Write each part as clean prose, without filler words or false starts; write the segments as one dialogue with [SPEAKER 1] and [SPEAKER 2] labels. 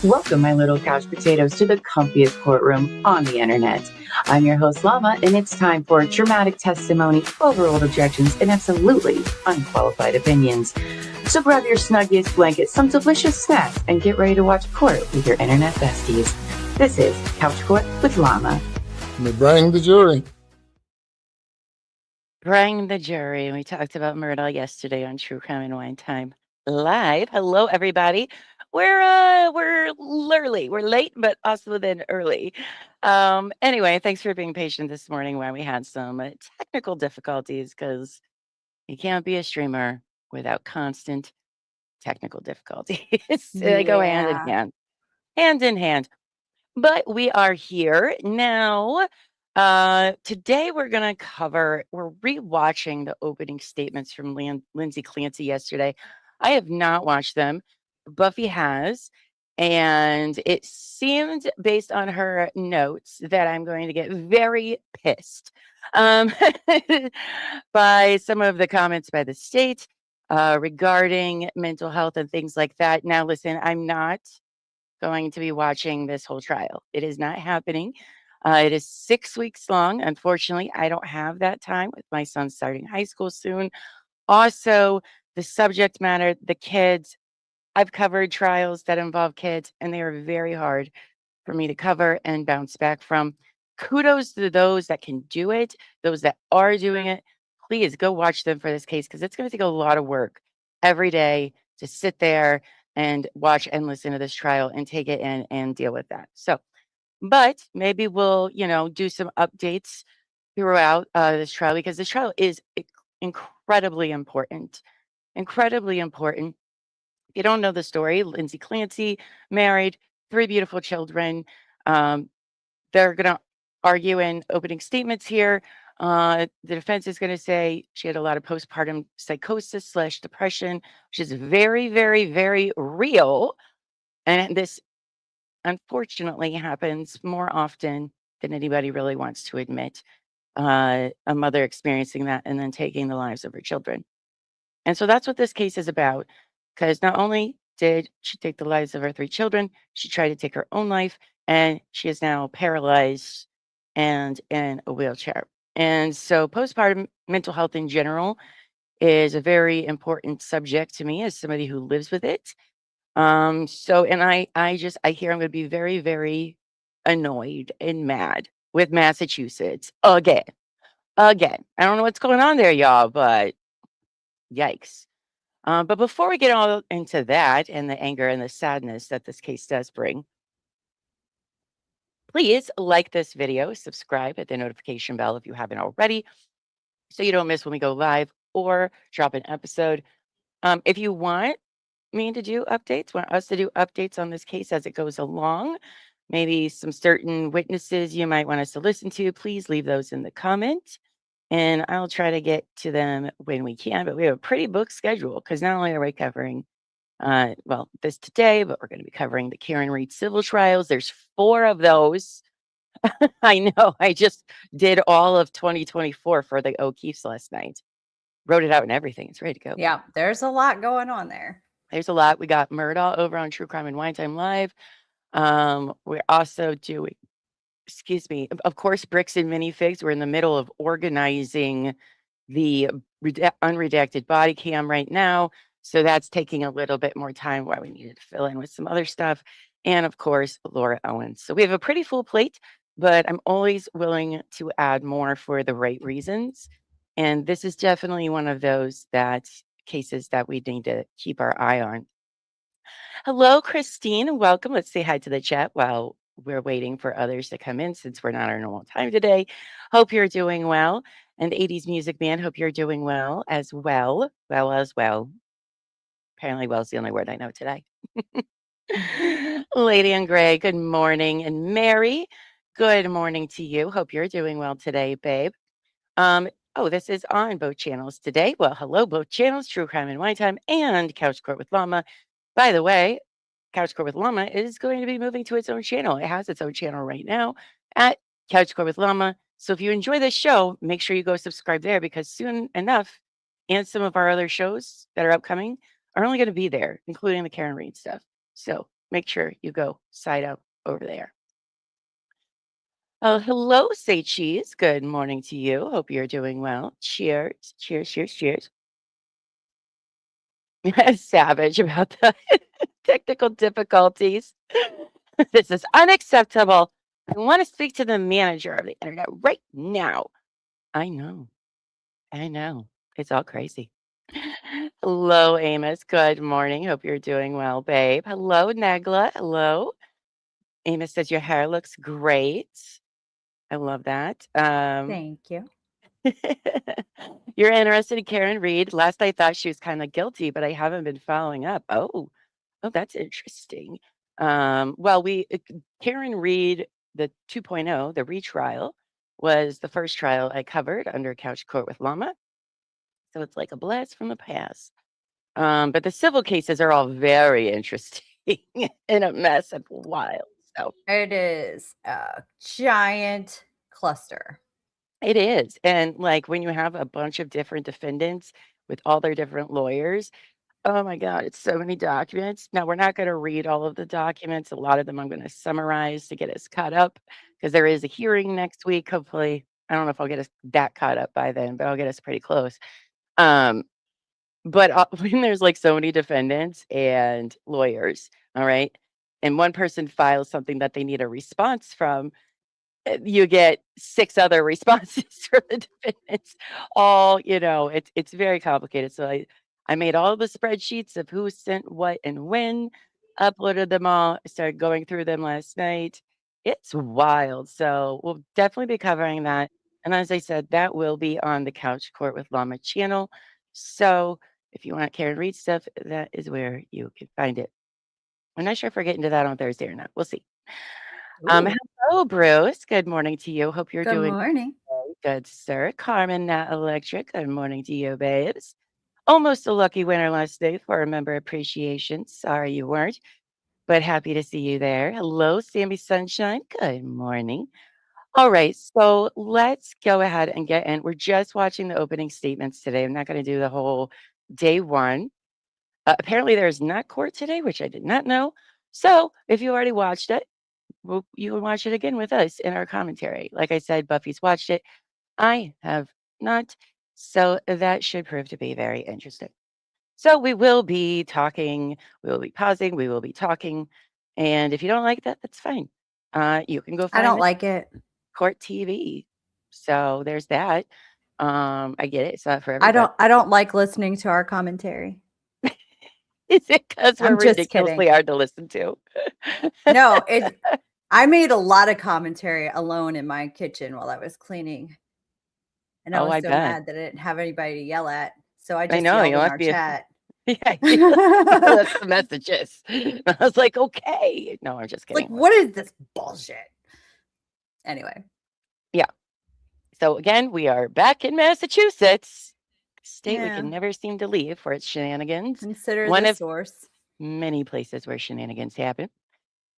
[SPEAKER 1] Welcome, my little couch potatoes, to the comfiest courtroom on the internet. I'm your host, Llama, and it's time for dramatic testimony, overruled objections, and absolutely unqualified opinions. So grab your snuggiest blanket, some delicious snacks, and get ready to watch court with your internet besties. This is Couch Court with Llama.
[SPEAKER 2] We bring the jury.
[SPEAKER 3] Bring the jury. We talked about murder yesterday on True Crime and Wine Time Live. Hello, everybody. We're early. We're late, but also then early. Anyway, thanks for being patient this morning when we had some technical difficulties because you can't be a streamer without constant technical difficulties. They go hand in hand, hand in hand. But we are here now. Today we're rewatching the opening statements from Lindsay Clancy yesterday. I have not watched them. Buffy has. And it seemed, based on her notes, that I'm going to get very pissed by some of the comments by the state regarding mental health and things like that. Now, listen, I'm not going to be watching this whole trial. It is not happening. It is 6 weeks long. Unfortunately, I don't have that time with my son starting high school soon. Also, the subject matter, the kids, I've covered trials that involve kids, and they are very hard for me to cover and bounce back from. Kudos to those that can do it, those that are doing it. Please go watch them for this case because it's going to take a lot of work every day to sit there and watch and listen to this trial and take it in and deal with that. So, but maybe we'll, do some updates throughout this trial because this trial is incredibly important. Incredibly important. If you don't know the story, Lindsay Clancy, married, 3 beautiful children. They're going to argue in opening statements here. The defense is going to say she had a lot of postpartum psychosis / depression, which is very, very, very real. And this unfortunately happens more often than anybody really wants to admit. A mother experiencing that and then taking the lives of her children. And so that's what this case is about. Because not only did she take the lives of her 3 children, she tried to take her own life, and she is now paralyzed and in a wheelchair. And so postpartum mental health in general is a very important subject to me as somebody who lives with it. And I hear I'm going to be very, very annoyed and mad with Massachusetts again. I don't know what's going on there, y'all, but yikes. But before we get all into that and the anger and the sadness that this case does bring, please like this video, subscribe, hit the notification bell if you haven't already, so you don't miss when we go live or drop an episode. If you want me to do updates, want us to do updates on this case as it goes along, maybe some certain witnesses you might want us to listen to, please leave those in the comments. And I'll try to get to them when we can. But we have a pretty booked schedule because not only are we covering, this today, but we're going to be covering the Karen Reed civil trials. There's 4 of those. I know. I just did all of 2024 for the O'Keefe's last night. Wrote it out and everything. It's ready to go.
[SPEAKER 4] Yeah, there's a lot going on there.
[SPEAKER 3] There's a lot. We got Murdaugh over on True Crime and Wine Time Live. We're also doing, of course, Bricks and Minifigs. We're in the middle of organizing the unredacted body cam right now. So that's taking a little bit more time while we needed to fill in with some other stuff. And of course, Laura Owens. So we have a pretty full plate, but I'm always willing to add more for the right reasons. And this is definitely one of those cases that we need to keep our eye on. Hello, Christine. Welcome. Let's say hi to the chat while we're waiting for others to come in since we're not our normal time today. Hope you're doing well. And 80s Music Man, hope you're doing well as well. Well as well. Apparently, well is the only word I know today. Lady in Gray, good morning. And Mary, good morning to you. Hope you're doing well today, babe. This is on both channels today. Well, hello, both channels, True Crime and Wine Time and Couch Court with Llama. By the way, Couch Court with Llama is going to be moving to its own channel. It has its own channel right now at Couch Court with Llama. So if you enjoy this show, make sure you go subscribe there because soon enough, and some of our other shows that are upcoming are only going to be there, including the Karen Reed stuff. So make sure you go side up over there. Oh, hello, say cheese. Good morning to you. Hope you're doing well. Cheers, cheers, cheers, cheers. Savage about the technical difficulties. This is unacceptable. I want to speak to the manager of the internet right now. I know. I know. It's all crazy. Hello, Amos. Good morning. Hope you're doing well, babe. Hello, Negla. Hello. Amos says your hair looks great. I love that.
[SPEAKER 4] Thank you.
[SPEAKER 3] You're interested in Karen Reed. Last I thought she was kind of guilty, but I haven't been following up. Oh, that's interesting. Karen Reed, the 2.0, the retrial, was the first trial I covered under Couch Court with Llama. So it's like a blast from the past. But the civil cases are all very interesting and a mess and wild. So
[SPEAKER 4] It is a giant cluster.
[SPEAKER 3] it is. And like when you have a bunch of different defendants with all their different lawyers, oh my God, it's so many documents. Now, we're not going to read all of the documents. A lot of them I'm going to summarize to get us caught up because there is a hearing next week. Hopefully, I don't know if I'll get us that caught up by then, but I'll get us pretty close. But when there's like so many defendants and lawyers, all right, and one person files something that they need a response from, you get 6 other responses from the defendants. All, it's very complicated. So I made all the spreadsheets of who sent what and when, uploaded them all, I started going through them last night. It's wild. So we'll definitely be covering that. And as I said, that will be on the Couch Court with Llama channel. So if you want Karen Reed stuff, that is where you can find it. I'm not sure if we're getting to that on Thursday or not. We'll see.
[SPEAKER 4] Ooh,
[SPEAKER 3] Hello, Bruce. Good morning to you. Hope you're
[SPEAKER 4] good
[SPEAKER 3] doing
[SPEAKER 4] morning.
[SPEAKER 3] good, sir. Carmen, Nat Electric. Good morning to you, babes. Almost a lucky winner last night for a member appreciation. Sorry you weren't, but happy to see you there. Hello, Sammy Sunshine. Good morning. All right, so let's go ahead and get in. We're just watching the opening statements today. I'm not going to do the whole day one. Apparently, there's not court today, which I did not know. So if you already watched it, well, you can watch it again with us in our commentary. Like I said, Buffy's watched it. I have not. So that should prove to be very interesting. So we will be talking, we will be pausing, we will be talking. And if you don't like that, that's fine. You can go
[SPEAKER 4] I
[SPEAKER 3] find
[SPEAKER 4] don't
[SPEAKER 3] it
[SPEAKER 4] like it.
[SPEAKER 3] Court TV. So there's that. I get it. It's not for
[SPEAKER 4] I
[SPEAKER 3] everybody.
[SPEAKER 4] don't like listening to our commentary.
[SPEAKER 3] Is it because we're
[SPEAKER 4] I'm just kidding.
[SPEAKER 3] ridiculously hard to listen to?
[SPEAKER 4] No, I made a lot of commentary alone in my kitchen while I was cleaning. And I
[SPEAKER 3] Oh,
[SPEAKER 4] was
[SPEAKER 3] I
[SPEAKER 4] so
[SPEAKER 3] bet.
[SPEAKER 4] mad that I didn't have anybody to yell at. So I
[SPEAKER 3] I
[SPEAKER 4] just
[SPEAKER 3] know.
[SPEAKER 4] yelled
[SPEAKER 3] You
[SPEAKER 4] in
[SPEAKER 3] must
[SPEAKER 4] our
[SPEAKER 3] be.
[SPEAKER 4] chat.
[SPEAKER 3] Yeah, you left the messages. I was like, okay. No, I'm just
[SPEAKER 4] Like,
[SPEAKER 3] kidding.
[SPEAKER 4] what is this bullshit? Anyway.
[SPEAKER 3] Yeah. So again, we are back in Massachusetts, state we
[SPEAKER 4] Yeah.
[SPEAKER 3] can never seem to leave for its shenanigans.
[SPEAKER 4] Consider
[SPEAKER 3] One
[SPEAKER 4] the
[SPEAKER 3] of
[SPEAKER 4] source.
[SPEAKER 3] many places where shenanigans happen.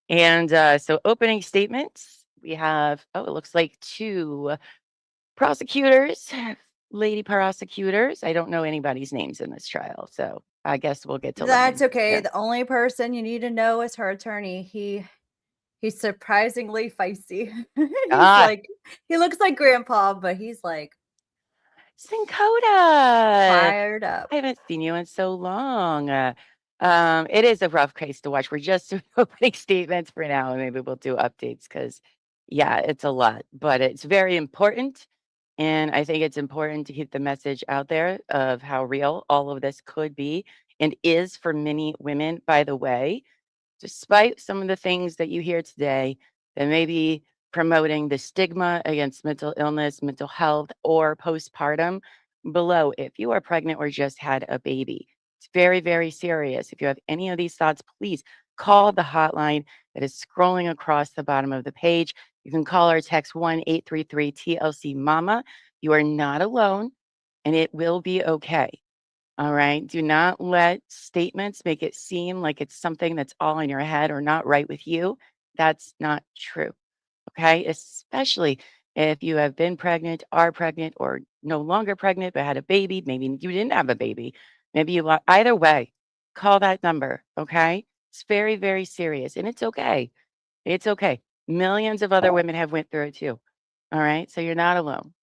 [SPEAKER 3] And so opening statements, we have, it looks like 2 prosecutors, lady prosecutors. I don't know anybody's names in this trial, so I guess we'll get to learn.
[SPEAKER 4] That's okay.
[SPEAKER 3] Yeah.
[SPEAKER 4] The only person you need to know is her attorney. He's surprisingly feisty. He looks like grandpa, but he's like
[SPEAKER 3] Syncota.
[SPEAKER 4] fired up.
[SPEAKER 3] I haven't seen you in so long. It is a rough case to watch. We're just doing opening statements for now, and maybe we'll do updates because, yeah, it's a lot, but it's very important. And I think it's important to keep the message out there of how real all of this could be and is for many women, by the way, despite some of the things that you hear today that may be promoting the stigma against mental illness, mental health, or postpartum. Below, if you are pregnant or just had a baby, it's very, very serious. If you have any of these thoughts, please call the hotline that is scrolling across the bottom of the page. You can call or text 1-833-TLC Mama. You are not alone, and it will be okay. All right. Do not let statements make it seem like it's something that's all in your head or not right with you. That's not true. Okay. Especially if you have been pregnant, are pregnant, or no longer pregnant, but had a baby. Maybe you didn't have a baby. Maybe you either way, call that number. Okay. It's very, very serious, and it's okay. It's okay. Millions of other women have went through it too. All right, so you're not alone,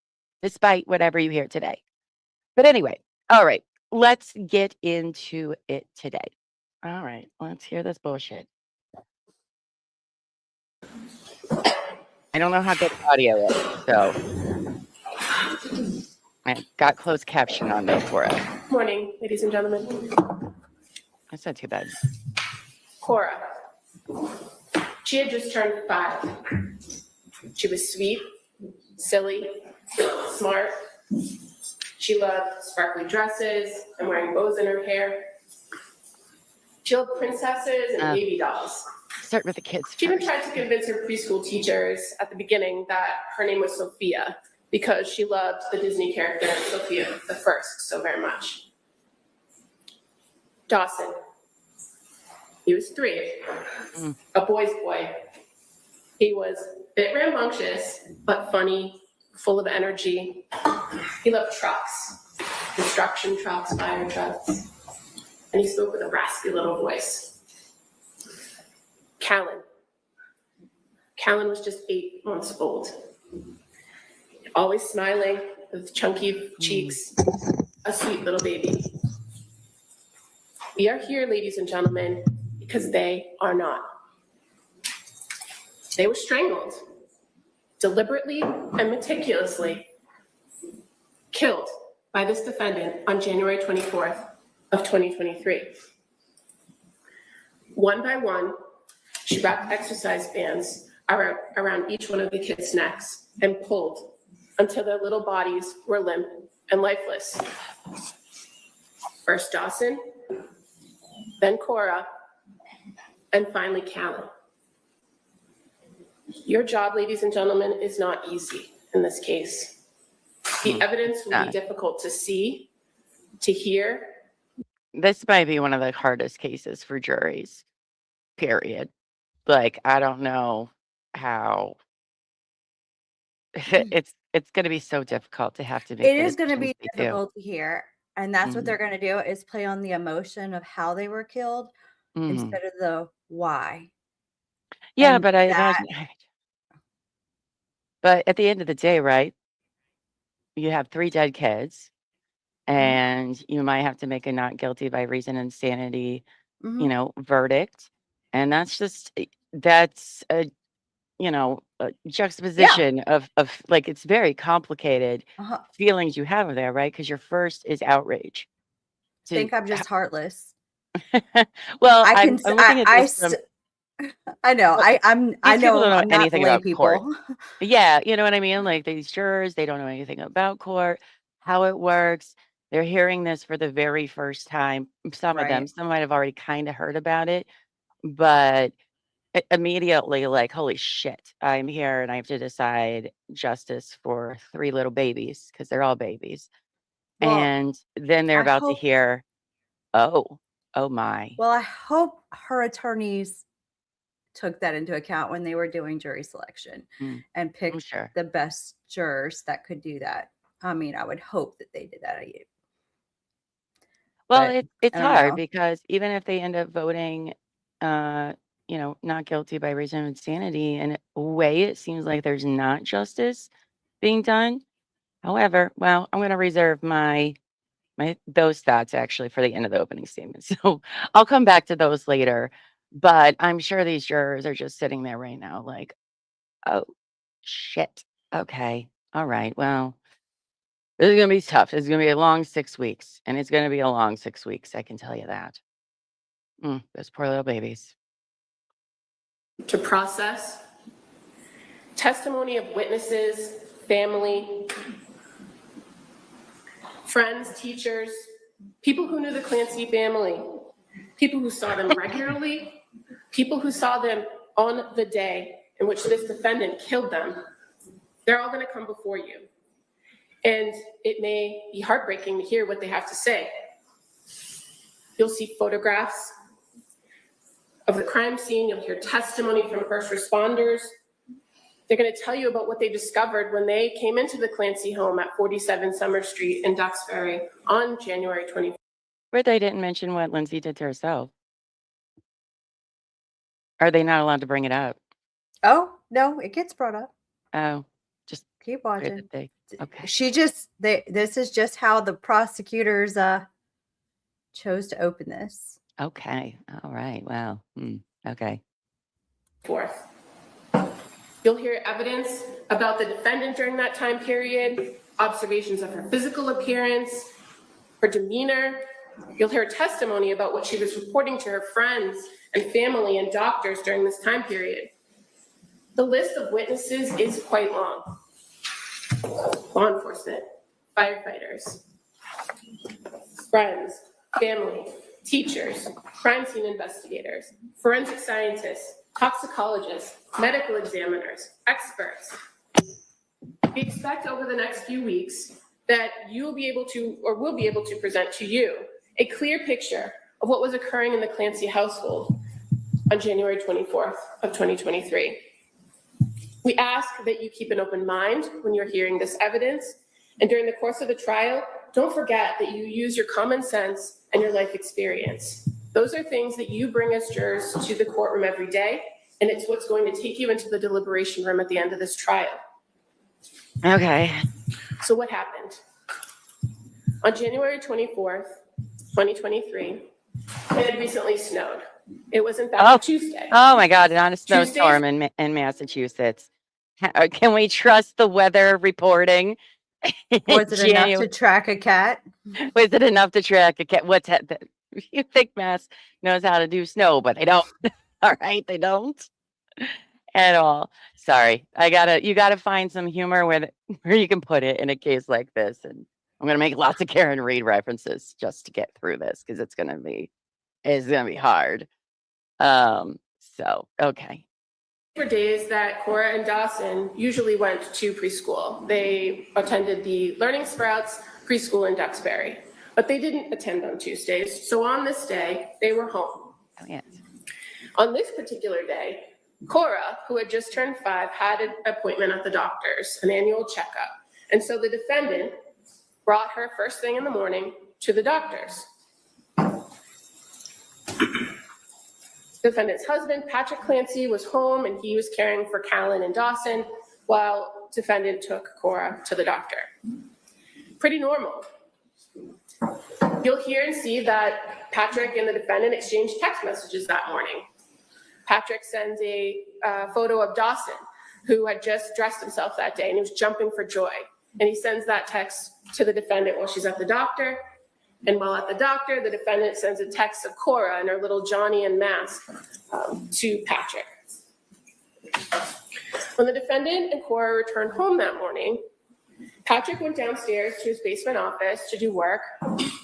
[SPEAKER 3] despite whatever you hear today. But anyway, all right, let's get into it today. All right, let's hear this bullshit. I don't know how good the audio is, so I got closed caption on though for us.
[SPEAKER 5] Morning, ladies and gentlemen.
[SPEAKER 3] That's not too bad.
[SPEAKER 5] Cora. She had just turned 5. She was sweet, silly, smart. She loved sparkly dresses and wearing bows in her hair. She loved princesses and baby dolls.
[SPEAKER 3] Start with the kids
[SPEAKER 5] She even
[SPEAKER 3] first.
[SPEAKER 5] tried to convince her preschool teachers at the beginning that her name was Sophia because she loved the Disney character Sophia the First so very much. Dawson. He was 3, a boy's boy. He was a bit rambunctious, but funny, full of energy. He loved trucks, construction trucks, fire trucks, and he spoke with a raspy little voice. Callan. Callan was just 8 months old. Always smiling with chunky cheeks, a sweet little baby. We are here, ladies and gentlemen, because they are not. They were strangled, deliberately and meticulously, killed by this defendant on January 24th of 2023. One by one, she wrapped exercise bands around each one of the kids' necks and pulled until their little bodies were limp and lifeless. First Dawson, then Cora, and finally Callan. Your job, ladies and gentlemen, is not easy in this case. The evidence will be difficult to see, to hear.
[SPEAKER 3] This might be one of the hardest cases for juries, period. Like, I don't know how it's going to be so difficult to have to make
[SPEAKER 4] It
[SPEAKER 3] the
[SPEAKER 4] is going to
[SPEAKER 3] decisions
[SPEAKER 4] be
[SPEAKER 3] they do.
[SPEAKER 4] difficult to hear, and that's what they're going to do is play on the emotion of how they were killed instead of the why.
[SPEAKER 3] Yeah,
[SPEAKER 4] And
[SPEAKER 3] but I
[SPEAKER 4] that
[SPEAKER 3] imagine, but at the end of the day, right? You have 3 dead kids, and you might have to make a not guilty by reason of insanity, verdict, and that's just that's a a juxtaposition of like it's very complicated feelings you have there, right? Because your first is outrage.
[SPEAKER 4] think I'm just heartless.
[SPEAKER 3] Well,
[SPEAKER 4] I
[SPEAKER 3] I'm
[SPEAKER 4] can
[SPEAKER 3] looking at this from
[SPEAKER 4] I know.
[SPEAKER 3] Well,
[SPEAKER 4] I
[SPEAKER 3] these people
[SPEAKER 4] know
[SPEAKER 3] don't know
[SPEAKER 4] I'm not
[SPEAKER 3] anything
[SPEAKER 4] the lay
[SPEAKER 3] about court.
[SPEAKER 4] people.
[SPEAKER 3] Yeah, you know what I mean? Like these jurors, they don't know anything about court, how it works. They're hearing this for the very first time. Some of them,
[SPEAKER 4] Right.
[SPEAKER 3] some might have already kind of heard about it, but immediately like, holy shit, I'm here and I have to decide justice for 3 little babies because they're all babies.
[SPEAKER 4] Well,
[SPEAKER 3] And then they're
[SPEAKER 4] I
[SPEAKER 3] about to
[SPEAKER 4] hope
[SPEAKER 3] hear, oh my.
[SPEAKER 4] well, I hope her attorneys took that into account when they were doing jury selection and
[SPEAKER 3] I'm
[SPEAKER 4] picked
[SPEAKER 3] sure.
[SPEAKER 4] the best jurors that could do that. I mean, I would hope that they did that.
[SPEAKER 3] Well,
[SPEAKER 4] But
[SPEAKER 3] it's
[SPEAKER 4] I don't
[SPEAKER 3] hard
[SPEAKER 4] know.
[SPEAKER 3] because even if they end up voting, not guilty by reason of insanity, in a way, it seems like there's not justice being done. However, well, I'm going to reserve my those thoughts actually for the end of the opening statement. So I'll come back to those later. But I'm sure these jurors are just sitting there right now, like, oh shit. Okay. All right. Well, this is gonna be tough. It's gonna be a long 6 weeks, and it's gonna be a long 6 weeks, I can tell you that. Those poor little babies.
[SPEAKER 5] To process testimony of witnesses, family, friends, teachers, people who knew the Clancy family, people who saw them regularly, people who saw them on the day in which this defendant killed them. They're all going to come before you. And it may be heartbreaking to hear what they have to say. You'll see photographs of the crime scene. You'll hear testimony from first responders. They're going to tell you about what they discovered when they came into the Clancy home at 47 Summer Street in Duxbury on January 24th.
[SPEAKER 3] But they didn't mention what Lindsay did to herself. Are they not allowed to bring it up?
[SPEAKER 4] Oh, no, it gets brought up.
[SPEAKER 3] Oh, just
[SPEAKER 4] Keep
[SPEAKER 3] pray
[SPEAKER 4] watching.
[SPEAKER 3] that they. Okay.
[SPEAKER 4] This is just how the prosecutors chose to open this.
[SPEAKER 3] Okay. All right. Wow. Okay.
[SPEAKER 5] Fourth. You'll hear evidence about the defendant during that time period, observations of her physical appearance, her demeanor. You'll hear testimony about what she was reporting to her friends and family and doctors during this time period. The list of witnesses is quite long. Law enforcement, firefighters, friends, family, teachers, crime scene investigators, forensic scientists, toxicologists, medical examiners, experts. We expect over the next few weeks that you will be able to, or will be able to present to you a clear picture of what was occurring in the Clancy household on January 24th of 2023. We ask that you keep an open mind when you're hearing this evidence, and during the course of the trial, don't forget that you use your common sense and your life experience. Those are things that you bring as jurors to the courtroom every day, and it's what's going to take you into the deliberation room at the end of this trial.
[SPEAKER 3] Okay.
[SPEAKER 5] So what happened? On January 24th, 2023, it had recently snowed. It was in fact Tuesday.
[SPEAKER 3] Oh my God, not a snowstorm in Massachusetts. Can we trust the weather reporting?
[SPEAKER 4] Was it enough to track a cat?
[SPEAKER 3] Was it enough to track a cat? What's that? You think Mass knows how to do snow, but they don't. All right, they don't at all. Sorry, you gotta find some humor where you can put it in a case like this. And I'm gonna make lots of Karen Reed references just to get through this because it's gonna be hard. So okay.
[SPEAKER 5] For days that Cora and Dawson usually went to preschool. They attended the Learning Sprouts preschool in Duxbury, but they didn't attend on Tuesdays. So on this day, they were home.
[SPEAKER 3] Oh, yes.
[SPEAKER 5] On this particular day, Cora, who had just turned 5, had an appointment at the doctor's, an annual checkup. And so the defendant brought her first thing in the morning to the doctor's. Defendant's husband, Patrick Clancy, was home and he was caring for Callan and Dawson while defendant took Cora to the doctor. Pretty normal. You'll hear and see that Patrick and the defendant exchanged text messages that morning. Patrick sends a photo of Dawson, who had just dressed himself that day and he was jumping for joy. And he sends that text to the defendant while she's at the doctor. And while at the doctor, the defendant sends a text of Cora and her little Johnny and mask to Patrick. When the defendant and Cora returned home that morning, Patrick went downstairs to his basement office to do work,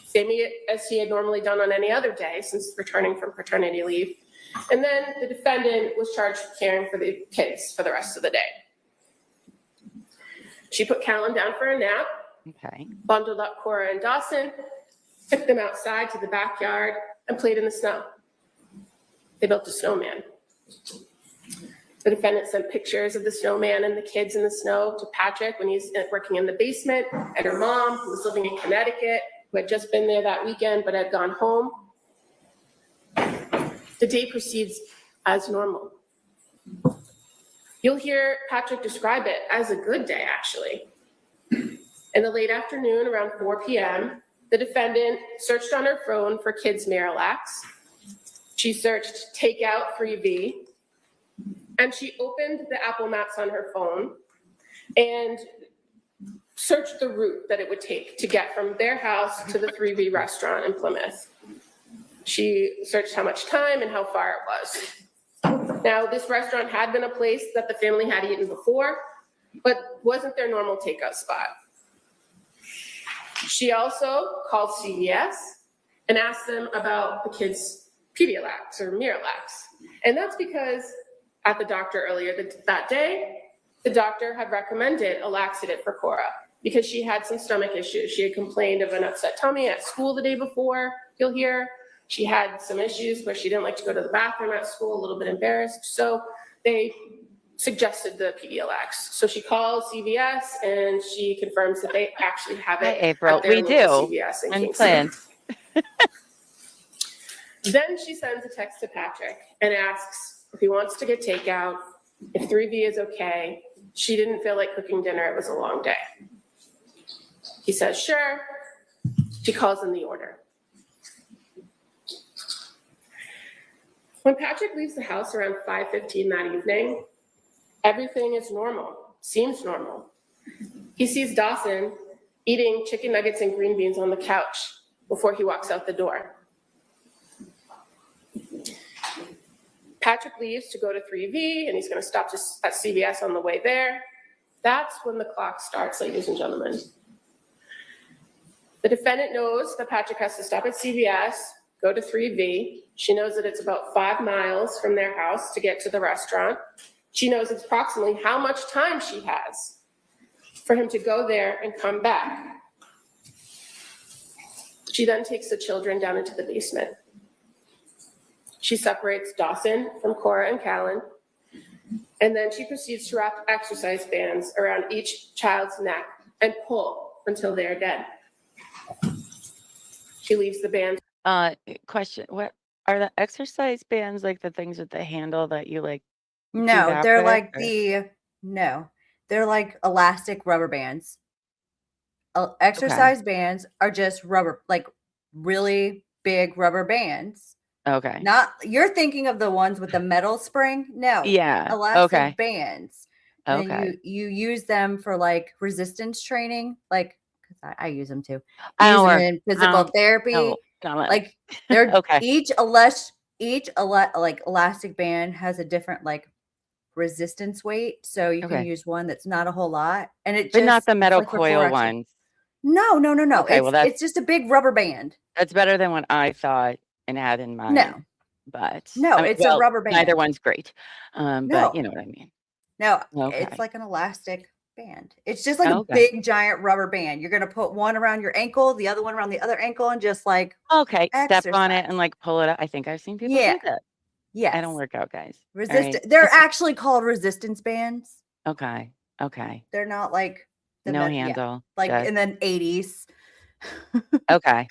[SPEAKER 5] same as he had normally done on any other day since returning from paternity leave. And then the defendant was charged with caring for the kids for the rest of the day. She put Callan down for a nap, bundled up Cora and Dawson, took them outside to the backyard, and played in the snow. They built a snowman. The defendant sent pictures of the snowman and the kids in the snow to Patrick when he's working in the basement, and her mom, who was living in Connecticut, who had just been there that weekend but had gone home. The day proceeds as normal. You'll hear Patrick describe it as a good day, actually. In the late afternoon, around 4 p.m., the defendant searched on her phone for kids' Miralax. She searched takeout freebie, and she opened the Apple Maps on her phone and searched the route that it would take to get from their house to the 3B restaurant in Plymouth. She searched how much time and how far it was. Now, this restaurant had been a place that the family had eaten before, but wasn't their normal takeout spot. She also called CVS and asked them about the kids' Pedialax or Miralax. And that's because at the doctor earlier that day, the doctor had recommended a laxative for Cora because she had some stomach issues. She had complained of an upset tummy at school the day before, you'll hear. She had some issues where she didn't like to go to the bathroom at school, a little bit embarrassed. So they suggested the Pedialax. So she calls CVS and she confirms that they actually have it.
[SPEAKER 3] Hi, April. We do.
[SPEAKER 5] CVS in Kingston. Then she sends a text to Patrick and asks if he wants to get takeout, if 3V is okay. She didn't feel like cooking dinner. It was a long day. He says, sure. She calls in the order. When Patrick leaves the house around 5:15 that evening, everything is normal, seems normal. He sees Dawson eating chicken nuggets and green beans on the couch before he walks out the door. Patrick leaves to go to 3V, and he's going to stop at CVS on the way there. That's when the clock starts, ladies and gentlemen. The defendant knows that Patrick has to stop at CVS, go to 3V. She knows that it's about 5 miles from their house to get to the restaurant. She knows approximately how much time she has for him to go there and come back. She then takes the children down into the basement. She separates Dawson from Cora and Callan, and then she proceeds to wrap exercise bands around each child's neck and pull until they are dead. She leaves the band.
[SPEAKER 3] Question: what are the exercise bands, like the things with the handle that you like?
[SPEAKER 4] No, they're
[SPEAKER 3] with,
[SPEAKER 4] like
[SPEAKER 3] or-
[SPEAKER 4] they're like elastic rubber bands. Exercise bands are just rubber, like really big rubber bands.
[SPEAKER 3] Okay.
[SPEAKER 4] Not, you're thinking of the ones with the metal spring. No.
[SPEAKER 3] Yeah.
[SPEAKER 4] Elastic
[SPEAKER 3] Okay.
[SPEAKER 4] bands. And
[SPEAKER 3] Okay.
[SPEAKER 4] you use them for like resistance training, like, because I use them too.
[SPEAKER 3] I
[SPEAKER 4] Use
[SPEAKER 3] don't
[SPEAKER 4] them
[SPEAKER 3] work.
[SPEAKER 4] in physical therapy.
[SPEAKER 3] No,
[SPEAKER 4] Like they're
[SPEAKER 3] okay.
[SPEAKER 4] each elastic band has a different like resistance weight, so you can
[SPEAKER 3] Okay.
[SPEAKER 4] use one that's not a whole lot, and it
[SPEAKER 3] But
[SPEAKER 4] just
[SPEAKER 3] not the
[SPEAKER 4] it's
[SPEAKER 3] metal
[SPEAKER 4] like for
[SPEAKER 3] coil
[SPEAKER 4] correction.
[SPEAKER 3] ones.
[SPEAKER 4] No.
[SPEAKER 3] Okay, well,
[SPEAKER 4] It's just a big rubber band.
[SPEAKER 3] That's better than what I thought and had in mind.
[SPEAKER 4] No,
[SPEAKER 3] But
[SPEAKER 4] no, it's a rubber band.
[SPEAKER 3] neither one's great. But
[SPEAKER 4] No,
[SPEAKER 3] you know what I mean.
[SPEAKER 4] no,
[SPEAKER 3] Okay.
[SPEAKER 4] it's like an elastic band. It's just like a
[SPEAKER 3] Okay.
[SPEAKER 4] big giant rubber band. You're gonna put one around your ankle, the other one around the other ankle, and just like
[SPEAKER 3] Okay. Step on it
[SPEAKER 4] exercise.
[SPEAKER 3] and like pull it up. I think I've seen people
[SPEAKER 4] Yeah.
[SPEAKER 3] do that.
[SPEAKER 4] Yes.
[SPEAKER 3] I don't work out, guys. All
[SPEAKER 4] Resist.
[SPEAKER 3] right.
[SPEAKER 4] They're actually called resistance bands.
[SPEAKER 3] Okay. Okay.
[SPEAKER 4] They're not like the
[SPEAKER 3] No
[SPEAKER 4] yeah,
[SPEAKER 3] handle.
[SPEAKER 4] like
[SPEAKER 3] Just
[SPEAKER 4] in the 80s.
[SPEAKER 3] okay.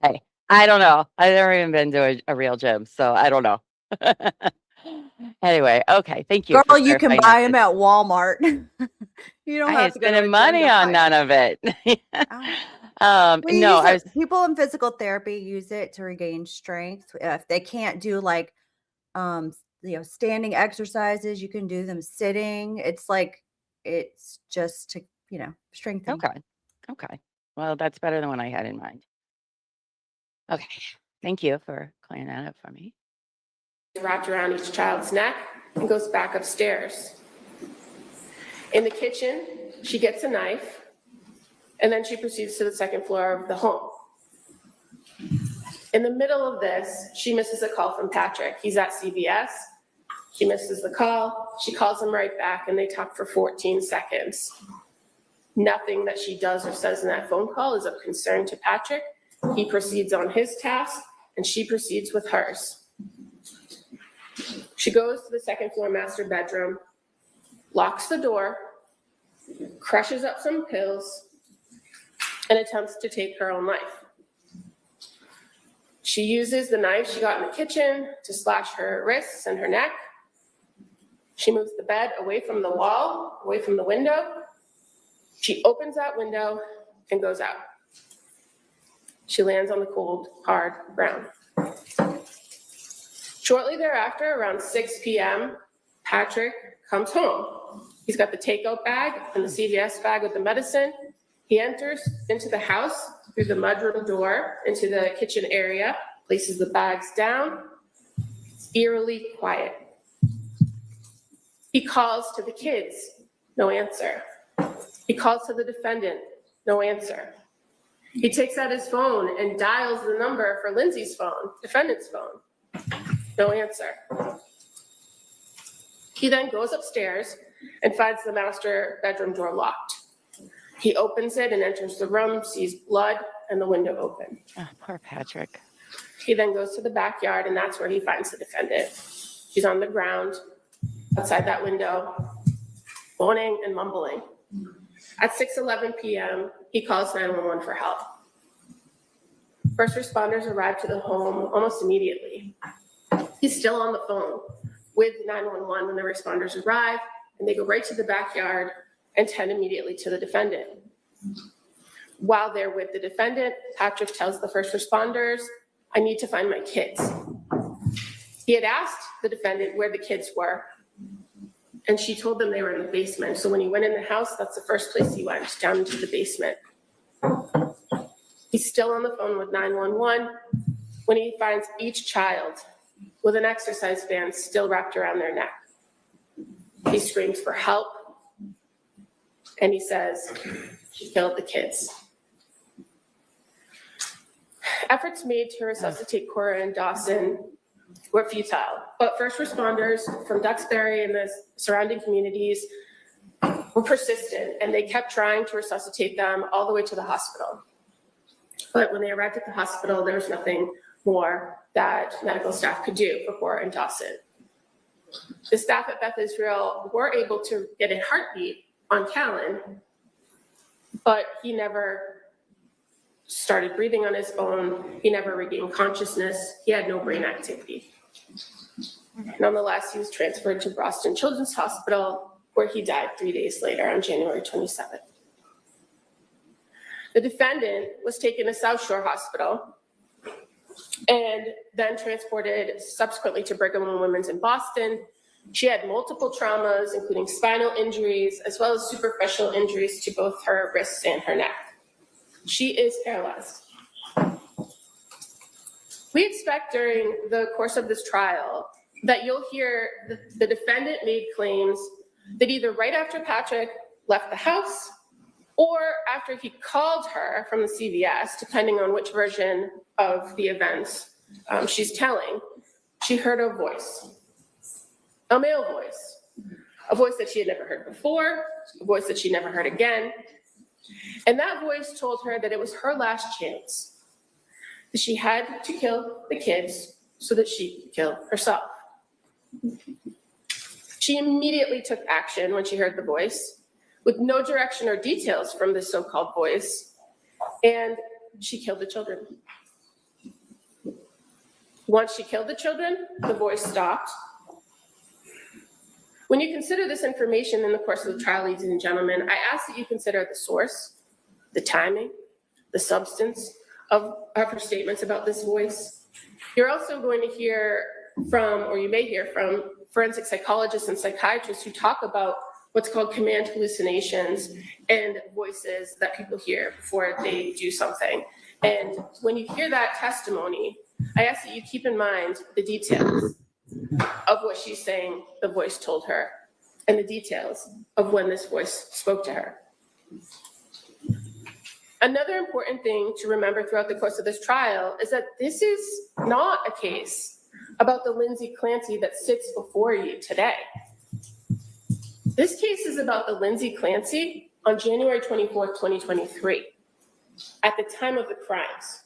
[SPEAKER 3] Hey, I don't know. I've never even been to a real gym, so I don't know. Anyway, okay. Thank you.
[SPEAKER 4] Girl, you can buy them at Walmart. You don't
[SPEAKER 3] I
[SPEAKER 4] have
[SPEAKER 3] ain't
[SPEAKER 4] to go to a
[SPEAKER 3] spending
[SPEAKER 4] gym
[SPEAKER 3] money
[SPEAKER 4] to
[SPEAKER 3] on
[SPEAKER 4] buy
[SPEAKER 3] none of it.
[SPEAKER 4] Well, you
[SPEAKER 3] No,
[SPEAKER 4] use
[SPEAKER 3] I
[SPEAKER 4] it-
[SPEAKER 3] was
[SPEAKER 4] people in physical therapy use it to regain strength. If they can't do like standing exercises, you can do them sitting. It's like it's just to, strengthen.
[SPEAKER 3] okay. Okay. Well, that's better than what I had in mind. Okay. Thank you for clearing that up for me.
[SPEAKER 5] Wrapped around each child's neck and goes back upstairs. In the kitchen, she gets a knife, and then she proceeds to the second floor of the home. In the middle of this, she misses a call from Patrick. He's at CVS. She misses the call. She calls him right back, and they talk for 14 seconds. Nothing that she does or says in that phone call is of concern to Patrick. He proceeds on his task, and she proceeds with hers. She goes to the second floor master bedroom, locks the door, crushes up some pills, and attempts to take her own life. She uses the knife she got in the kitchen to slash her wrists and her neck. She moves the bed away from the wall, away from the window. She opens that window and goes out. She lands on the cold, hard ground. Shortly thereafter, around 6 p.m., Patrick comes home. He's got the takeout bag and the CVS bag with the medicine. He enters into the house through the mudroom door into the kitchen area, places the bags down. It's eerily quiet. He calls to the kids, no answer. He calls to the defendant, no answer. He takes out his phone and dials the number for Lindsay's phone, defendant's phone. No answer. He then goes upstairs and finds the master bedroom door locked. He opens it and enters the room, sees blood and the window open.
[SPEAKER 3] Oh, poor Patrick.
[SPEAKER 5] He then goes to the backyard, and that's where he finds the defendant. She's on the ground outside that window, moaning and mumbling. At 6:11 p.m., he calls 911 for help. First responders arrive to the home almost immediately. He's still on the phone with 911 when the responders arrive, and they go right to the backyard and tend immediately to the defendant. While they're with the defendant, Patrick tells the first responders, "I need to find my kids." He had asked the defendant where the kids were, and she told them they were in the basement. So when he went in the house, that's the first place he went, down into the basement. He's still on the phone with 911 when he finds each child with an exercise band still wrapped around their neck. He screams for help, and he says, "She killed the kids." Efforts made to resuscitate Cora and Dawson were futile, but first responders from Duxbury and the surrounding communities were persistent, and they kept trying to resuscitate them all the way to the hospital. But when they arrived at the hospital, there was nothing more that medical staff could do for Cora and Dawson. The staff at Beth Israel were able to get a heartbeat on Callan, but he never started breathing on his own. He never regained consciousness. He had no brain activity. Nonetheless, he was transferred to Boston Children's Hospital, where he died 3 days later on January 27th. The defendant was taken to South Shore Hospital and then transported subsequently to Brigham and Women's in Boston. She had multiple traumas, including spinal injuries, as well as superficial injuries to both her wrists and her neck. She is paralyzed. We expect during the course of this trial that you'll hear the defendant made claims that either right after Patrick left the house or after he called her from the CVS, depending on which version of the events she's telling, she heard a voice, a male voice, a voice that she had never heard before, a voice that she never heard again. And that voice told her that it was her last chance, that she had to kill the kids so that she could kill herself. She immediately took action when she heard the voice, with no direction or details from this so-called voice, and she killed the children. Once she killed the children, the voice stopped. When you consider this information in the course of the trial, ladies and gentlemen, I ask that you consider the source, the timing, the substance of her statements about this voice. You're also going to hear from, or you may hear from, forensic psychologists and psychiatrists who talk about what's called command hallucinations and voices that people hear before they do something. And when you hear that testimony, I ask that you keep in mind the details of what she's saying the voice told her and the details of when this voice spoke to her. Another important thing to remember throughout the course of this trial is that this is not a case about the Lindsay Clancy that sits before you today. This case is about the Lindsay Clancy on January 24th, 2023, at the time of the crimes.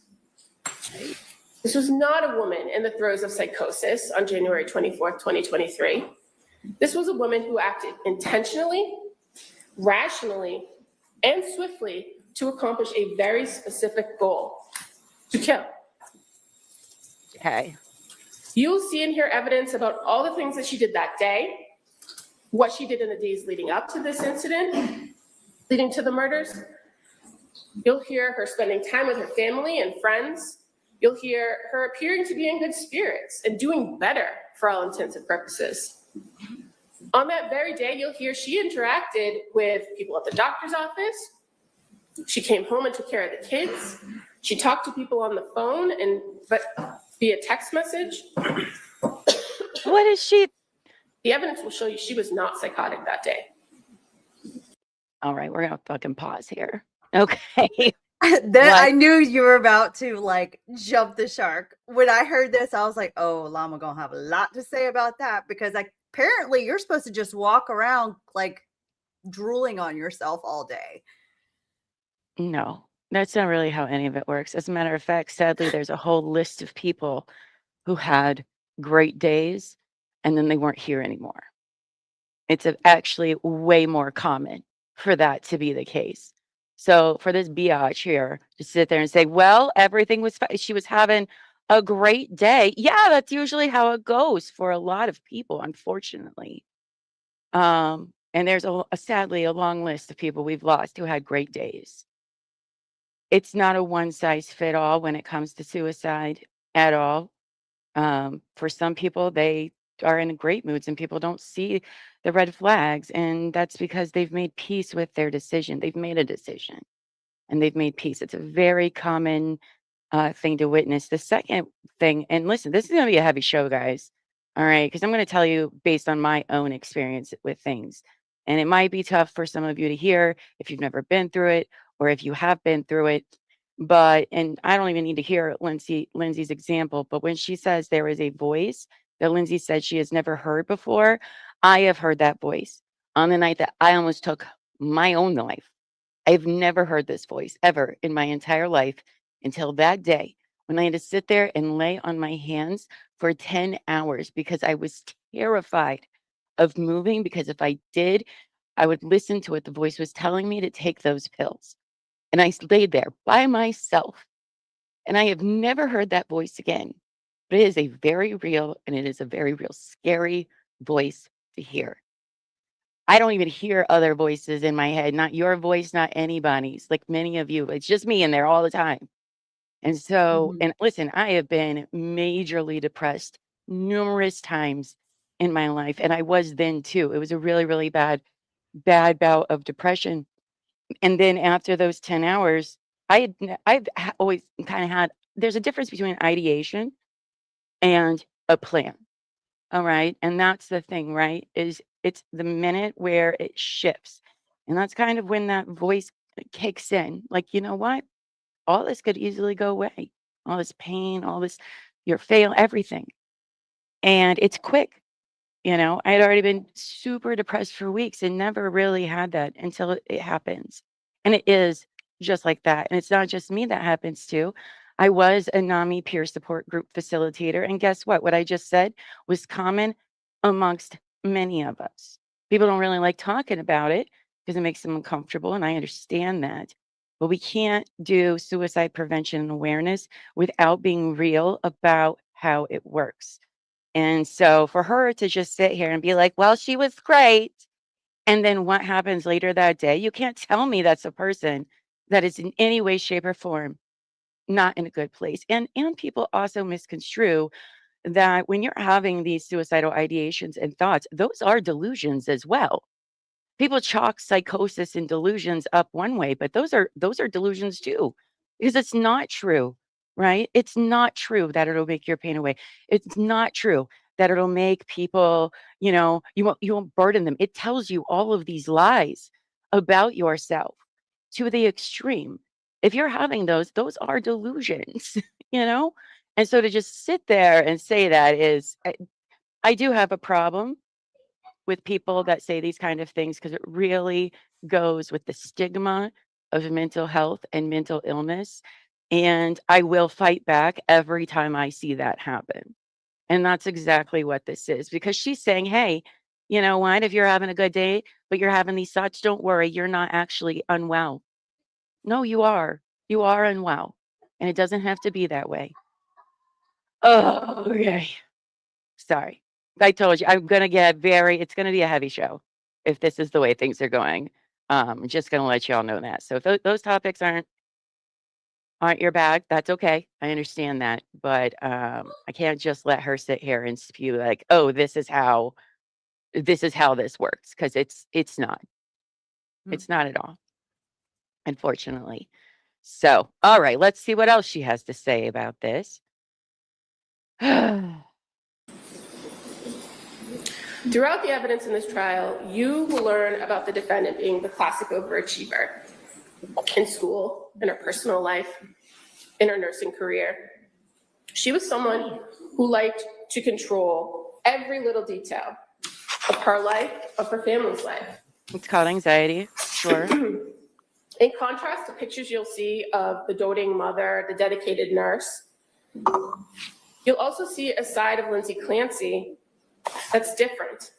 [SPEAKER 5] This was not a woman in the throes of psychosis on January 24th, 2023. This was a woman who acted intentionally, rationally, and swiftly to accomplish a very specific goal: to kill.
[SPEAKER 3] Okay.
[SPEAKER 5] You'll see and hear evidence about all the things that she did that day, what she did in the days leading up to this incident, leading to the murders. You'll hear her spending time with her family and friends. You'll hear her appearing to be in good spirits and doing better for all intents and purposes. On that very day, you'll hear she interacted with people at the doctor's office. She came home and took care of the kids. She talked to people on the phone and via text message.
[SPEAKER 3] What is she?
[SPEAKER 5] The evidence will show you she was not psychotic that day.
[SPEAKER 3] All right, we're gonna fucking pause here. Okay.
[SPEAKER 4] I knew you were about to like jump the shark. When I heard this, I was like, oh, Llama gonna have a lot to say about that, because apparently you're supposed to just walk around like drooling on yourself all day.
[SPEAKER 3] No, that's not really how any of it works. As a matter of fact, sadly, there's a whole list of people who had great days and then they weren't here anymore. It's actually way more common for that to be the case. So for this biatch here to sit there and say, well, everything was fine. She was having a great day. Yeah, that's usually how it goes for a lot of people, unfortunately. And there's sadly a long list of people we've lost who had great days. It's not a one size fit all when it comes to suicide at all. For some people, they are in great moods and people don't see the red flags. And that's because they've made peace with their decision. They've made a decision and they've made peace. It's a very common thing to witness. The second thing, and listen, this is going to be a heavy show, guys. All right. Because I'm going to tell you based on my own experience with things. And it might be tough for some of you to hear if you've never been through it or if you have been through it. But, and I don't even need to hear Lindsay's example, but when she says there is a voice that Lindsay said she has never heard before, I have heard that voice on the night that I almost took my own life. I've never heard this voice ever in my entire life until that day when I had to sit there and lay on my hands for 10 hours because I was terrified of moving, because if I did, I would listen to what the voice was telling me to take those pills. And I laid there by myself. And I have never heard that voice again. But it is a very real and it is a very real scary voice to hear. I don't even hear other voices in my head, not your voice, not anybody's, like many of you. It's just me in there all the time. And so,
[SPEAKER 4] Mhm.
[SPEAKER 3] and listen, I have been majorly depressed numerous times in my life. And I was then too. It was a really, really bad bout of depression. And then after those 10 hours, always kind of had, there's a difference between ideation and a plan. All right. And that's the thing, right? Is it's the minute where it shifts. And that's kind of when that voice kicks in. Like, you know what? All this could easily go away. All this pain, all this, your fail, everything. And it's quick. I had already been super depressed for weeks and never really had that until it happens. And it is just like that. And it's not just me that happens to. I was a NAMI peer support group facilitator. And guess what? What I just said was common amongst many of us. People don't really like talking about it because it makes them uncomfortable. And I understand that. But we can't do suicide prevention and awareness without being real about how it works. And so for her to just sit here and be like, well, she was great. And then what happens later that day? You can't tell me that's a person that is in any way, shape, or form not in a good place. And people also misconstrue that when you're having these suicidal ideations and thoughts, those are delusions as well. People chalk psychosis and delusions up one way, but those are delusions too, because it's not true, right? It's not true that it'll make your pain away. It's not true that it'll make people, you won't burden them. It tells you all of these lies about yourself to the extreme. If you're having those are delusions, you know? And so to just sit there and say that is, I do have a problem with people that say these kind of things because it really goes with the stigma of mental health and mental illness. And I will fight back every time I see that happen. And that's exactly what this is, because she's saying, hey, you know what? If you're having a good day, but you're having these thoughts, don't worry, you're not actually unwell. No, you are. You are unwell. And it doesn't have to be that way. Oh, okay. Sorry. I told you it's going to be a heavy show if this is the way things are going. I'm just going to let you all know that. So if those topics aren't your bag, that's okay. I understand that. But I can't just let her sit here and spew like, oh, this is how this works. Because it's not. It's not at all, unfortunately. So, all right, let's see what else she has to say about this.
[SPEAKER 5] Throughout the evidence in this trial, you will learn about the defendant being the classic overachiever in school, in her personal life, in her nursing career. She was someone who liked to control every little detail of her life, of her family's life.
[SPEAKER 3] It's called anxiety, sure.
[SPEAKER 5] In contrast to pictures you'll see of the doting mother, the dedicated nurse, you'll also see a side of Lindsay Clancy that's different.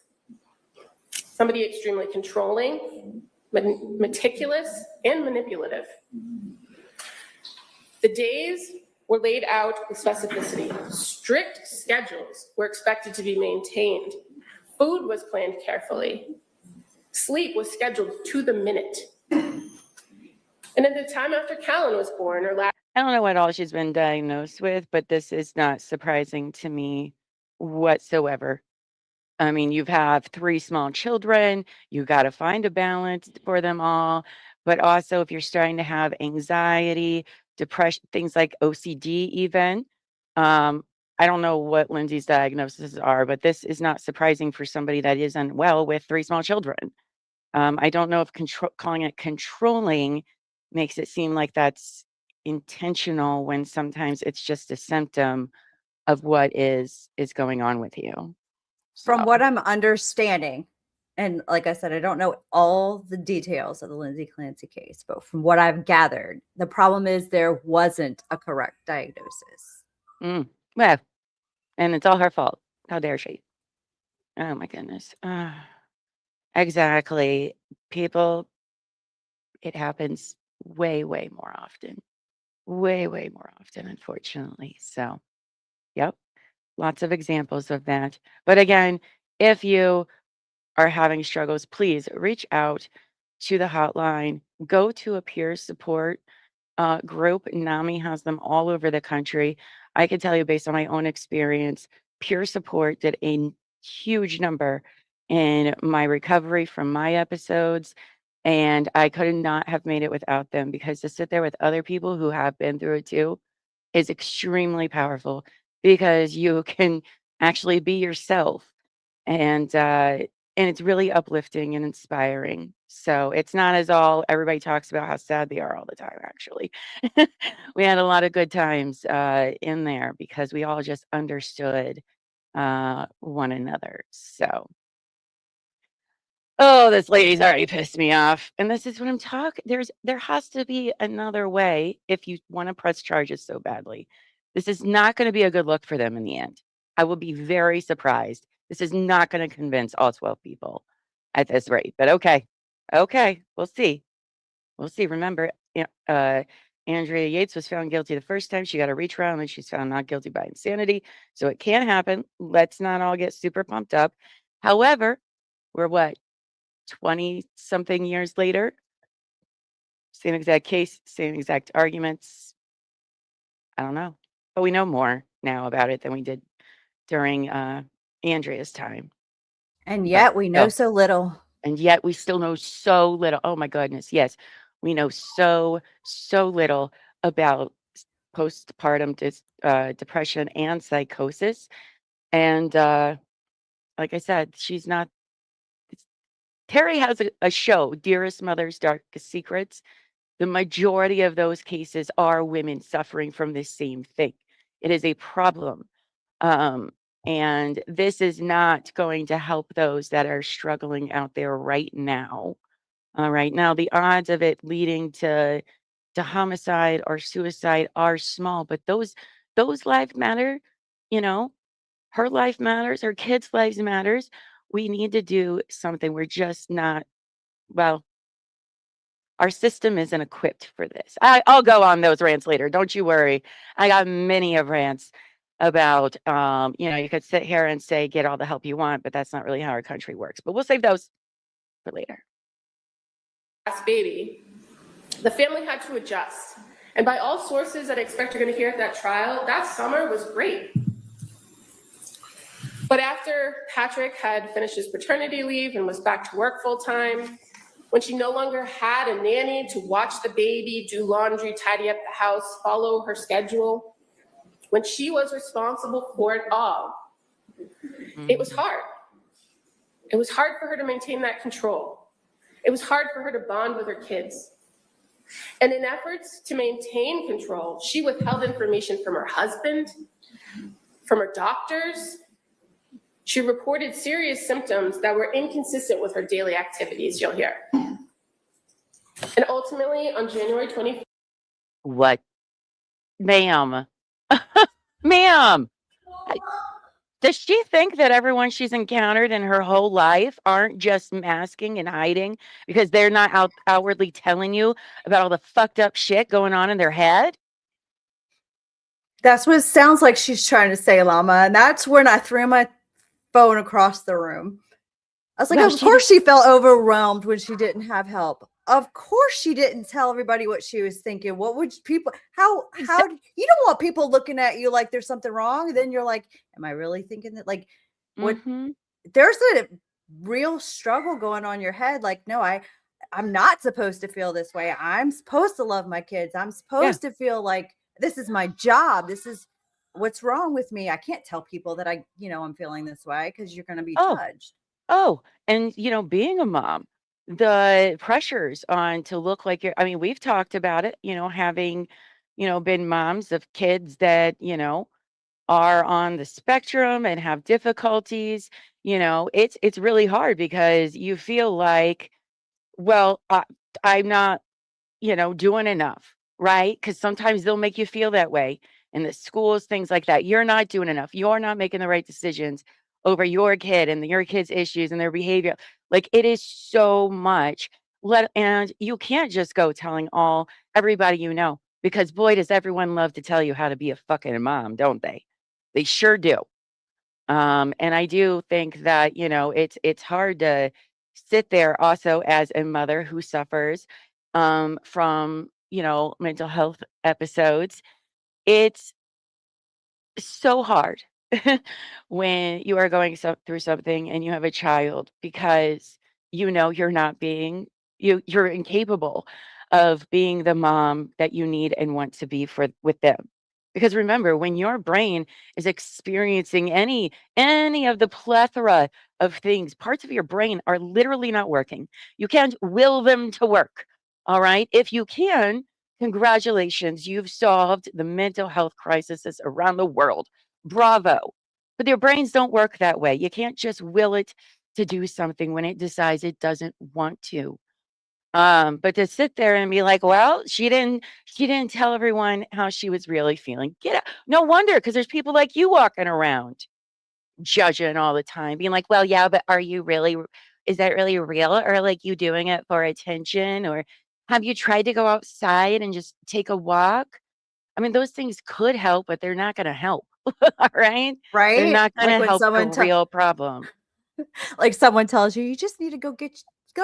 [SPEAKER 5] Somebody extremely controlling, meticulous, and manipulative. The days were laid out with specificity. Strict schedules were expected to be maintained. Food was planned carefully. Sleep was scheduled to the minute. And at the time after Callan was born, or last,
[SPEAKER 3] I don't know what all she's been diagnosed with, but this is not surprising to me whatsoever. I mean, you have 3 small children, you gotta find a balance for them all, but also if you're starting to have anxiety, depression, things like OCD even, I don't know what Lindsay's diagnoses are, but this is not surprising for somebody that is unwell with 3 small children. I don't know if calling it controlling makes it seem like that's intentional when sometimes it's just a symptom of what is going on with you.
[SPEAKER 4] From
[SPEAKER 3] So,
[SPEAKER 4] what I'm understanding, and like I said, I don't know all the details of the Lindsay Clancy case, but from what I've gathered, the problem is there wasn't a correct diagnosis.
[SPEAKER 3] well, and it's all her fault. How dare she? Oh my goodness. Exactly. People, it happens way, way more often. Way, way more often, unfortunately. So, yep, lots of examples of that. But again, if you are having struggles, please reach out to the hotline. Go to a peer support group. NAMI has them all over the country. I can tell you based on my own experience, peer support did a huge number in my recovery from my episodes. And I could not have made it without them because to sit there with other people who have been through it too is extremely powerful because you can actually be yourself and it's really uplifting and inspiring. So it's not as all everybody talks about how sad they are all the time, actually. We had a lot of good times in there because we all just understood one another. So, oh, this lady's already pissed me off. And this is what I'm talking. There has to be another way if you want to press charges so badly. This is not going to be a good look for them in the end. I will be very surprised. This is not going to convince all 12 people at this rate. But okay, we'll see. We'll see. Remember, Andrea Yates was found guilty the first time. She got a retrial and she's found not guilty by insanity. So it can happen. Let's not all get super pumped up. However, we're what? 20 something years later, same exact case, same exact arguments. I don't know, but we know more now about it than we did during Andrea's time.
[SPEAKER 4] And yet we know
[SPEAKER 3] oh,
[SPEAKER 4] so little.
[SPEAKER 3] and yet we still know so little. Oh my goodness, yes, we know so little about postpartum depression and psychosis. And like I said, she's not. Terry has a show, Dearest Mother's Darkest Secrets. The majority of those cases are women suffering from this same thing. It is a problem. And this is not going to help those that are struggling out there right now. Right now, the odds of it leading to homicide or suicide are small, but those lives matter. You know, her life matters, her kids' lives matters. We need to do something. We're just not, well, our system isn't equipped for this. I'll go on those rants later. Don't you worry. I got many of rants about, you could sit here and say, get all the help you want, but that's not really how our country works. But we'll save those for later.
[SPEAKER 5] last baby, the family had to adjust. And by all sources that I expect you're going to hear at that trial, that summer was great. But after Patrick had finished his paternity leave and was back to work full time, when she no longer had a nanny to watch the baby, do laundry, tidy up the house, follow her schedule, when she was responsible for it all, it was hard. It was hard for her to maintain that control. It was hard for her to bond with her kids. And in efforts to maintain control, she withheld information from her husband, from her doctors. She reported serious symptoms that were inconsistent with her daily activities, you'll hear. And ultimately, on January 24th.
[SPEAKER 3] What? Ma'am. Ma'am. Does she think that everyone she's encountered in her whole life aren't just masking and hiding because they're not outwardly telling you about all the fucked up shit going on in their head?
[SPEAKER 4] That's what it sounds like she's trying to say, Llama. And that's when I threw my phone across the room. I was like,
[SPEAKER 3] Well,
[SPEAKER 4] of course she felt overwhelmed when she didn't have help. Of course she didn't tell everybody what she was thinking. What would people, how you don't want people looking at you like there's something wrong. Then you're like, am I really thinking that? Like, what?
[SPEAKER 3] Mhm.
[SPEAKER 4] There's a real struggle going on in your head. Like, no, I'm not supposed to feel this way. I'm supposed to love my kids. I'm supposed to feel like this is my job. This is what's wrong with me. I can't tell people that I'm feeling this way because you're going to be
[SPEAKER 3] Oh,
[SPEAKER 4] judged.
[SPEAKER 3] oh, and, being a mom, the pressures on to look like I mean, we've talked about it, having, been moms of kids that, are on the spectrum and have difficulties. It's really hard because you feel like, well, I'm not, doing enough, right? Because sometimes they'll make you feel that way in the schools, things like that. You're not doing enough. You're not making the right decisions over your kid and your kid's issues and their behavior. Like it is so much. And you can't just go telling everybody because boy, does everyone love to tell you how to be a fucking mom, don't they? They sure do. And I do think that, it's hard to sit there also as a mother who suffers from, mental health episodes. It's so hard when you are going through something and you have a child because you're not you're incapable of being the mom that you need and want to be with them. Because remember, when your brain is experiencing any of the plethora of things, parts of your brain are literally not working. You can't will them to work. All right. If you can, congratulations, you've solved the mental health crises around the world. Bravo. But their brains don't work that way. You can't just will it to do something when it decides it doesn't want to. But to sit there and be like, well, she didn't tell everyone how she was really feeling. Get out. No wonder, because there's people like you walking around judging all the time, being like, well, yeah, but is that really real? Or like you doing it for attention? Or have you tried to go outside and just take a walk? I mean, those things could help, but they're not going to help. All right. They're
[SPEAKER 4] Right?
[SPEAKER 3] not going
[SPEAKER 4] Like
[SPEAKER 3] to
[SPEAKER 4] when
[SPEAKER 3] help the real problem.
[SPEAKER 4] someone tells you, you just need to go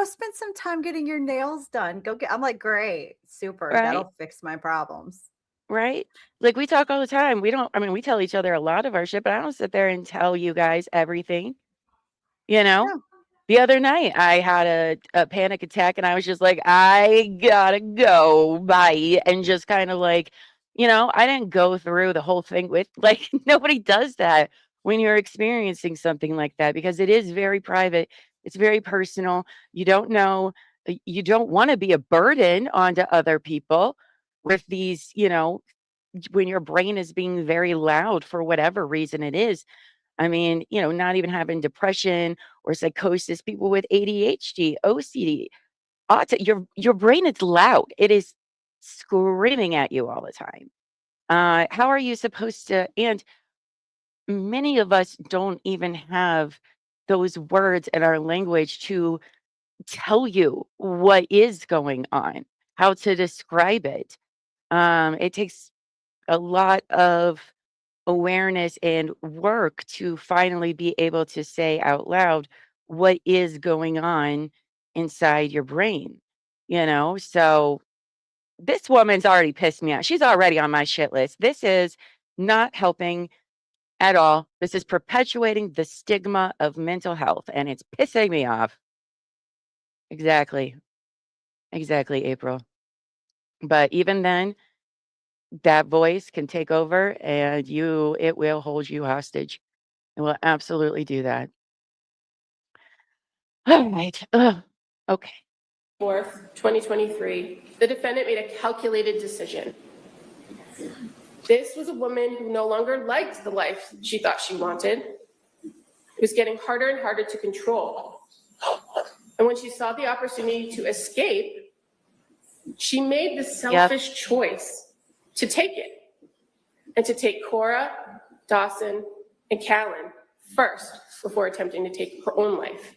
[SPEAKER 4] spend some time getting your nails done. I'm like, great, super.
[SPEAKER 3] Right.
[SPEAKER 4] That'll fix my problems.
[SPEAKER 3] Right. Like we talk all the time. We tell each other a lot of our shit, but I don't sit there and tell you guys everything, you know?
[SPEAKER 4] Yeah.
[SPEAKER 3] The other night, I had a panic attack and I was just like, I gotta go, bye. And just kind of like, I didn't go through the whole thing with like, nobody does that when you're experiencing something like that because it is very private. It's very personal. You don't know, you don't want to be a burden onto other people with these, when your brain is being very loud for whatever reason it is. I mean, not even having depression or psychosis, people with ADHD, OCD, your brain is loud. It is screaming at you all the time. How are you supposed to? And many of us don't even have those words in our language to tell you what is going on, how to describe it. It takes a lot of awareness and work to finally be able to say out loud what is going on inside your brain, So this woman's already pissed me off. She's already on my shit list. This is not helping at all. This is perpetuating the stigma of mental health and it's pissing me off. Exactly. Exactly, April. But even then, that voice can take over and it will hold you hostage. It will absolutely do that. All right. Ugh. Okay.
[SPEAKER 5] 4th, 2023, the defendant made a calculated decision. This was a woman who no longer liked the life she thought she wanted. It was getting harder and harder to control. And when she saw the opportunity to escape, she made the selfish choice to take it and to take Cora, Dawson, and Callan first before attempting to take her own life.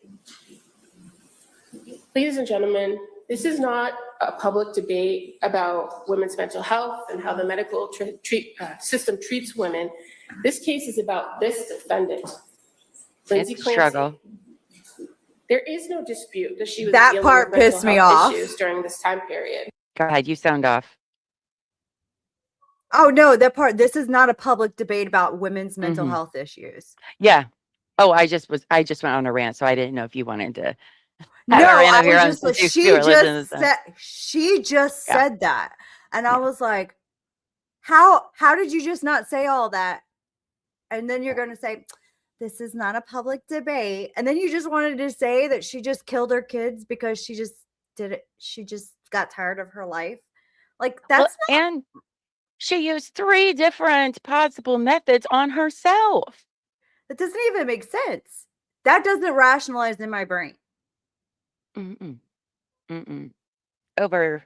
[SPEAKER 5] Ladies and gentlemen, this is not a public debate about women's mental health and how the medical system treats women. This case is about this defendant, Lindsay
[SPEAKER 3] It's a
[SPEAKER 5] Clancy.
[SPEAKER 3] struggle.
[SPEAKER 5] There is no dispute that she was
[SPEAKER 4] That
[SPEAKER 5] dealing
[SPEAKER 4] part
[SPEAKER 5] with mental
[SPEAKER 4] pissed me
[SPEAKER 5] health
[SPEAKER 4] off.
[SPEAKER 5] issues during this time period.
[SPEAKER 3] Go ahead, you sound off.
[SPEAKER 4] Oh no, that part. This is not a public debate about women's mental
[SPEAKER 3] Mhm.
[SPEAKER 4] health issues.
[SPEAKER 3] Yeah. Oh, I just went on a rant, so I didn't know if you wanted to have
[SPEAKER 4] No,
[SPEAKER 3] a rant
[SPEAKER 4] I
[SPEAKER 3] of your
[SPEAKER 4] was
[SPEAKER 3] own
[SPEAKER 4] just like,
[SPEAKER 3] since you were listening to stuff.
[SPEAKER 4] she just
[SPEAKER 3] Yeah.
[SPEAKER 4] said that, and I
[SPEAKER 3] Yeah.
[SPEAKER 4] was like, how did you just not say all that? And then you're going to say, this is not a public debate, and then you just wanted to say that she just killed her kids because she just did it. She just got tired of her life. Like that's
[SPEAKER 3] Well, and she used 3 different possible methods on herself.
[SPEAKER 4] that doesn't even make sense. That doesn't rationalize in my brain.
[SPEAKER 3] Mm-mm. Mm-mm. Over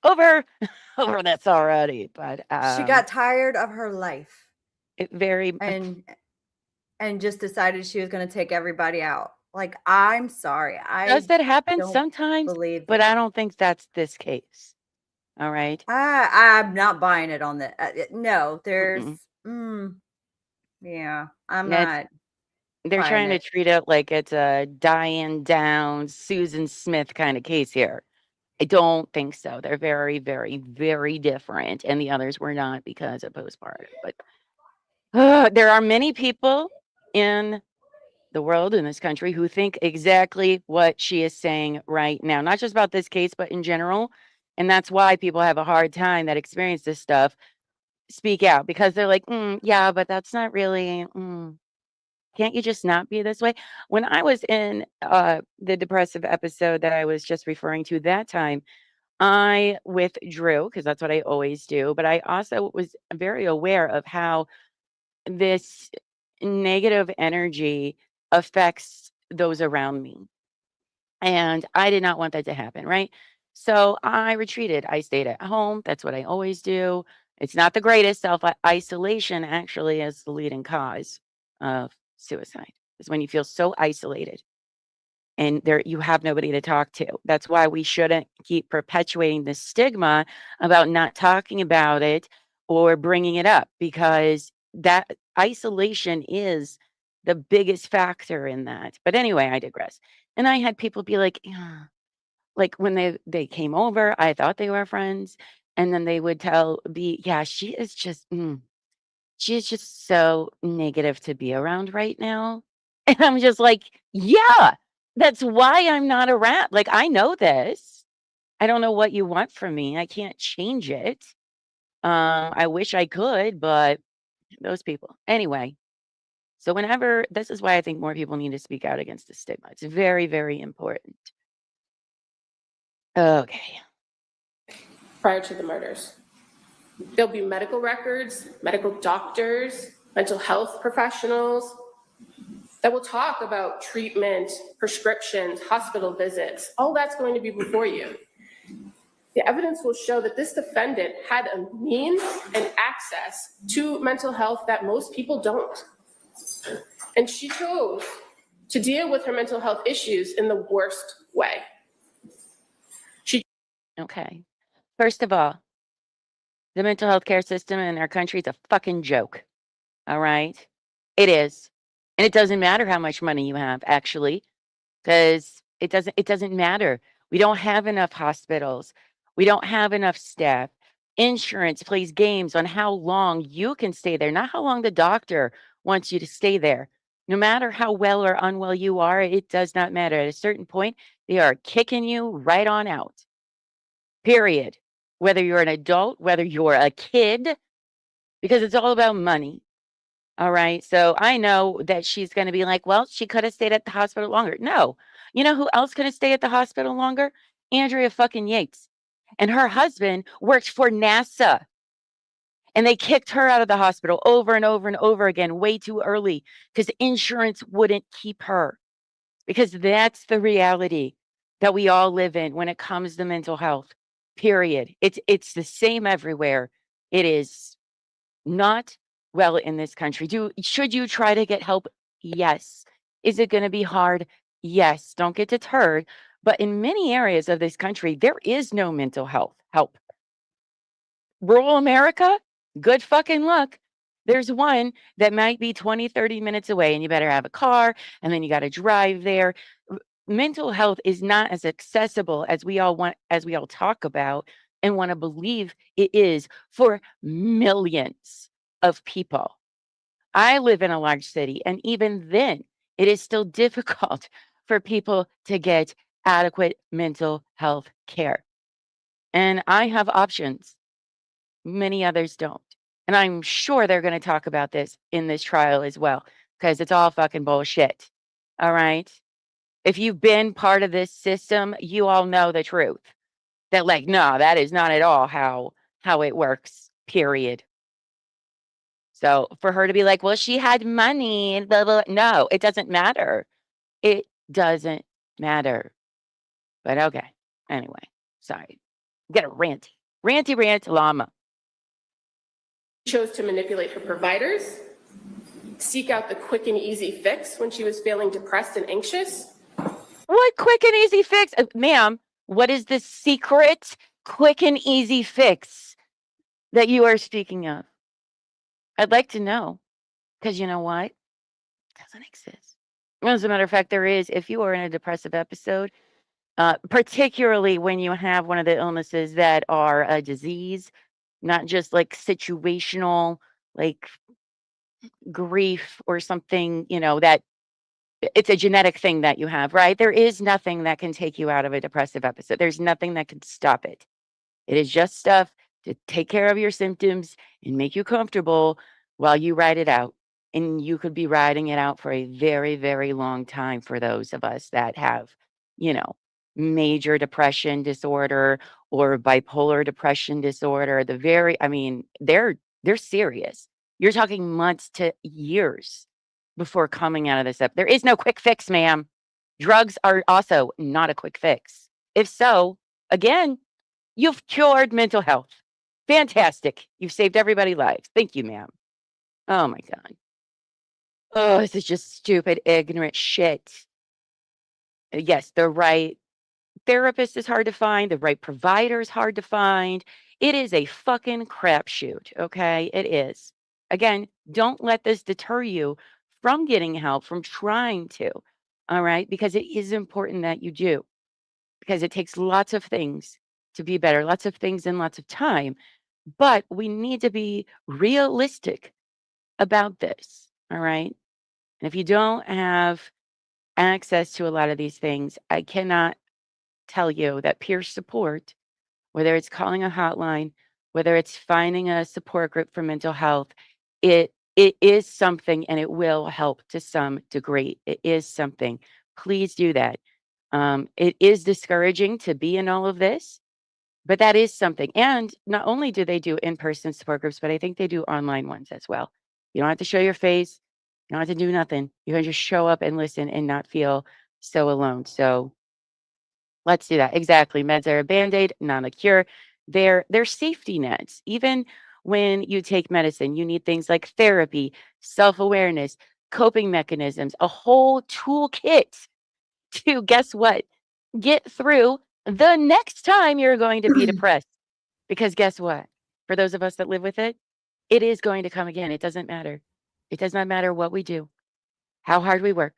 [SPEAKER 3] over this already, but
[SPEAKER 4] She got tired of her life
[SPEAKER 3] it very
[SPEAKER 4] and just decided she was going to take everybody out. Like, I'm sorry.
[SPEAKER 3] does that happen
[SPEAKER 4] don't
[SPEAKER 3] sometimes,
[SPEAKER 4] believe
[SPEAKER 3] but
[SPEAKER 4] it.
[SPEAKER 3] I don't think that's this case. All right.
[SPEAKER 4] I'm not buying it on the no, there's
[SPEAKER 3] Mm-mm.
[SPEAKER 4] yeah, I'm
[SPEAKER 3] That's-
[SPEAKER 4] not
[SPEAKER 3] They're
[SPEAKER 4] buying
[SPEAKER 3] trying to
[SPEAKER 4] it.
[SPEAKER 3] treat it like it's a Diane Downs, Susan Smith kind of case here. I don't think so. They're very, very, very different, and the others were not because of postpartum. But there are many people in the world, in this country, who think exactly what she is saying right now, not just about this case, but in general. And that's why people have a hard time that experience this stuff speak out, because they're like, yeah, but that's not really. Can't you just not be this way? When I was in the depressive episode that I was just referring to that time, I withdrew because that's what I always do. But I also was very aware of how this negative energy affects those around me. And I did not want that to happen, right? So I retreated. I stayed at home. That's what I always do. It's not the greatest. Self isolation actually is the leading cause of suicide, is when you feel so isolated and there you have nobody to talk to. That's why we shouldn't keep perpetuating the stigma about not talking about it or bringing it up, because that isolation is the biggest factor in that. But anyway, I digress. And I had people be like, "Yeah," like when they came over, I thought they were friends, and then they would yeah, she is just so negative to be around right now. And I'm just like, yeah, that's why I'm not around. Like, I know this. I don't know what you want from me. I can't change it. I wish I could, but those people. Anyway, so whenever, this is why I think more people need to speak out against the stigma. It's very, very important. Okay.
[SPEAKER 5] Prior to the murders, there'll be medical records, medical doctors, mental health professionals that will talk about treatment, prescriptions, hospital visits. All that's going to be before you. The evidence will show that this defendant had a means and access to mental health that most people don't. And she chose to deal with her mental health issues in the worst way.
[SPEAKER 3] Okay. First of all, the mental health care system in our country is a fucking joke. All right? It is. And it doesn't matter how much money you have, actually, because it doesn't matter. We don't have enough hospitals. We don't have enough staff. Insurance plays games on how long you can stay there, not how long the doctor wants you to stay there. No matter how well or unwell you are, it does not matter. At a certain point, they are kicking you right on out. Period. Whether you're an adult, whether you're a kid, because it's all about money. All right. So I know that she's going to be like, well, she could have stayed at the hospital longer. No. You know who else could have stayed at the hospital longer? Andrea fucking Yates. And her husband worked for NASA. And they kicked her out of the hospital over and over and over again, way too early, because insurance wouldn't keep her. Because that's the reality that we all live in when it comes to mental health. Period. It's the same everywhere. It is not well in this country. Should you try to get help? Yes. Is it going to be hard? Yes. Don't get deterred, But in many areas of this country, there is no mental health help. Rural America, good fucking luck. There's one that might be 20, 30 minutes away, and you better have a car, and then you got to drive there. Mental health is not as accessible as we all talk about and want to believe it is for millions of people. I live in a large city, and even then, it is still difficult for people to get adequate mental health care. And I have options. Many others don't. And I'm sure they're going to talk about this in this trial as well, because it's all fucking bullshit. All right. If you've been part of this system, you all know the truth. That like, no, that is not at all how it works, period. So for her to be like, well, she had money and blah, blah, blah. No, it doesn't matter. It doesn't matter. But okay. Anyway, sorry. Get a ranty rant, llama.
[SPEAKER 5] Chose to manipulate her providers, seek out the quick and easy fix when she was feeling depressed and anxious.
[SPEAKER 3] What quick and easy fix? Ma'am, what is the secret quick and easy fix that you are speaking of? I'd like to know, because you know what? It doesn't exist. As a matter of fact, there is, if you are in a depressive episode, particularly when you have one of the illnesses that are a disease, not just like situational, like grief or something, that it's a genetic thing that you have, right? There is nothing that can take you out of a depressive episode. There's nothing that can stop it. It is just stuff to take care of your symptoms and make you comfortable while you ride it out. And you could be riding it out for a very, very long time for those of us that have, major depression disorder or bipolar depression disorder. They're serious. You're talking months to years before coming out of this up. There is no quick fix, ma'am. Drugs are also not a quick fix. If so, again, you've cured mental health. Fantastic. You've saved everybody's lives. Thank you, ma'am. Oh my God. Oh, this is just stupid, ignorant shit. Yes, the right therapist is hard to find. The right provider is hard to find. It is a fucking crapshoot. Okay. It is. Again, don't let this deter you from getting help, from trying to. All right. Because it is important that you do, because it takes lots of things to be better, lots of things and lots of time. But we need to be realistic about this. All right. And if you don't have access to a lot of these things, I cannot tell you that peer support, whether it's calling a hotline, whether it's finding a support group for mental health, it is something, and it will help to some degree. It is something. Please do that. It is discouraging to be in all of this, but that is something. And not only do they do in-person support groups, but I think they do online ones as well. You don't have to show your face. You don't have to do nothing. You can just show up and listen and not feel so alone. So let's do that. Exactly. Meds are a Band-Aid, not a cure. They're safety nets. Even when you take medicine, you need things like therapy, self-awareness, coping mechanisms, a whole toolkit to, guess what? Get through the next time you're going to be depressed. Because guess what? For those of us that live with it, it is going to come again. It doesn't matter. It does not matter what we do, how hard we work.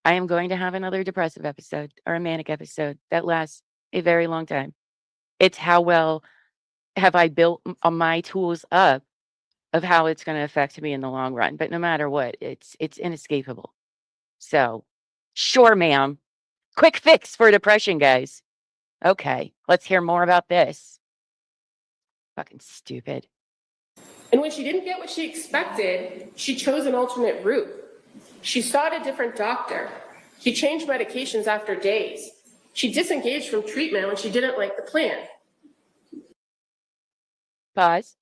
[SPEAKER 3] I am going to have another depressive episode or a manic episode that lasts a very long time. It's how well have I built my tools up of how it's going to affect me in the long run. But no matter what, it's inescapable. So, sure, ma'am. Quick fix for depression, guys. Okay, let's hear more about this. Fucking stupid.
[SPEAKER 5] And when she didn't get what she expected, she chose an alternate route. She sought a different doctor. She changed medications after days. She disengaged from treatment when she didn't like the plan.
[SPEAKER 3] Pause.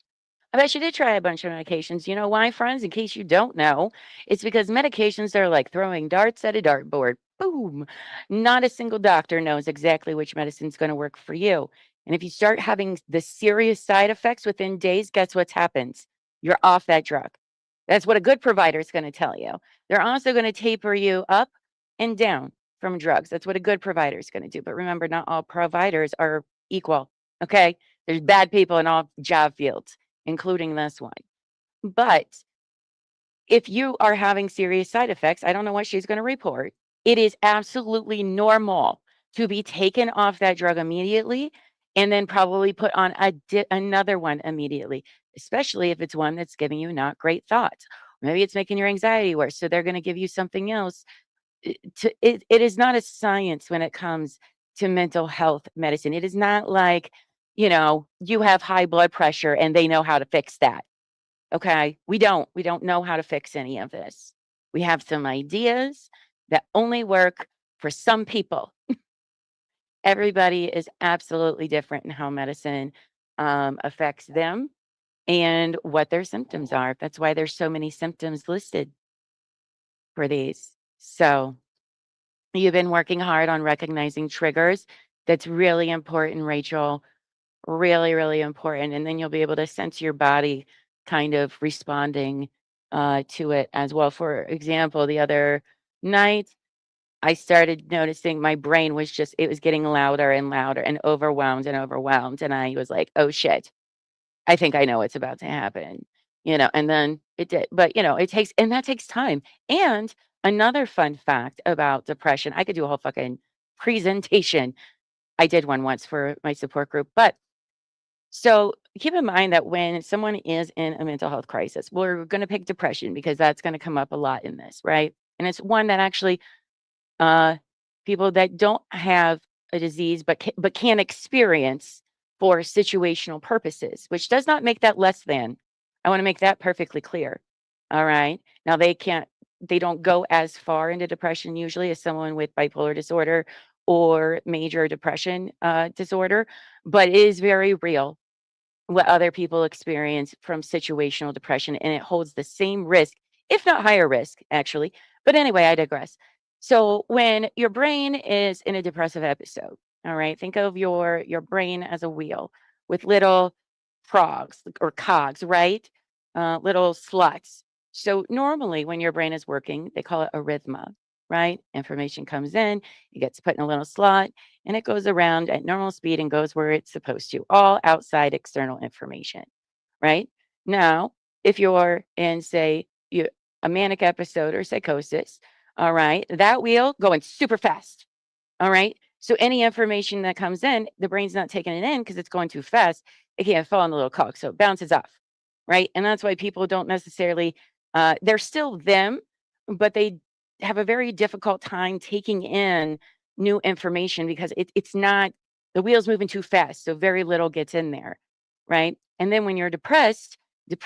[SPEAKER 3] I bet she did try a bunch of medications. You know why, friends? In case you don't know, it's because medications are like throwing darts at a dartboard. Boom. Not a single doctor knows exactly which medicine's going to work for you. And if you start having the serious side effects within days, guess what happens? You're off that drug. That's what a good provider is going to tell you. They're also going to taper you up and down from drugs. That's what a good provider is going to do. But remember, not all providers are equal. Okay. There's bad people in all job fields, including this one. But if you are having serious side effects, I don't know what she's going to report. It is absolutely normal to be taken off that drug immediately and then probably put on another one immediately, especially if it's one that's giving you not great thoughts. Maybe it's making your anxiety worse. So they're going to give you something else. It is not a science when it comes to mental health medicine. It is not like, you have high blood pressure and they know how to fix that. Okay. We don't know how to fix any of this. We have some ideas that only work for some people. Everybody is absolutely different in how medicine affects them and what their symptoms are. That's why there's so many symptoms listed for these. So you've been working hard on recognizing triggers. That's really important, Rachel. Really, really important. And then you'll be able to sense your body kind of responding to it as well. For example, the other night, I started noticing my brain was it was getting louder and louder and overwhelmed and overwhelmed. And I was like, oh shit, I think I know what's about to happen, and then it did. But, that takes time. And another fun fact about depression, I could do a whole fucking presentation. I did one once for my support group, but so keep in mind that when someone is in a mental health crisis, we're going to pick depression because that's going to come up a lot in this, right? And it's one that actually people that don't have a disease but can experience for situational purposes, which does not make that less than. I want to make that perfectly clear. All right. Now they don't go as far into depression usually as someone with bipolar disorder or major depression disorder, but it is very real what other people experience from situational depression, and it holds the same risk, if not higher risk, actually. But anyway, I digress. So when your brain is in a depressive episode, all right, think of your brain as a wheel with little frogs or cogs, right? Little slots. So normally when your brain is working, they call it arrhythmia, right? Information comes in, it gets put in a little slot, and it goes around at normal speed and goes where it's supposed to, all outside external information, right? Now, if you're in, say, a manic episode or psychosis, all right, that wheel going super fast, all right? So any information that comes in, the brain's not taking it in because it's going too fast. It can't fall in the little cog, so it bounces off, right? And that's why people don't necessarily, they're still them, but they have a very difficult time taking in new information because it's not, the wheel's moving too fast, so very little gets in there, right? And then when you're depressed, the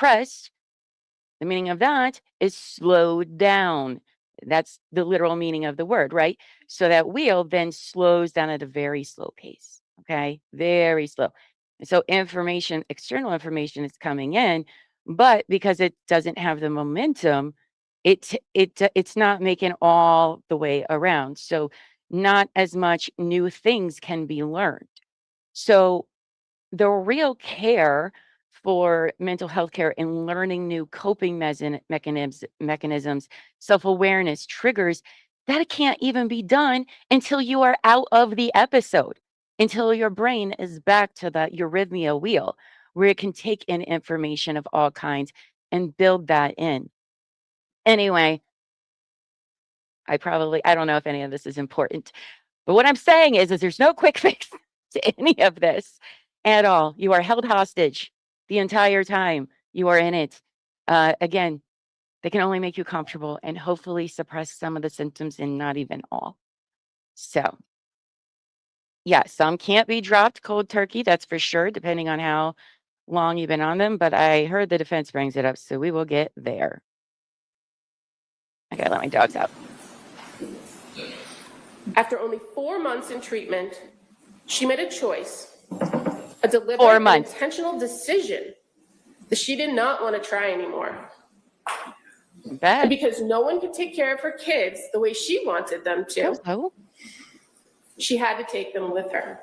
[SPEAKER 3] meaning of that is slowed down. That's the literal meaning of the word, right? So that wheel then slows down at a very slow pace, okay? Very slow. And so information, external information is coming in, but because it doesn't have the momentum, it's not making all the way around. So not as much new things can be learned. So the real care for mental health care and learning new coping mechanisms, self-awareness, triggers, that can't even be done until you are out of the episode, until your brain is back to the eurythmia wheel, where it can take in information of all kinds and build that in. Anyway, I don't know if any of this is important, but what I'm saying is there's no quick fix to any of this at all. You are held hostage the entire time you are in it. Again, they can only make you comfortable and hopefully suppress some of the symptoms and not even all. So, yeah, some can't be dropped cold turkey, that's for sure, depending on how long you've been on them. But I heard the defense brings it up, so we will get there. I gotta let my dogs out.
[SPEAKER 5] After only 4 months in treatment, she made a choice, a
[SPEAKER 3] 4
[SPEAKER 5] deliberate and
[SPEAKER 3] months.
[SPEAKER 5] intentional decision that she did not want to try anymore. And
[SPEAKER 3] Bad.
[SPEAKER 5] because no one could take care of her kids the way she wanted them to,
[SPEAKER 3] Oh,
[SPEAKER 5] she had to take them with her.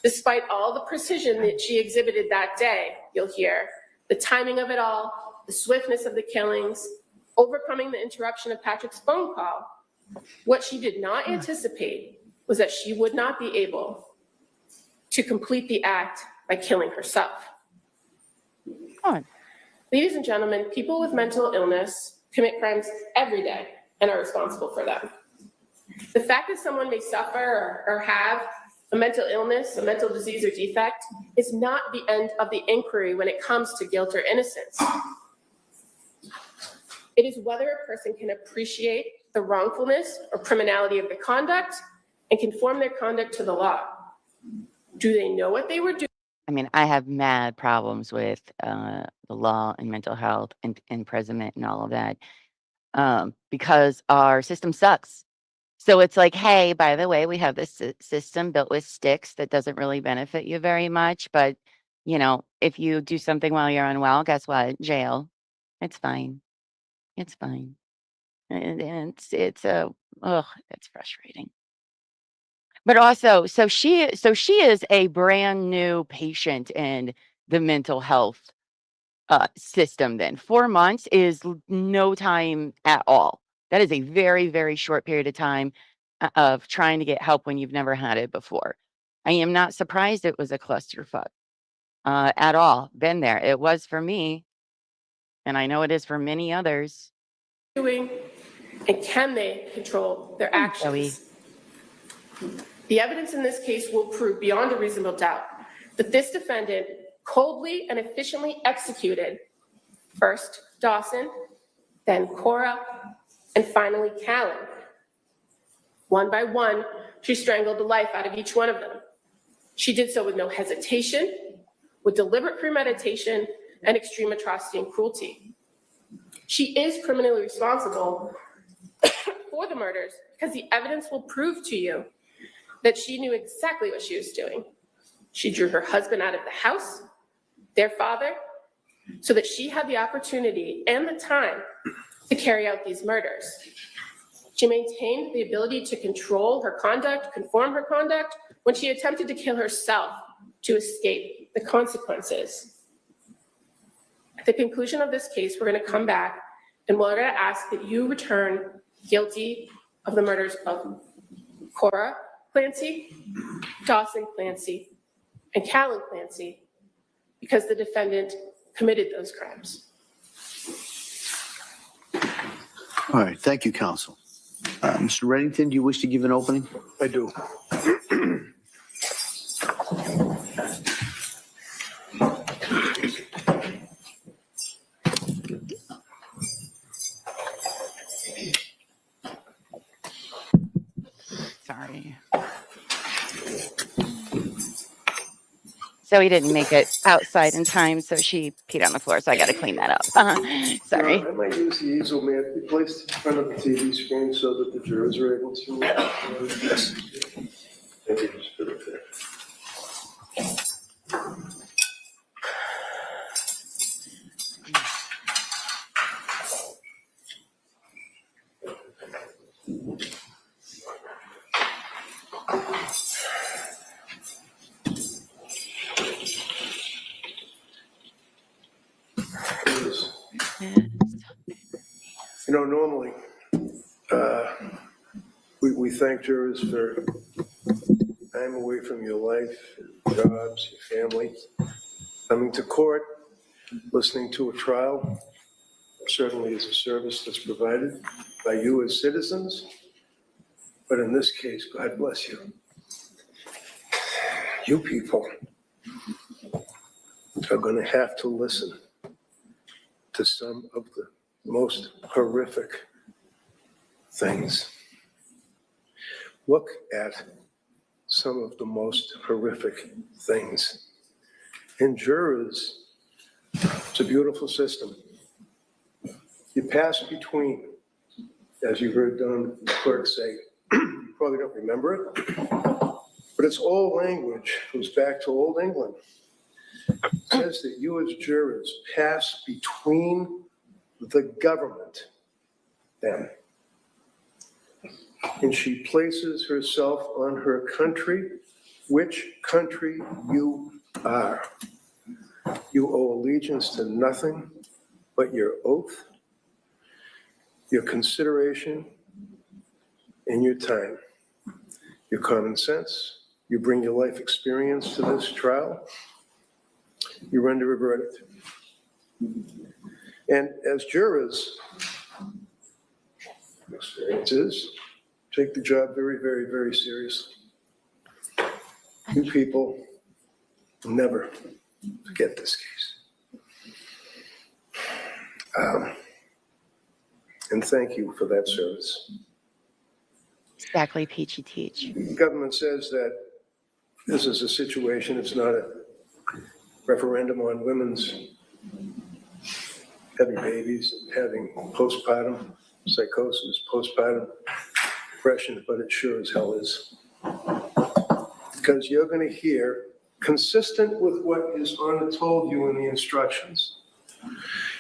[SPEAKER 5] Despite all the precision that she exhibited that day, you'll hear, the timing of it all, the swiftness of the killings, overcoming the interruption of Patrick's phone call, what she did not anticipate was that she would not be able to complete the act by killing herself.
[SPEAKER 3] Come on.
[SPEAKER 5] Ladies and gentlemen, people with mental illness commit crimes every day and are responsible for them. The fact that someone may suffer or have a mental illness, a mental disease or defect is not the end of the inquiry when it comes to guilt or innocence. It is whether a person can appreciate the wrongfulness or criminality of the conduct and conform their conduct to the law. Do they know what they were doing?
[SPEAKER 3] I mean, I have mad problems with the law and mental health and imprisonment and all of that because our system sucks. So it's like, hey, by the way, we have this system built with sticks that doesn't really benefit you very much. But, you know, if you do something while you're unwell, guess what? Jail. It's fine. It's fine. And it's frustrating. But also, so she is a brand new patient in the mental health system then. 4 months is no time at all. That is a very, very short period of time of trying to get help when you've never had it before. I am not surprised it was a clusterfuck at all. Been there. It was for me, and I know it is for many others.
[SPEAKER 5] And can they control their actions?
[SPEAKER 3] Joey.
[SPEAKER 5] The evidence in this case will prove beyond a reasonable doubt that this defendant coldly and efficiently executed first Dawson, then Cora, and finally Callan. One by one, she strangled the life out of each one of them. She did so with no hesitation, with deliberate premeditation, and extreme atrocity and cruelty. She is criminally responsible for the murders because the evidence will prove to you that she knew exactly what she was doing. She drew her husband out of the house, their father, so that she had the opportunity and the time to carry out these murders. She maintained the ability to control her conduct, conform her conduct, when she attempted to kill herself to escape the consequences. At the conclusion of this case, we're going to come back and we're going to ask that you return guilty of the murders of Cora Clancy, Dawson Clancy, and Callan Clancy because the defendant committed those crimes.
[SPEAKER 6] All right, thank you, counsel. Mr. Reddington, do you wish to give an opening?
[SPEAKER 7] I do.
[SPEAKER 3] Sorry. So he didn't make it outside in time, so she peed on the floor, so I got to clean that up. Sorry.
[SPEAKER 7] I might use the easel, man, be placed in front of the TV screen so that the jurors are able to. Yes. Thank you. Just put it there. You know, normally, we thank jurors for time away from your life, your jobs, your family, coming to court, listening to a trial, certainly is a service that's provided by you as citizens. But in this case, God bless you. You people are going to have to listen to some of the most horrific things. Look at some of the most horrific things. And jurors, it's a beautiful system. You pass between, as you heard Don Clerk say, you probably don't remember it, but it's old language, goes back to Old England. It says that you as jurors pass between the government, them. And she places herself on her country, which country you are. You owe allegiance to nothing but your oath your consideration, and your time, your common sense. You bring your life experience to this trial. You render a verdict. And as jurors, experiences, take the job very, very, very seriously. You people will never forget this case. And thank you for that service.
[SPEAKER 3] Exactly, Peachy Teach.
[SPEAKER 7] The government says that this is a situation, it's not a referendum on women's having babies and having postpartum psychosis, postpartum depression, but it sure as hell is. Because you're going to hear, consistent with what is told you in the instructions,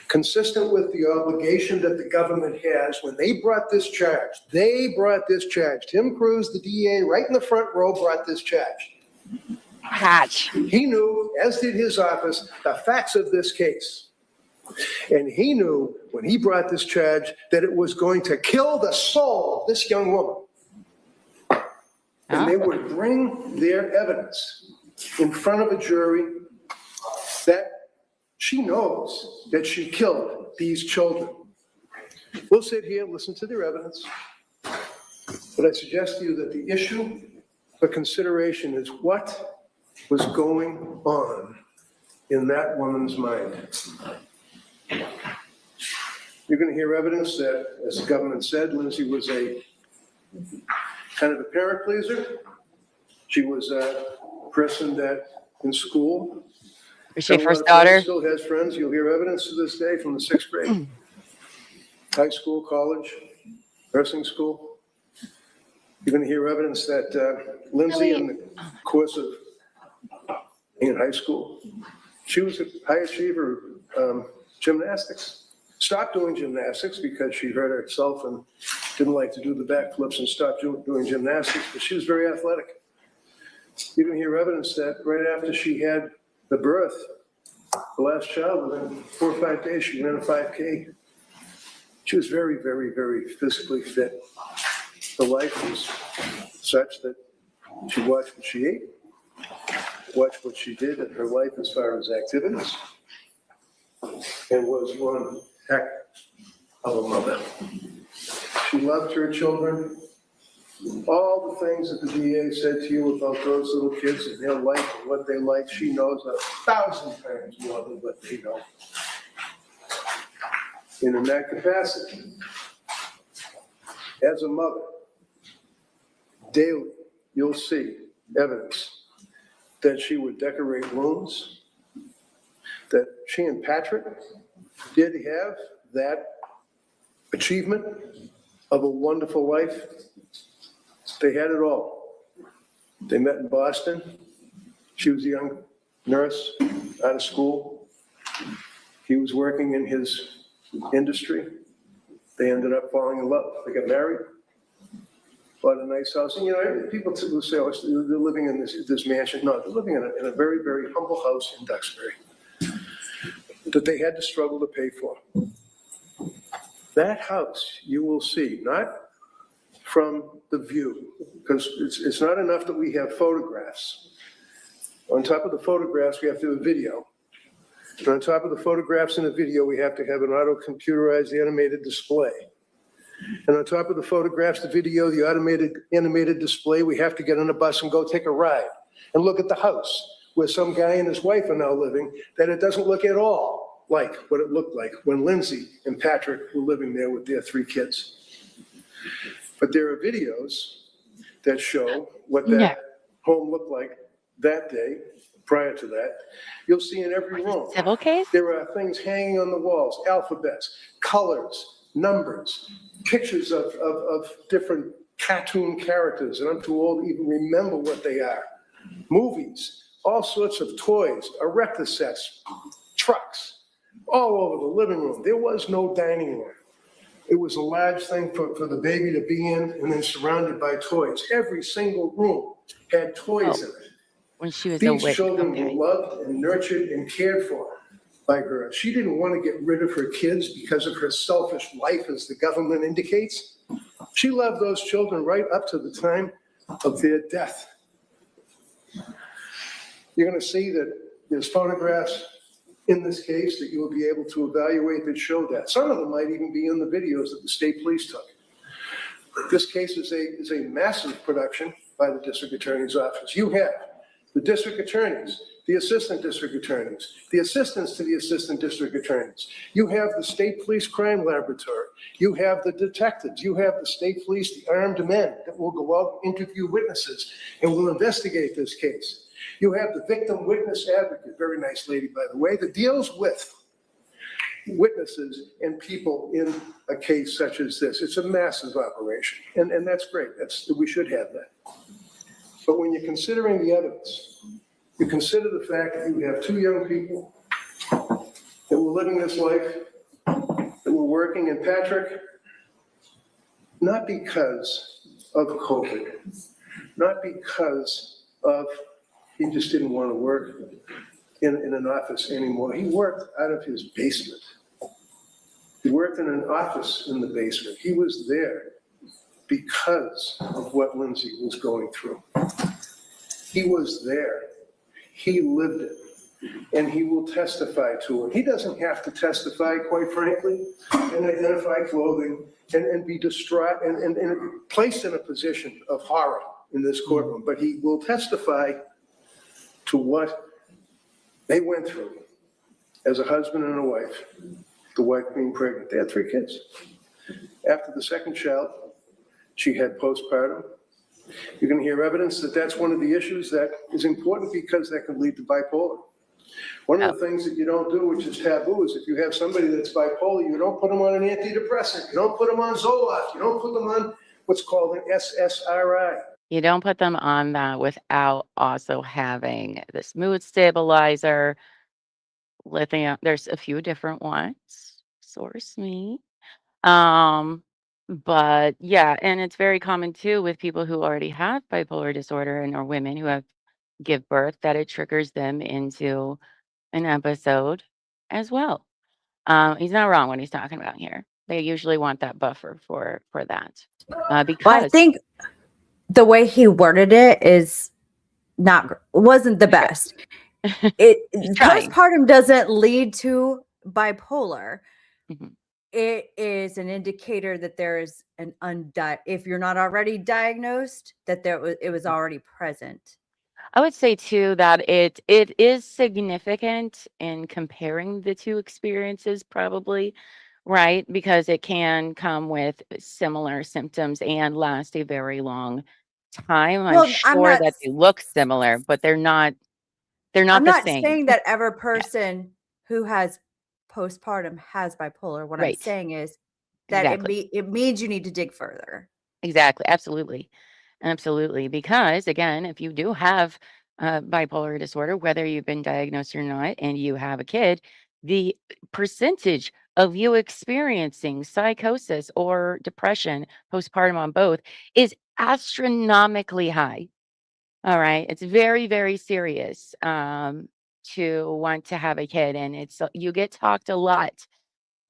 [SPEAKER 7] consistent with the obligation that the government has when they brought this charge. Tim Cruz, the DA, right in the front row, brought this charge.
[SPEAKER 3] Hatch.
[SPEAKER 7] He knew, as did his office, the facts of this case. And he knew when he brought this charge that it was going to kill the soul of this young woman. And they would bring their evidence in front of a jury that she knows that she killed these children. We'll sit here, listen to their evidence, but I suggest to you that the issue for consideration is what was going on in that woman's mind. You're going to hear evidence that, as the government said, Lindsay was a kind of a parent pleaser. She was a person that in school.
[SPEAKER 3] Was she
[SPEAKER 7] had a lot
[SPEAKER 3] first
[SPEAKER 7] of friends,
[SPEAKER 3] daughter?
[SPEAKER 7] Still has friends. You'll hear evidence to this day from the 6th grade, high school, college, nursing school. You're going to hear evidence that Lindsay, in the course of being in high school, she was a high achiever, gymnastics. Stopped doing gymnastics because she hurt herself and didn't like to do the backflips and stopped doing gymnastics, but she was very athletic. You're going to hear evidence that right after she had the birth, the last child, within 4 or 5 days, she ran a 5K. She was very, very, very physically fit. Her life was such that she watched what she ate, watched what she did in her life as far as activities, and was one heck of a mother. She loved her children. All the things that the DA said to you about those little kids and their life and what they like, she knows 1,000 times more than what they know. And in that capacity, as a mother, daily you'll see evidence that she would decorate rooms, that she and Patrick did have that achievement of a wonderful life. They had it all. They met in Boston. She was a young nurse out of school. He was working in his industry. They ended up falling in love. They got married, bought a nice house. And, you know, people will say, oh, they're living in this mansion. No, they're living in a very, very humble house in Duxbury that they had to struggle to pay for. That house, you will see, not from the view, because it's not enough that we have photographs. On top of the photographs, we have to have a video. And on top of the photographs and the video, we have to have an auto-computerized animated display. And on top of the photographs, the video, the automated animated display, we have to get on a bus and go take a ride and look at the house where some guy and his wife are now living, that it doesn't look at all like what it looked like when Lindsay and Patrick were living there with their 3 kids. But there are videos that show what that home looked like that day, prior to that. You'll see in every room,
[SPEAKER 3] Civil case?
[SPEAKER 7] there are things hanging on the walls, alphabets, colors, numbers, pictures of different cartoon characters, and I'm too old to even remember what they are. Movies, all sorts of toys, erector sets, trucks, all over the living room. There was no dining room. It was a large thing for the baby to be in, and then surrounded by toys. Every single room had toys in it.
[SPEAKER 3] When she was
[SPEAKER 7] These
[SPEAKER 3] awake.
[SPEAKER 7] children
[SPEAKER 3] Okay.
[SPEAKER 7] were loved and nurtured and cared for. by her. She didn't want to get rid of her kids because of her selfish life, as the government indicates. She loved those children right up to the time of their death. You're going to see that there's photographs in this case that you will be able to evaluate that show that. Some of them might even be in the videos that the state police took. This case is a massive production by the district attorney's office. You have the district attorneys, the assistant district attorneys, the assistants to the assistant district attorneys. You have the state police crime laboratory. You have the detectives. You have the state police, the armed men that will go out and interview witnesses and will investigate this case. You have the victim witness advocate, very nice lady, by the way, that deals with witnesses and people in a case such as this. It's a massive operation, and that's great. We should have that. But when you're considering the evidence, you consider the fact that you have two young people that were living this life, that were working, and Patrick, not because of COVID, not because of he just didn't want to work in an office anymore. He worked out of his basement. He worked in an office in the basement. He was there because of what Lindsay was going through. He was there. He lived it. And he will testify to it. He doesn't have to testify, quite frankly, and identify clothing and be distraught and placed in a position of horror in this courtroom. But he will testify to what they went through as a husband and a wife, the wife being pregnant. They had 3 kids. After the second child, she had postpartum. You're going to hear evidence that that's one of the issues that is important because that can lead to bipolar. One of the things that you don't do, which is taboo, is if you have somebody that's bipolar, you don't put them on an antidepressant. You don't put them on Zoloft. You don't put them on what's called an SSRI.
[SPEAKER 3] You don't put them on that without also having this mood stabilizer, lithium. There's a few different ones. Source me. But yeah, and it's very common too with people who already have bipolar disorder and or women who have give birth that it triggers them into an episode as well. He's not wrong when he's talking about here. They usually want that buffer for that
[SPEAKER 4] Well, I
[SPEAKER 3] because
[SPEAKER 4] think the way he worded it wasn't the best.
[SPEAKER 3] trying.
[SPEAKER 4] Postpartum doesn't lead to bipolar.
[SPEAKER 3] Mhm.
[SPEAKER 4] It is an indicator that there is an if you're not already diagnosed, that it was already present.
[SPEAKER 3] I would say too that it is significant in comparing the two experiences, probably, right? Because it can come with similar symptoms and last a very long time. I'm
[SPEAKER 4] Well, I'm
[SPEAKER 3] sure
[SPEAKER 4] not
[SPEAKER 3] that they look similar, but they're not
[SPEAKER 4] I'm
[SPEAKER 3] the
[SPEAKER 4] not
[SPEAKER 3] same.
[SPEAKER 4] saying that every person who has postpartum has bipolar. What I'm
[SPEAKER 3] Right.
[SPEAKER 4] saying is that
[SPEAKER 3] Exactly.
[SPEAKER 4] it means you need to dig further.
[SPEAKER 3] Exactly. Absolutely. Absolutely. Because again, if you do have bipolar disorder, whether you've been diagnosed or not, and you have a kid, the percentage of you experiencing psychosis or depression postpartum on both is astronomically high. All right. It's very, very serious to want to have a kid. And you get talked a lot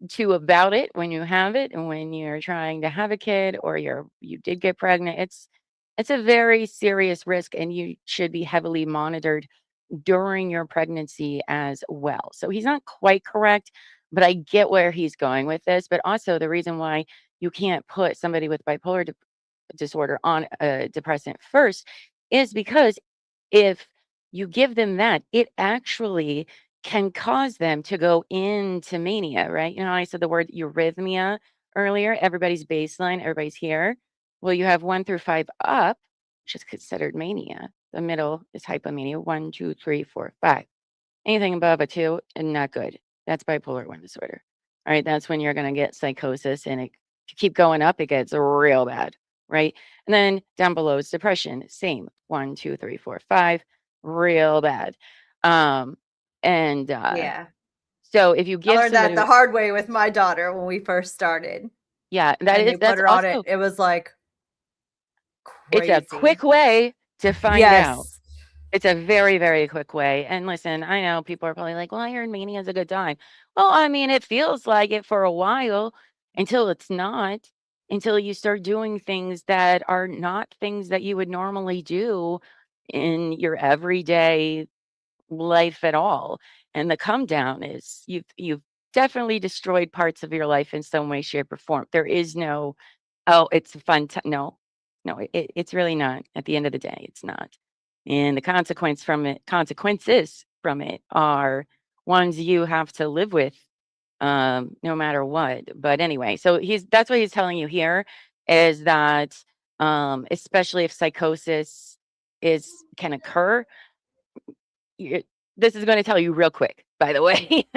[SPEAKER 3] to about it when you have it and when you're trying to have a kid or you did get pregnant. It's a very serious risk and you should be heavily monitored during your pregnancy as well. So he's not quite correct, but I get where he's going with this. But also the reason why you can't put somebody with bipolar disorder on a depressant first is because if you give them that, it actually can cause them to go into mania, right? You know, I said the word eurythmia earlier. Everybody's baseline, everybody's here. Well, you have 1 through 5 up, which is considered mania. The middle is hypomania. 1, 2, 3, 4, 5. Anything above a 2, and not good. That's bipolar 1 disorder. All right, that's when you're going to get psychosis, and if you keep going up, it gets real bad, right? And then down below is depression. Same. 1, 2, 3, 4, 5. Real bad. And
[SPEAKER 4] Yeah.
[SPEAKER 3] so if you
[SPEAKER 4] I
[SPEAKER 3] give
[SPEAKER 4] learned that
[SPEAKER 3] somebody,
[SPEAKER 4] the hard way with my daughter when we first started.
[SPEAKER 3] yeah,
[SPEAKER 4] And they put
[SPEAKER 3] that's
[SPEAKER 4] her on it.
[SPEAKER 3] also
[SPEAKER 4] It was like
[SPEAKER 3] it's a
[SPEAKER 4] crazy.
[SPEAKER 3] quick way to find out.
[SPEAKER 4] Yes.
[SPEAKER 3] It's a very, very quick way. And listen, I know people are probably like, well, I heard mania is a good time. Well, I mean, it feels like it for a while until it's not, until you start doing things that are not things that you would normally do in your everyday life at all. And the come down is you've definitely destroyed parts of your life in some way, shape, or form. There is no, oh, it's a fun time. No, no, it's really not. At the end of the day, it's not. And the consequences from it are ones you have to live with, no matter what. But anyway, so that's what he's telling you here is that, especially if psychosis can occur, this is going to tell you real quick, by the way,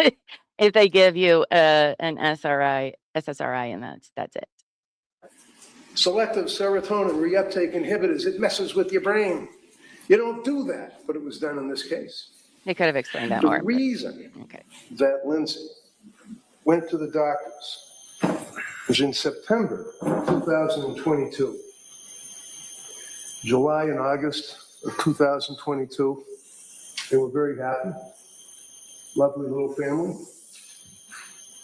[SPEAKER 3] if they give you an SSRI, and that's it.
[SPEAKER 7] Selective serotonin reuptake inhibitors, it messes with your brain. You don't do that, but it was done in this case.
[SPEAKER 3] They could have explained that
[SPEAKER 7] The
[SPEAKER 3] more. but-
[SPEAKER 7] reason
[SPEAKER 3] Okay.
[SPEAKER 7] that Lindsay went to the doctors was in September 2022. July and August of 2022, they were very happy. Lovely little family.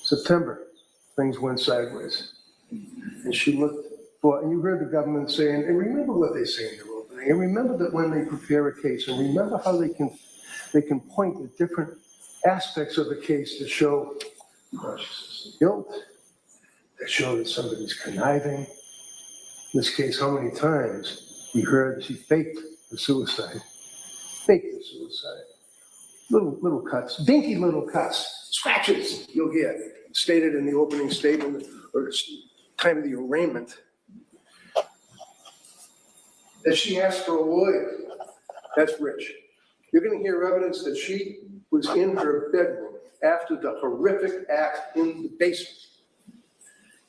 [SPEAKER 7] September, things went sideways. And she looked for, and you heard the government saying, and remember what they say in their opening, and remember that when they prepare a case, and remember how they can point at different aspects of a case to show consciousness of guilt, that show that somebody's conniving. In this case, how many times we heard she faked the suicide. Faked the suicide. Little cuts, dinky little cuts, scratches you'll hear stated in the opening statement or time of the arraignment. That she asked for a lawyer. That's rich. You're going to hear evidence that she was in her bedroom after the horrific act in the basement.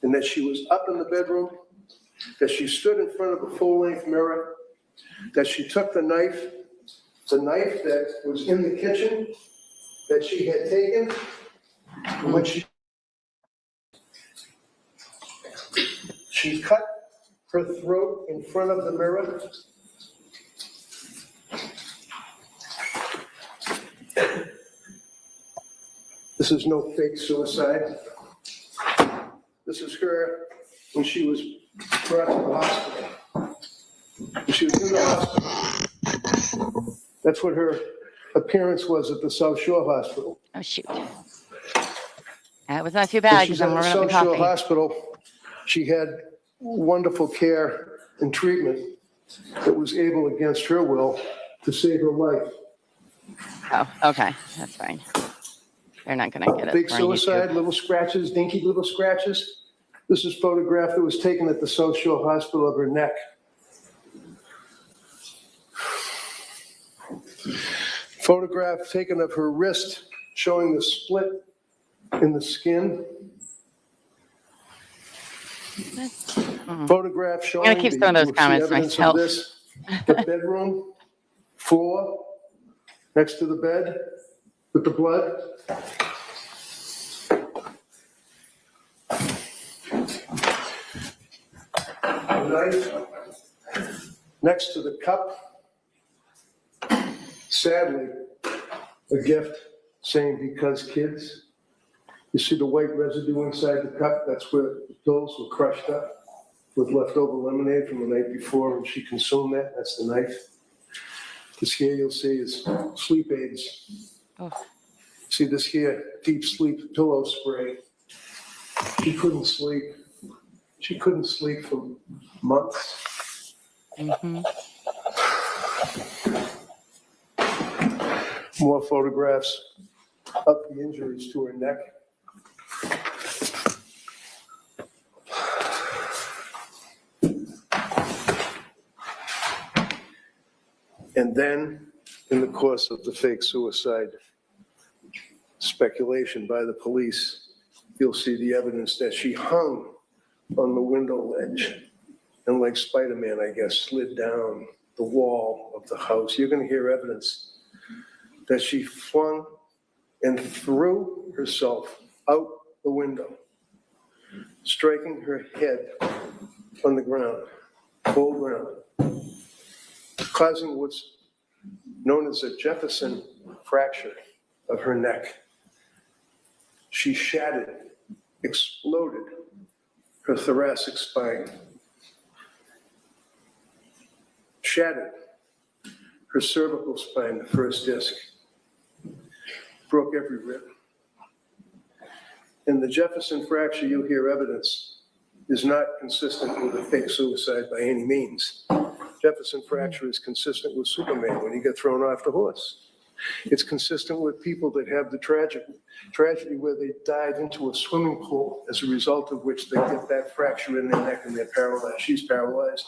[SPEAKER 7] And that she was up in the bedroom, that she stood in front of a full-length mirror, that she took the knife that was in the kitchen that she had taken, and when she cut her throat in front of the mirror. This is no fake suicide. This is her when she was brought to the hospital. When she was in the hospital. That's what her appearance was at the South Shore Hospital.
[SPEAKER 3] Oh, shoot. That was not too bad because I'm warming up the
[SPEAKER 7] South Shore
[SPEAKER 3] coffee.
[SPEAKER 7] Hospital. She had wonderful care and treatment that was able, against her will, to save her life.
[SPEAKER 3] Oh, okay. That's fine. They're not going to get it.
[SPEAKER 7] Big
[SPEAKER 3] on
[SPEAKER 7] suicide,
[SPEAKER 3] YouTube.
[SPEAKER 7] little scratches, dinky little scratches. This is a photograph that was taken at the South Shore Hospital of her neck. Photograph taken of her wrist showing the split in the skin. Photograph showing
[SPEAKER 3] I'm gonna keep some of those
[SPEAKER 7] you'll see
[SPEAKER 3] comments
[SPEAKER 7] evidence of
[SPEAKER 3] myself.
[SPEAKER 7] this. The bedroom floor next to the bed with the blood. The knife next to the cup. Sadly, a gift saying because kids. You see the white residue inside the cup? That's where the pills were crushed up with leftover lemonade from the night before when she consumed that. That's the knife. This here you'll see is sleep aids.
[SPEAKER 3] Oh.
[SPEAKER 7] See this here, deep sleep pillow spray. She couldn't sleep. She couldn't sleep for months.
[SPEAKER 3] Mm-hmm.
[SPEAKER 7] More photographs of the injuries to her neck. And then, in the course of the fake suicide speculation by the police, you'll see the evidence that she hung on the window ledge and, like Spider-Man, I guess, slid down the wall of the house. You're going to hear evidence that she flung and threw herself out the window, striking her head on the ground, full ground, causing what's known as a Jefferson fracture of her neck. She shattered, exploded her thoracic spine, shattered her cervical spine, the first disc, broke every rib. And the Jefferson fracture, you'll hear evidence, is not consistent with a fake suicide by any means. Jefferson fracture is consistent with Superman when he got thrown off the horse. It's consistent with people that have the tragedy where they dive into a swimming pool as a result of which they get that fracture in their neck and they're paralyzed. She's paralyzed.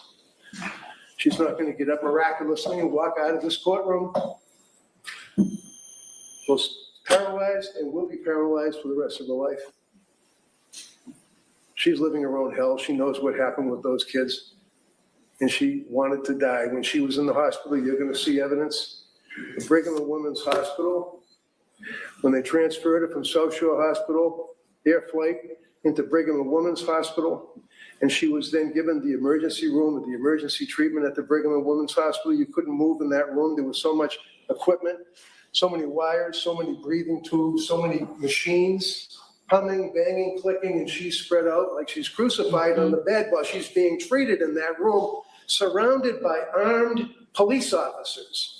[SPEAKER 7] She's not going to get up miraculously and walk out of this courtroom. She's paralyzed and will be paralyzed for the rest of her life. She's living her own hell. She knows what happened with those kids. And she wanted to die. When she was in the hospital, you're going to see evidence. The Brigham and Women's Hospital, when they transferred her from South Shore Hospital, air flight, into Brigham and Women's Hospital, and she was then given the emergency room and the emergency treatment at the Brigham and Women's Hospital. You couldn't move in that room. There was so much equipment, so many wires, so many breathing tubes, so many machines, humming, banging, clicking, and she's spread out like she's crucified on the bed while she's being treated in that room, surrounded by armed police officers.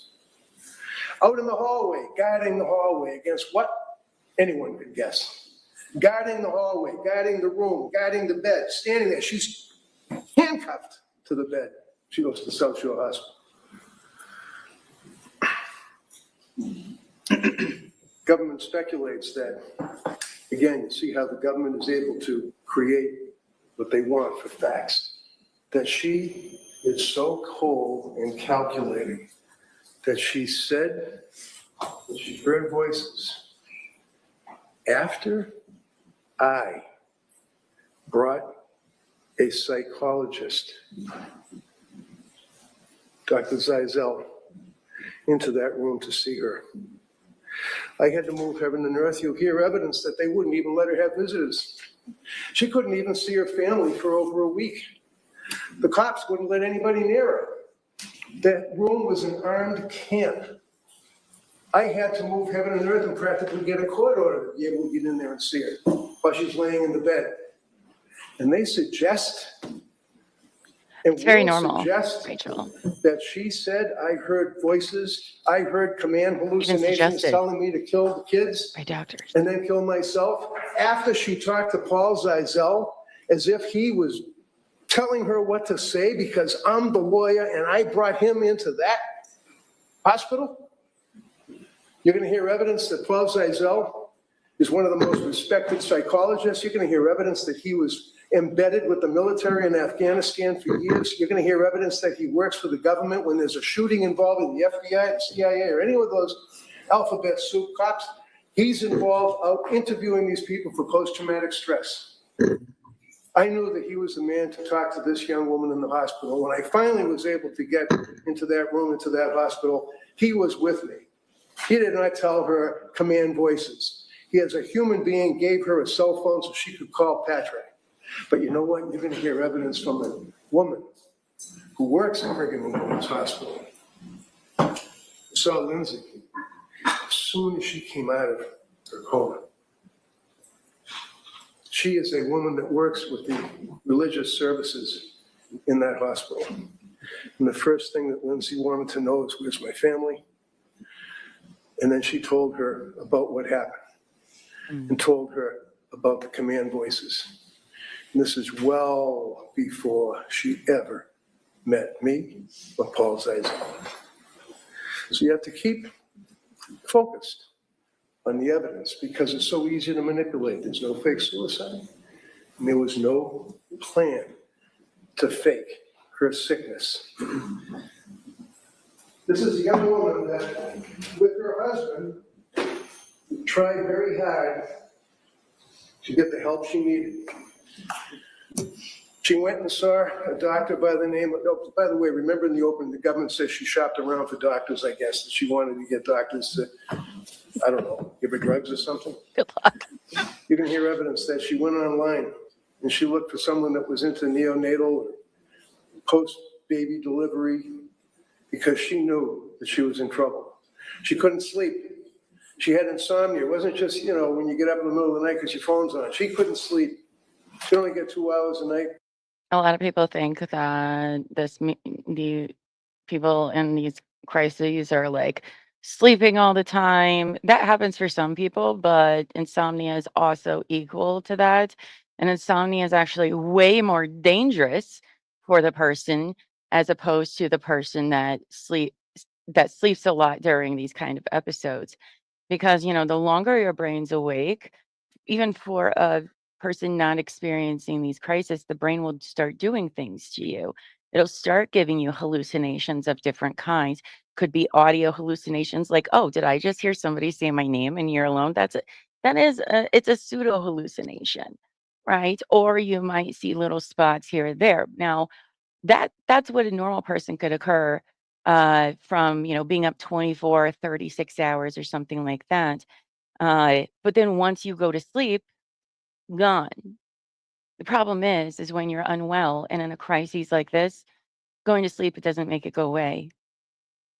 [SPEAKER 7] Out in the hallway, guarding the hallway against what? Anyone could guess. Guarding the hallway, guarding the room, guarding the bed, standing there. She's handcuffed to the bed. She goes to South Shore Hospital. Government speculates that, again, you see how the government is able to create what they want for facts, that she is so cold and calculating that she said that she heard voices after I brought a psychologist, Dr. Zeisel, into that room to see her. I had to move heaven and earth. You'll hear evidence that they wouldn't even let her have visitors. She couldn't even see her family for over a week. The cops wouldn't let anybody near her. That room was an armed camp. I had to move heaven and earth and practically get a court order to be able to get in there and see her while she's laying in the bed. And they suggest, and
[SPEAKER 3] It's very
[SPEAKER 7] will
[SPEAKER 3] normal,
[SPEAKER 7] suggest
[SPEAKER 3] Rachel.
[SPEAKER 7] that she said, I heard voices, I heard command hallucinations
[SPEAKER 3] suggested.
[SPEAKER 7] telling me to kill the kids
[SPEAKER 3] By doctors.
[SPEAKER 7] and then kill myself, after she talked to Paul Zeisel as if he was telling her what to say because I'm the lawyer and I brought him into that hospital. You're going to hear evidence that Paul Zeisel is one of the most respected psychologists. You're going to hear evidence that he was embedded with the military in Afghanistan for years. You're going to hear evidence that he works for the government when there's a shooting involving the FBI, the CIA, or any of those alphabet soup cops. He's involved out interviewing these people for post-traumatic stress. I knew that he was the man to talk to this young woman in the hospital. When I finally was able to get into that room, into that hospital, he was with me. He did not tell her command voices. He, as a human being, gave her a cell phone so she could call Patrick. But you know what? You're going to hear evidence from a woman who works at Brigham and Women's Hospital. Saw Lindsay as soon as she came out of her coma. She is a woman that works with the religious services in that hospital. And the first thing that Lindsay wanted to know is, where's my family? And then she told her about what happened and told her about the command voices. And this is well before she ever met me or Paul Zeisel. So you have to keep focused on the evidence because it's so easy to manipulate. There's no fake suicide. And there was no plan to fake her sickness. This is a young woman that, with her husband, tried very hard to get the help she needed. She went and saw a doctor by the name of, oh, by the way, remember in the open, the government says she shopped around for doctors, I guess, that she wanted to get doctors to, I don't know, give her drugs or something.
[SPEAKER 3] Good luck.
[SPEAKER 7] You can hear evidence that she went online and she looked for someone that was into neonatal or post-baby delivery because she knew that she was in trouble. She couldn't sleep. She had insomnia. It wasn't just, when you get up in the middle of the night because your phone's on. She couldn't sleep. She only get 2 hours a night.
[SPEAKER 3] A lot of people think that the people in these crises are like sleeping all the time. That happens for some people, but insomnia is also equal to that. And insomnia is actually way more dangerous for the person as opposed to the person that sleeps a lot during these kind of episodes. Because, the longer your brain's awake, even for a person not experiencing these crises, the brain will start doing things to you. It'll start giving you hallucinations of different kinds. Could be audio hallucinations, like, oh, did I just hear somebody say my name and you're alone? It's a pseudo hallucination, right? Or you might see little spots here or there. Now, that's what a normal person could occur from being up 24, 36 hours or something like that. But then once you go to sleep, gone. The problem is when you're unwell and in a crisis like this, going to sleep, it doesn't make it go away.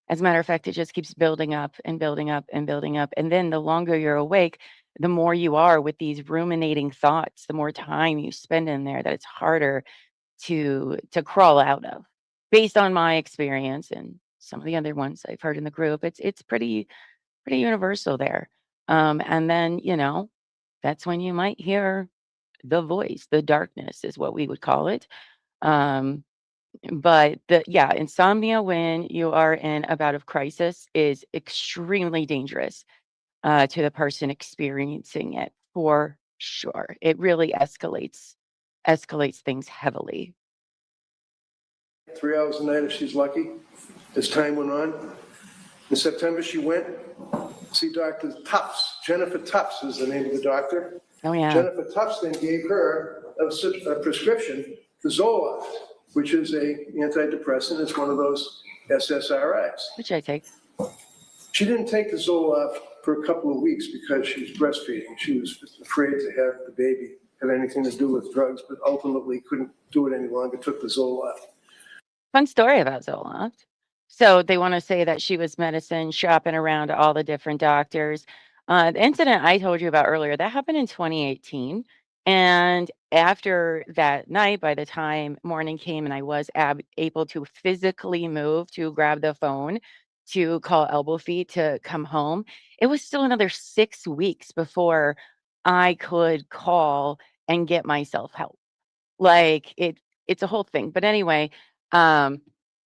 [SPEAKER 3] As a matter of fact, it just keeps building up and building up and building up. And then the longer you're awake, the more you are with these ruminating thoughts, the more time you spend in there, that it's harder to crawl out of. Based on my experience and some of the other ones I've heard in the group, it's pretty universal there. And then, that's when you might hear the voice, the darkness is what we would call it. Um, but insomnia when you are in a bout of crisis is extremely dangerous to the person experiencing it for sure. It really escalates things heavily.
[SPEAKER 7] 3 hours a night if she's lucky. As time went on, in September she went see Dr. Tufts. Jennifer Tufts is the name of the doctor.
[SPEAKER 3] Oh yeah.
[SPEAKER 7] Jennifer Tufts then gave her a prescription for Zoloft, which is a antidepressant. It's one of those SSRIs.
[SPEAKER 3] Which I take.
[SPEAKER 7] She didn't take the Zoloft for a couple of weeks because she was breastfeeding. She was afraid to have the baby have anything to do with drugs, but ultimately couldn't do it any longer, took the Zoloft.
[SPEAKER 3] Fun story about Zoloft. So they want to say that she was medicine shopping around to all the different doctors. The incident I told you about earlier, that happened in 2018. And after that night, by the time morning came and I was able to physically move to grab the phone to call Elbow Feet to come home, it was still another 6 weeks before I could call and get myself help. Like it's a whole thing. But anyway, um,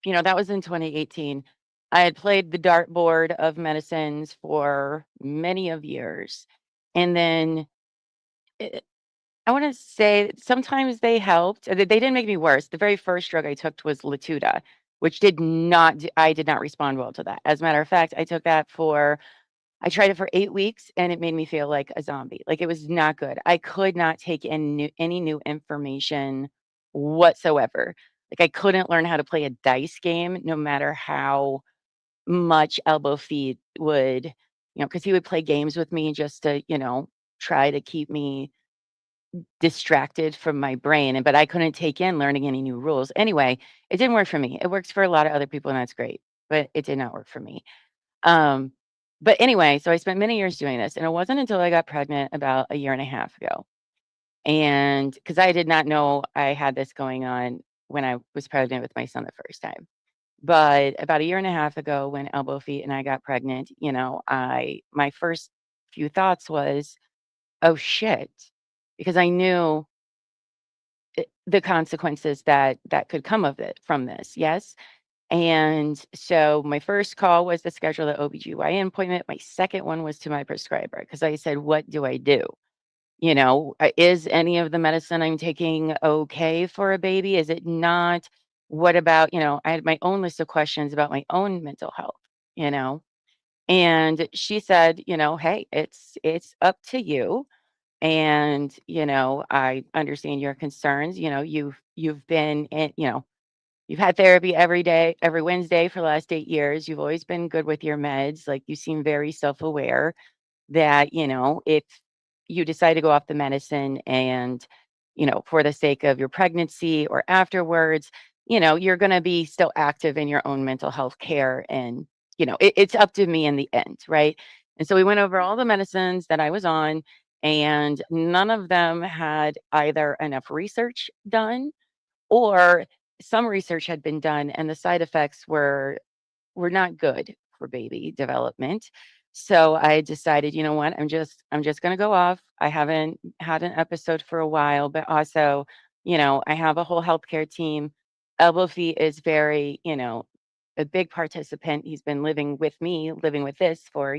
[SPEAKER 3] that was in 2018. I had played the dartboard of medicines for many of years. And then I want to say sometimes they helped. They didn't make me worse. The very first drug I took was Latuda, which I did not respond well to that. As a matter of fact, I tried it for 8 weeks and it made me feel like a zombie. Like it was not good. I could not take in any new information whatsoever. Like I couldn't learn how to play a dice game no matter how much Elbow Feet would, because he would play games with me just to, try to keep me distracted from my brain. But I couldn't take in learning any new rules. Anyway, it didn't work for me. It works for a lot of other people and that's great, but it did not work for me. Um, but anyway, so I spent many years doing this, and it wasn't until I got pregnant about a year and a half ago. And because I did not know I had this going on when I was pregnant with my son the first time. But about a year and a half ago, when Elbow Feet and I got pregnant, my first few thoughts was, oh shit, because I knew the consequences that could come of it from this. Yes. And so my first call was to schedule the OBGYN appointment. My second one was to my prescriber because I said, what do I do? Is any of the medicine I'm taking okay for a baby? Is it not? What about, I had my own list of questions about my own mental health, and she said, hey, it's up to you. And, I understand your concerns. You've been in, you've had therapy every day, every Wednesday for the last 8 years. You've always been good with your meds. Like you seem very self-aware that, if you decide to go off the medicine and, for the sake of your pregnancy or afterwards, you're going to be still active in your own mental health care. And, it's up to me in the end. Right. And so we went over all the medicines that I was on, and none of them had either enough research done, or some research had been done and the side effects were not good for baby development. So I decided, you know what, I'm just going to go off. I haven't had an episode for a while, but also, I have a whole healthcare team. Buffy is very, a big participant. He's been living with me, living with this for,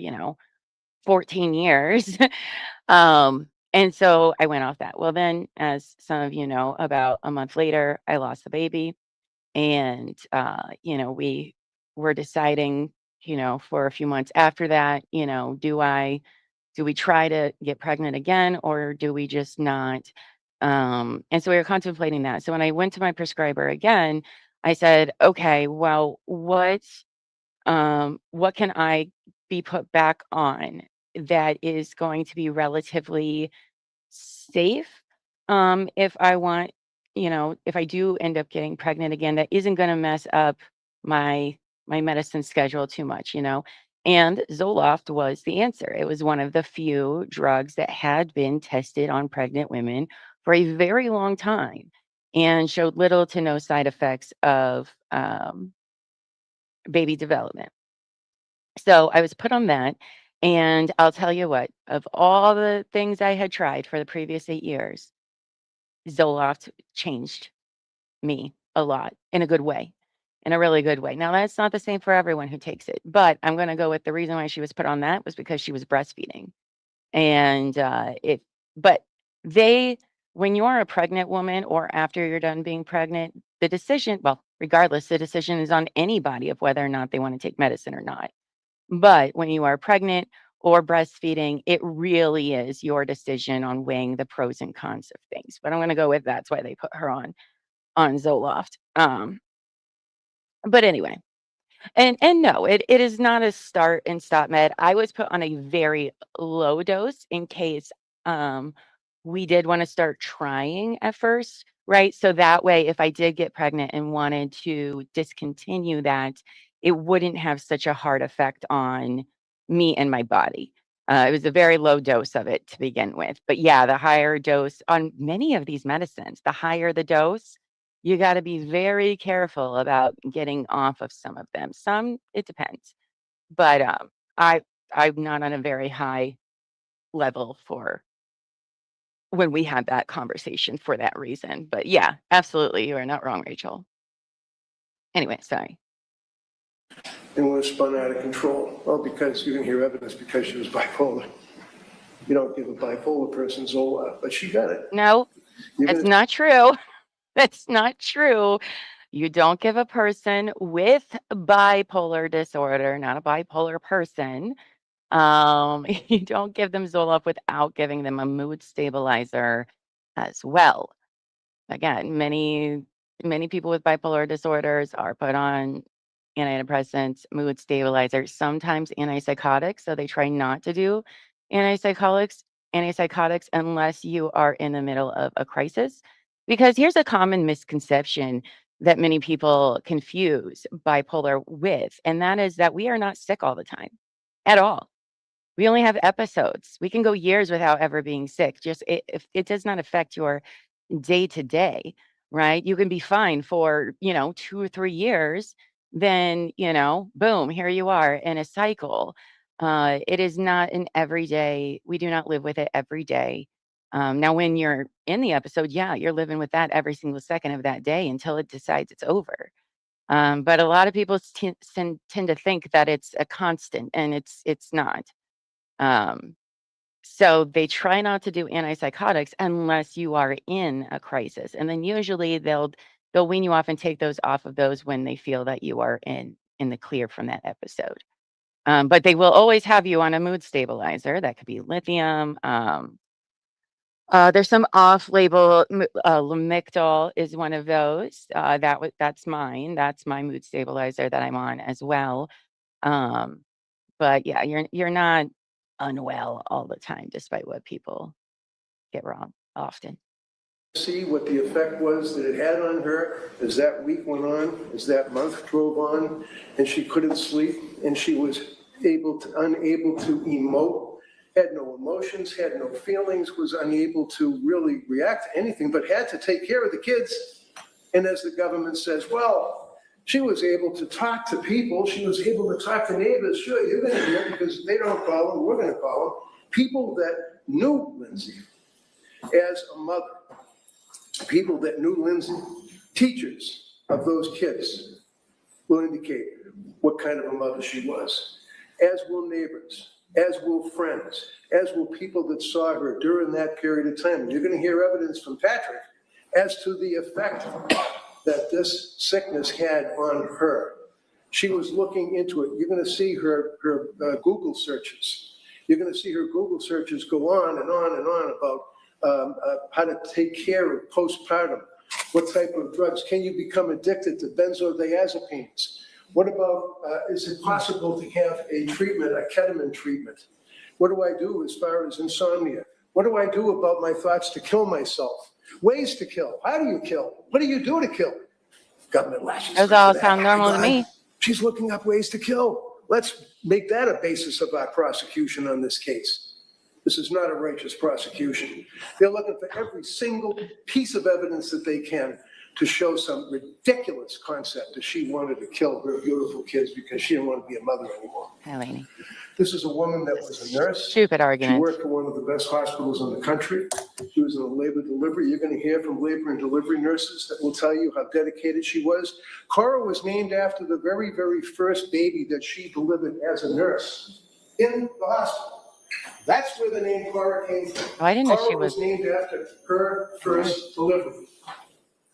[SPEAKER 3] 14 years. And so I went off that. Well, then, as some of you know, about a month later, I lost the baby. And, we were deciding, for a few months after that, do we try to get pregnant again, or do we just not? And so we were contemplating that. So when I went to my prescriber again, I said, okay, well, what can I be put back on that is going to be relatively safe, if I want, if I do end up getting pregnant again, that isn't going to mess up my medicine schedule too much, And Zoloft was the answer. It was one of the few drugs that had been tested on pregnant women for a very long time and showed little to no side effects of baby development. So I was put on that. And I'll tell you what, of all the things I had tried for the previous 8 years, Zoloft changed me a lot in a good way, in a really good way. Now, that's not the same for everyone who takes it, but I'm going to go with the reason why she was put on that was because she was breastfeeding. And but they, when you're a pregnant woman or after you're done being pregnant, the decision, well, regardless, the decision is on anybody of whether or not they want to take medicine or not. But when you are pregnant or breastfeeding, it really is your decision on weighing the pros and cons of things. But I'm going to go with that's why they put her on Zoloft. But anyway, and no, it is not a start and stop med. I was put on a very low dose in case we did want to start trying at first, right? So that way, if I did get pregnant and wanted to discontinue that, it wouldn't have such a hard effect on me and my body. It was a very low dose of it to begin with. But yeah, the higher dose on many of these medicines, the higher the dose, you got to be very careful about getting off of some of them. Some, it depends. But I I'm not on a very high level for when we had that conversation for that reason. But yeah, absolutely, you are not wrong, Rachel. Anyway, sorry.
[SPEAKER 7] And was spun out of control. Well, because you didn't hear evidence because she was bipolar. You don't give a bipolar person Zoloft, but she got it.
[SPEAKER 3] No,
[SPEAKER 7] Even
[SPEAKER 3] that's
[SPEAKER 7] if
[SPEAKER 3] not true. That's not true. You don't give a person with bipolar disorder, not a bipolar person, you don't give them Zoloft without giving them a mood stabilizer as well. Again, many people with bipolar disorders are put on antidepressants, mood stabilizers, sometimes antipsychotics. So they try not to do antipsychotics unless you are in the middle of a crisis. Because here's a common misconception that many people confuse bipolar with, and that is that we are not sick all the time at all. We only have episodes. We can go years without ever being sick. Just if it does not affect your day to day, right? You can be fine for, 2 or 3 years, then, boom, here you are in a cycle. It is not an everyday, we do not live with it every day. Now, when you're in the episode, yeah, you're living with that every single second of that day until it decides it's over. But a lot of people tend to think that it's a constant, and it's not. Um, so they try not to do antipsychotics unless you are in a crisis. And then usually they'll wean you off and take those off of those when they feel that you are in the clear from that episode. But they will always have you on a mood stabilizer. That could be lithium. There's some off-label Lamictal is one of those. That's mine. That's my mood stabilizer that I'm on as well. Um, but yeah, you're not unwell all the time, despite what people get wrong often.
[SPEAKER 7] see what the effect was that it had on her as that week went on, as that month drove on, and she couldn't sleep, and she was unable to emote, had no emotions, had no feelings, was unable to really react to anything, but had to take care of the kids. And as the government says, well, she was able to talk to people, she was able to talk to neighbors. Sure, you're gonna hear, because they don't call them, we're gonna call them. People that knew Lindsay as a mother, people that knew Lindsay, teachers of those kids, will indicate what kind of a mother she was, as will neighbors, as will friends, as will people that saw her during that period of time. You're going to hear evidence from Patrick as to the effect that this sickness had on her. She was looking into it. You're going to see her Google searches. You're going to see her Google searches go on and on and on about how to take care of postpartum. What type of drugs? Can you become addicted to benzodiazepines? What about, is it possible to have a treatment, a ketamine treatment? What do I do as far as insomnia? What do I do about my thoughts to kill myself? Ways to kill. How do you kill? What do you do to kill? Government lashes.
[SPEAKER 3] Those all sound normal to me.
[SPEAKER 7] She's looking up ways to kill. Let's make that a basis of our prosecution on this case. This is not a righteous prosecution. They're looking for every single piece of evidence that they can to show some ridiculous concept that she wanted to kill her beautiful kids because she didn't want to be a mother anymore.
[SPEAKER 3] Hi, Lainey.
[SPEAKER 7] This is a woman that was a nurse.
[SPEAKER 3] Stupid
[SPEAKER 7] She
[SPEAKER 3] argument.
[SPEAKER 7] worked for one of the best hospitals in the country. She was in a labor delivery. You're going to hear from labor and delivery nurses that will tell you how dedicated she was. Cora was named after the very, very first baby that she delivered as a nurse in the hospital. That's where the name Cora came from.
[SPEAKER 3] Oh, I didn't know she
[SPEAKER 7] Cora was named after her first delivery.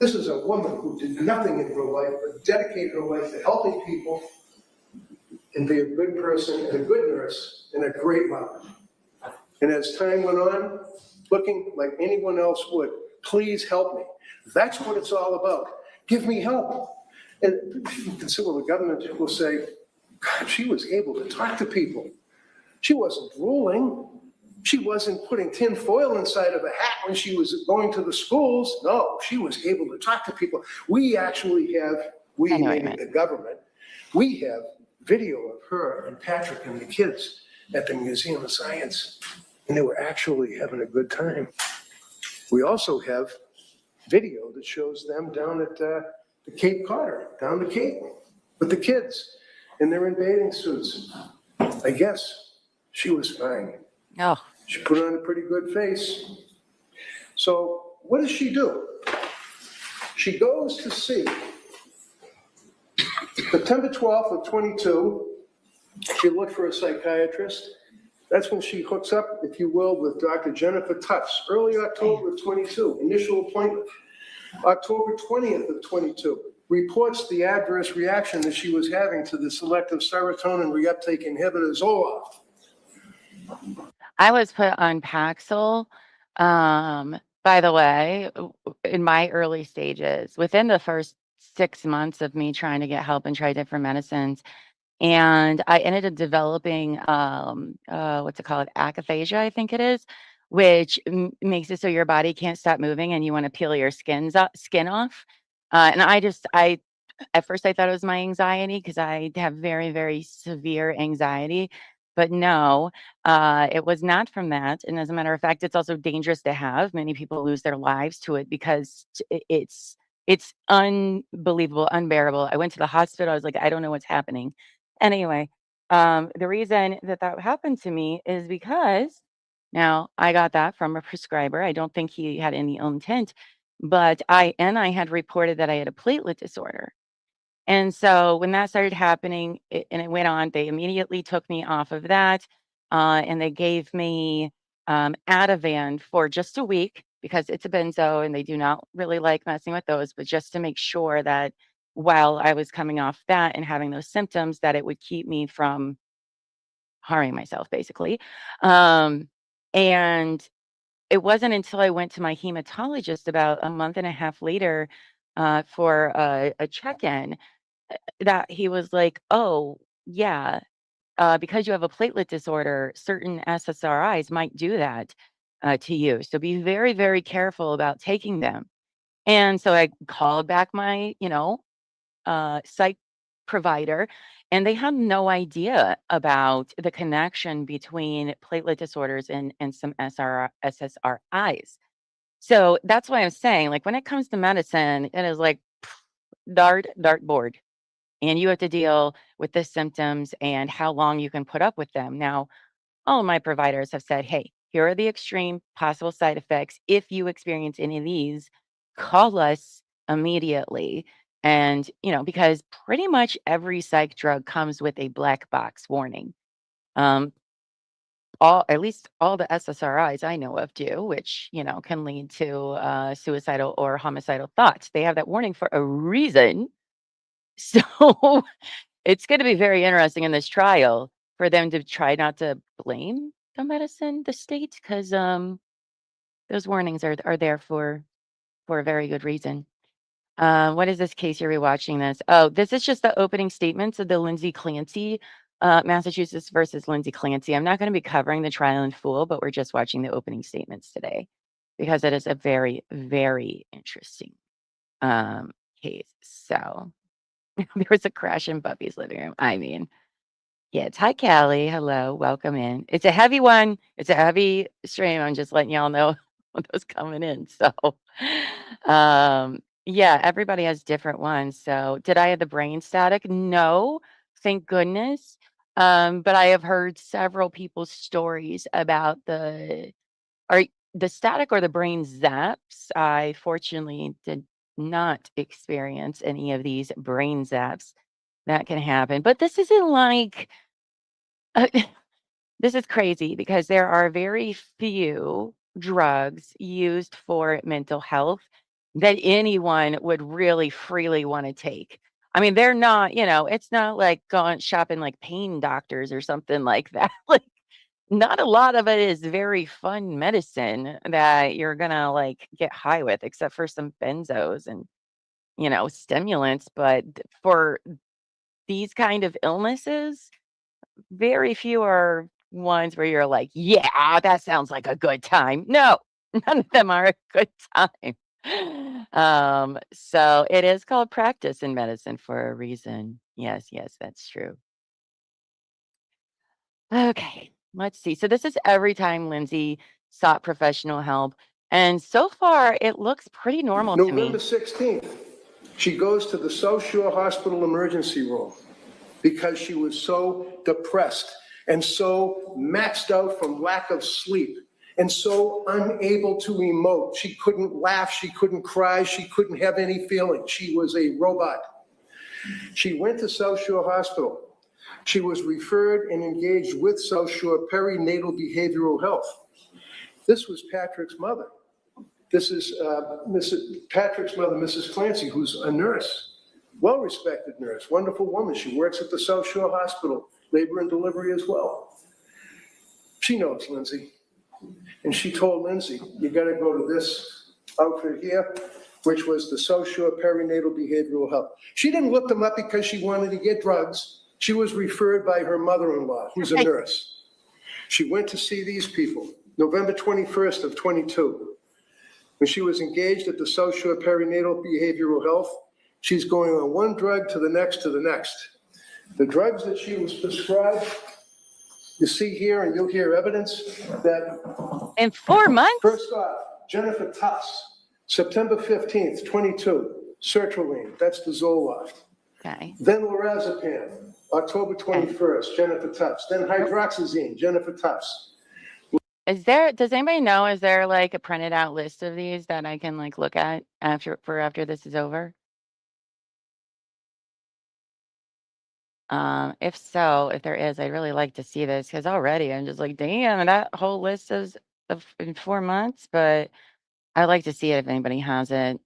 [SPEAKER 7] This is a woman who did nothing in her life but dedicated her life to helping people and be a good person and a good nurse and a great mother. And as time went on, looking like anyone else would, please help me. That's what it's all about. Give me help. And you can see, well, the government will say, God, she was able to talk to people. She wasn't drooling. She wasn't putting tin foil inside of a hat when she was going to the schools. No, she was able to talk to people. We actually have, meaning the government, we have video of her and Patrick and the kids at the Museum of Science, and they were actually having a good time. We also have video that shows them down at the Cape Cod, down the Cape, with the kids, and they're in bathing suits. I guess she was fine.
[SPEAKER 3] Oh,
[SPEAKER 7] She put on a pretty good face. So what does she do? She goes to see, September 12th of 22, she looked for a psychiatrist. That's when she hooks up, if you will, with Dr. Jennifer Tufts, early October of 22, initial appointment. October 20th of 22, reports the adverse reaction that she was having to the selective serotonin reuptake inhibitor Zoloft.
[SPEAKER 3] I was put on Paxil, by the way, in my early stages, within the first 6 months of me trying to get help and try different medicines. And I ended up developing, what's it called? Akathisia, I think it is, which makes it so your body can't stop moving and you want to peel your skin off. And at first I thought it was my anxiety because I have very, very severe anxiety. But no, it was not from that. And as a matter of fact, it's also dangerous to have. Many people lose their lives to it because it's unbelievable, unbearable. I went to the hospital. I was like, I don't know what's happening. Anyway, the reason that happened to me is because now I got that from a prescriber. I don't think he had any ill intent, but I had reported that I had a platelet disorder. And so when that started happening and it went on, they immediately took me off of that. And they gave me Ativan for just a week because it's a benzo and they do not really like messing with those, but just to make sure that while I was coming off that and having those symptoms, that it would keep me from harming myself, basically. And it wasn't until I went to my hematologist about a month and a half later for a check-in that he was like, oh, yeah, because you have a platelet disorder, certain SSRIs might do that. to you. So be very, very careful about taking them. And so I called back my, psych provider, and they had no idea about the connection between platelet disorders and some SSRIs. So that's why I'm saying, like, when it comes to medicine, it is like dartboard, and you have to deal with the symptoms and how long you can put up with them. Now, all of my providers have said, hey, here are the extreme possible side effects. If you experience any of these, call us immediately. And, because pretty much every psych drug comes with a black box warning. At least all the SSRIs I know of do, which, can lead to suicidal or homicidal thoughts. They have that warning for a reason. So it's going to be very interesting in this trial for them to try not to blame the medicine, the state, because those warnings are there for a very good reason. What is this case you're rewatching this? Oh, this is just the opening statements of the Lindsay Clancy, Massachusetts versus Lindsay Clancy. I'm not going to be covering the trial in full, but we're just watching the opening statements today because it is a very, very interesting case. So there was a crash in Buffy's living room. I mean, yeah, it's hi, Callie. Hello, welcome in. It's a heavy one. It's a heavy stream. I'm just letting y'all know what was coming in. So, yeah, everybody has different ones. So, did I have the brain static? No, thank goodness. But I have heard several people's stories about the static or the brain zaps. I fortunately did not experience any of these brain zaps that can happen. But this isn't like this is crazy because there are very few drugs used for mental health that anyone would really freely want to take. I mean, they're not, it's not like going shopping like pain doctors or something like that. Like, not a lot of it is very fun medicine that you're gonna like get high with, except for some benzos and, stimulants. But for these kind of illnesses, very few are ones where you're like, yeah, that sounds like a good time. No, none of them are a good time. So it is called practice in medicine for a reason. Yes, that's true. Okay, let's see. So this is every time Lindsay sought professional help. And so far, it looks pretty normal to me.
[SPEAKER 7] November 16th, she goes to the South Shore Hospital emergency room because she was so depressed and so maxed out from lack of sleep and so unable to emote. She couldn't laugh, she couldn't cry, she couldn't have any feeling. She was a robot. She went to South Shore Hospital. She was referred and engaged with South Shore Perinatal Behavioral Health. This was Patrick's mother. This is Patrick's mother, Mrs. Clancy, who's a nurse, well-respected nurse, wonderful woman. She works at the South Shore Hospital, labor and delivery as well. She knows Lindsay. And she told Lindsay, you gotta go to this outfit here, which was the South Shore Perinatal Behavioral Health. She didn't look them up because she wanted to get drugs. She was referred by her mother-in-law, who's a nurse. She went to see these people, November 21st of 22. When she was engaged at the South Shore Perinatal Behavioral Health, she's going on one drug to the next to the next. The drugs that she was prescribed, you see here, and you'll hear evidence that
[SPEAKER 3] In 4 months?
[SPEAKER 7] first off, Jennifer Tufts, September 15th, 22, sertraline, that's the Zoloft.
[SPEAKER 3] Okay.
[SPEAKER 7] Then lorazepam, October 21st, Jennifer Tufts. Then hydroxyzine, Jennifer Tufts.
[SPEAKER 3] Does anybody know, is there like a printed out list of these that I can like look at after this is over? If so, if there is, I'd really like to see this because already I'm just like, damn, that whole list is in 4 months, but I'd like to see it if anybody has it.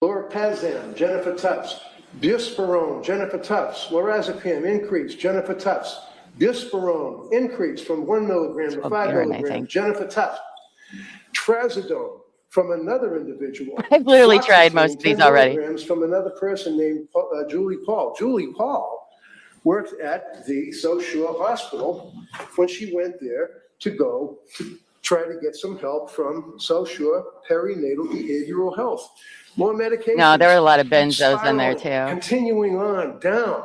[SPEAKER 7] Lorpazan, Jennifer Tufts. Buspirone, Jennifer Tufts. Lorazepam, increase, Jennifer Tufts. Buspirone, increase from 1 milligram to 5 milligrams, Jennifer Tufts. Trazodone from another individual.
[SPEAKER 3] I've literally tried most of these
[SPEAKER 7] 10
[SPEAKER 3] already.
[SPEAKER 7] milligrams from another person named Julie Paul. Julie Paul worked at the South Shore Hospital when she went there to go to try to get some help from South Shore Perinatal Behavioral Health. More medication.
[SPEAKER 3] No, there were a lot of benzos in there too.
[SPEAKER 7] Continuing on down.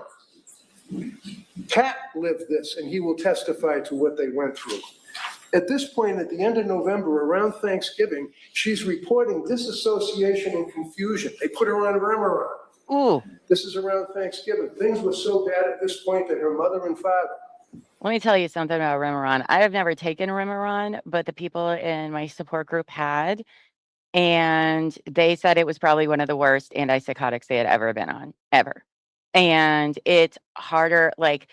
[SPEAKER 7] Pat lived this, and he will testify to what they went through. At this point, at the end of November, around Thanksgiving, she's reporting disassociation and confusion. They put her on Remeron.
[SPEAKER 3] Ooh.
[SPEAKER 7] This is around Thanksgiving. Things were so bad at this point that her mother and father.
[SPEAKER 3] Let me tell you something about Remeron. I have never taken Remeron, but the people in my support group had, and they said it was probably one of the worst antipsychotics they had ever been on, ever. And it's harder, like,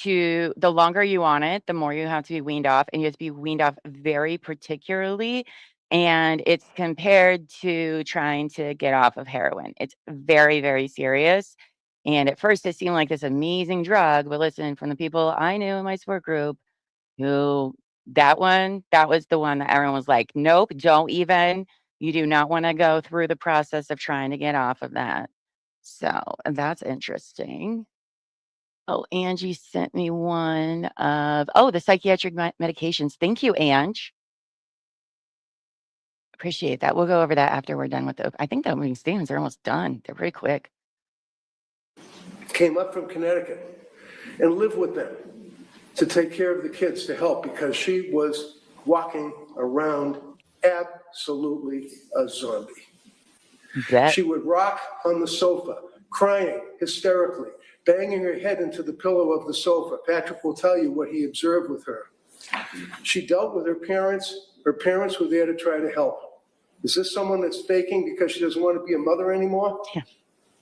[SPEAKER 3] the longer you on it, the more you have to be weaned off, and you have to be weaned off very particularly. And it's compared to trying to get off of heroin. It's very, very serious. And at first it seemed like this amazing drug, but listen, from the people I knew in my support group, who that was the one that everyone was like, nope, don't even, you do not want to go through the process of trying to get off of that. So that's interesting. Oh, Angie sent me one of, the psychiatric medications. Thank you, Ange. Appreciate that. We'll go over that after we're done with I think the opening statements are almost done. They're pretty quick.
[SPEAKER 7] Came up from Connecticut and lived with them to take care of the kids, to help, because she was walking around absolutely a zombie. She would rock on the sofa, crying hysterically, banging her head into the pillow of the sofa. Patrick will tell you what he observed with her. She dealt with her parents. Her parents were there to try to help. Is this someone that's faking because she doesn't want to be a mother anymore?
[SPEAKER 3] Yeah.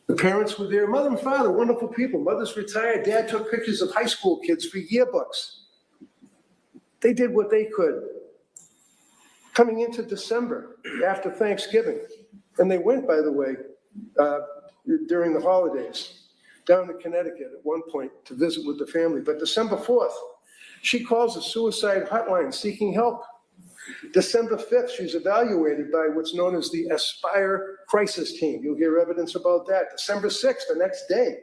[SPEAKER 7] The parents were there. Mother and father, wonderful people. Mother's retired. Dad took pictures of high school kids for yearbooks. They did what they could. Coming into December, after Thanksgiving, and they went, by the way, during the holidays, down to Connecticut at one point to visit with the family. But December 4th, she calls a suicide hotline seeking help. December 5th, she's evaluated by what's known as the Aspire Crisis Team. You'll hear evidence about that. December 6th, the next day,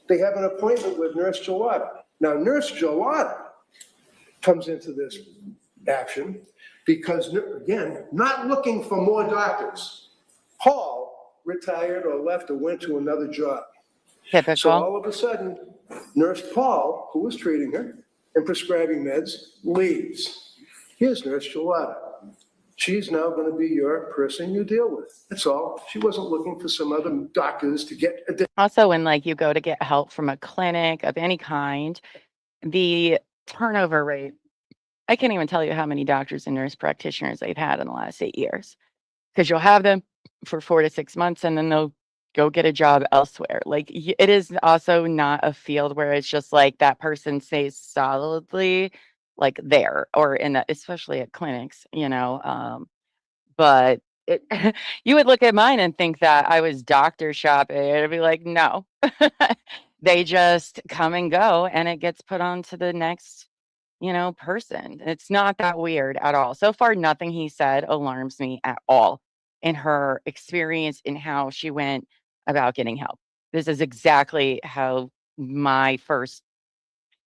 [SPEAKER 7] they have an appointment with Nurse Gelada. Now, Nurse Gelada comes into this action because, again, not looking for more doctors. Paul retired or left or went to another job.
[SPEAKER 3] Typical.
[SPEAKER 7] So all of a sudden, Nurse Paul, who was treating her and prescribing meds, leaves. Here's Nurse Gelada. She's now going to be your person you deal with. That's all. She wasn't looking for some other doctors to get a.
[SPEAKER 3] Also, when like you go to get help from a clinic of any kind, the turnover rate, I can't even tell you how many doctors and nurse practitioners they've had in the last 8 years. Because you'll have them for 4 to 6 months and then they'll go get a job elsewhere. Like it is also not a field where it's just like that person stays solidly like there or in especially at clinics, but it, you would look at mine and think that I was doctor shopping. It'd be like, no, they just come and go and it gets put on to the next, person. It's not that weird at all. So far, nothing he said alarms me at all in her experience in how she went about getting help. This is exactly how my first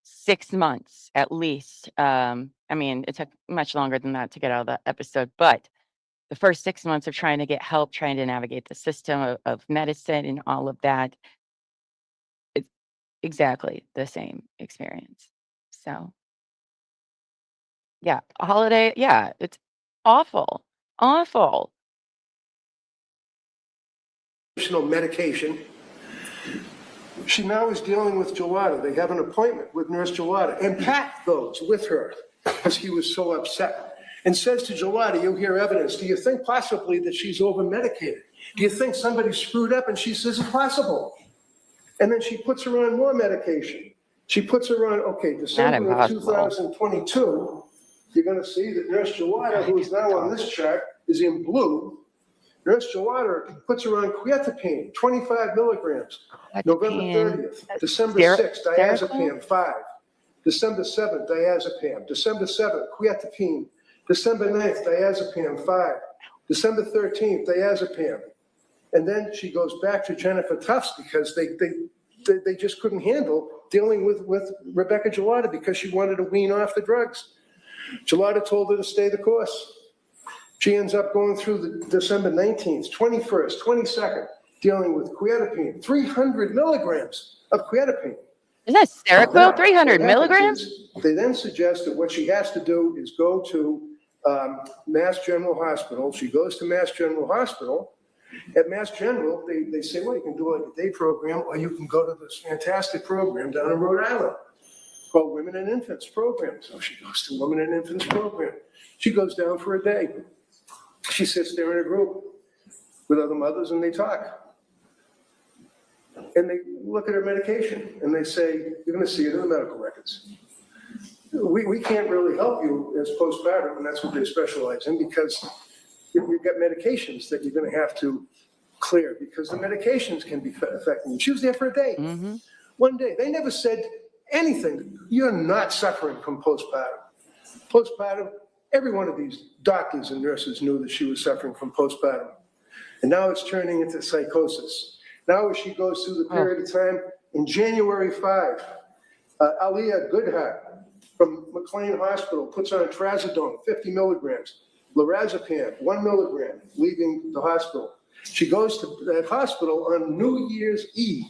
[SPEAKER 3] 6 months at least. It took much longer than that to get out of that episode, but the first 6 months of trying to get help, trying to navigate the system of medicine and all of that, it's exactly the same experience. So, yeah, holiday, yeah, it's awful, awful.
[SPEAKER 7] Medication. She now is dealing with Gelada. They have an appointment with Nurse Gelada. And Pat goes with her because he was so upset and says to Gelada, you'll hear evidence, do you think possibly that she's over-medicated? Do you think somebody screwed up? And she says, it's possible. And then she puts her on more medication. She puts her on, December of 2022, you're going to see that Nurse Gelada, who is now on this chart, is in blue. Nurse Gelada puts her on quetiapine, 25 milligrams. November 30th, December 6th, diazepam, 5. December 7th, diazepam. December 7th, quetiapine. December 9th, diazepam, 5. December 13th, diazepam. And then she goes back to Jennifer Tufts because they just couldn't handle dealing with Rebecca Gelada because she wanted to wean off the drugs. Gelada told her to stay the course. She ends up going through the December 19th, 21st, 22nd, dealing with quietapine, 300 milligrams of quietapine.
[SPEAKER 3] Is that Seroquel?
[SPEAKER 7] Now,
[SPEAKER 3] 300
[SPEAKER 7] what happens
[SPEAKER 3] milligrams?
[SPEAKER 7] is They then suggest that what she has to do is go to Mass General Hospital. She goes to Mass General Hospital. At Mass General, they say, well, you can do like a day program, or you can go to this fantastic program down in Rhode Island called Women and Infants Program. So she goes to Women and Infants Program. She goes down for a day. She sits there in a group with other mothers and they talk. And they look at her medication and they say, you're going to see it in the medical records. We can't really help you as postpartum, and that's what they specialize in, because you've got medications that you're going to have to clear because the medications can be affecting you. She was there for a day.
[SPEAKER 3] Mm-hmm.
[SPEAKER 7] One day. They never said anything. You're not suffering from postpartum. Postpartum, every one of these doctors and nurses knew that she was suffering from postpartum. And now it's turning into psychosis. Now as she goes through the period of time, in January 5, Aliyah Goodhart from McLean Hospital puts on trazodone, 50 milligrams, lorazepam, 1 milligram, leaving the hospital. She goes to that hospital on New Year's Eve.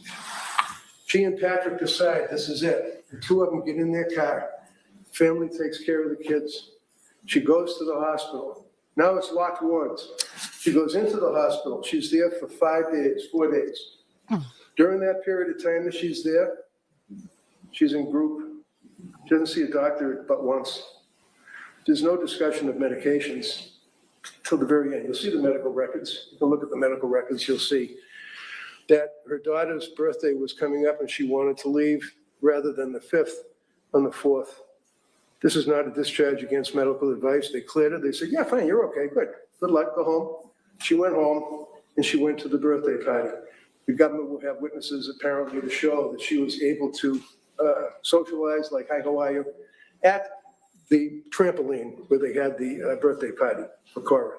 [SPEAKER 7] She and Patrick decide this is it. The two of them get in their car. Family takes care of the kids. She goes to the hospital. Now it's locked wards. She goes into the hospital. She's there for 4 days. During that period of time that she's there, she's in group. She doesn't see a doctor but once. There's no discussion of medications till the very end. You'll see the medical records. You can look at the medical records. You'll see that her daughter's birthday was coming up and she wanted to leave rather than the 5th on the 4th. This is not a discharge against medical advice. They cleared her. They said, yeah, fine, you're okay, good. Good luck, go home. She went home and she went to the birthday party. The government will have witnesses apparently to show that she was able to socialize, like, hi, how are you, at the trampoline where they had the birthday party for Cora.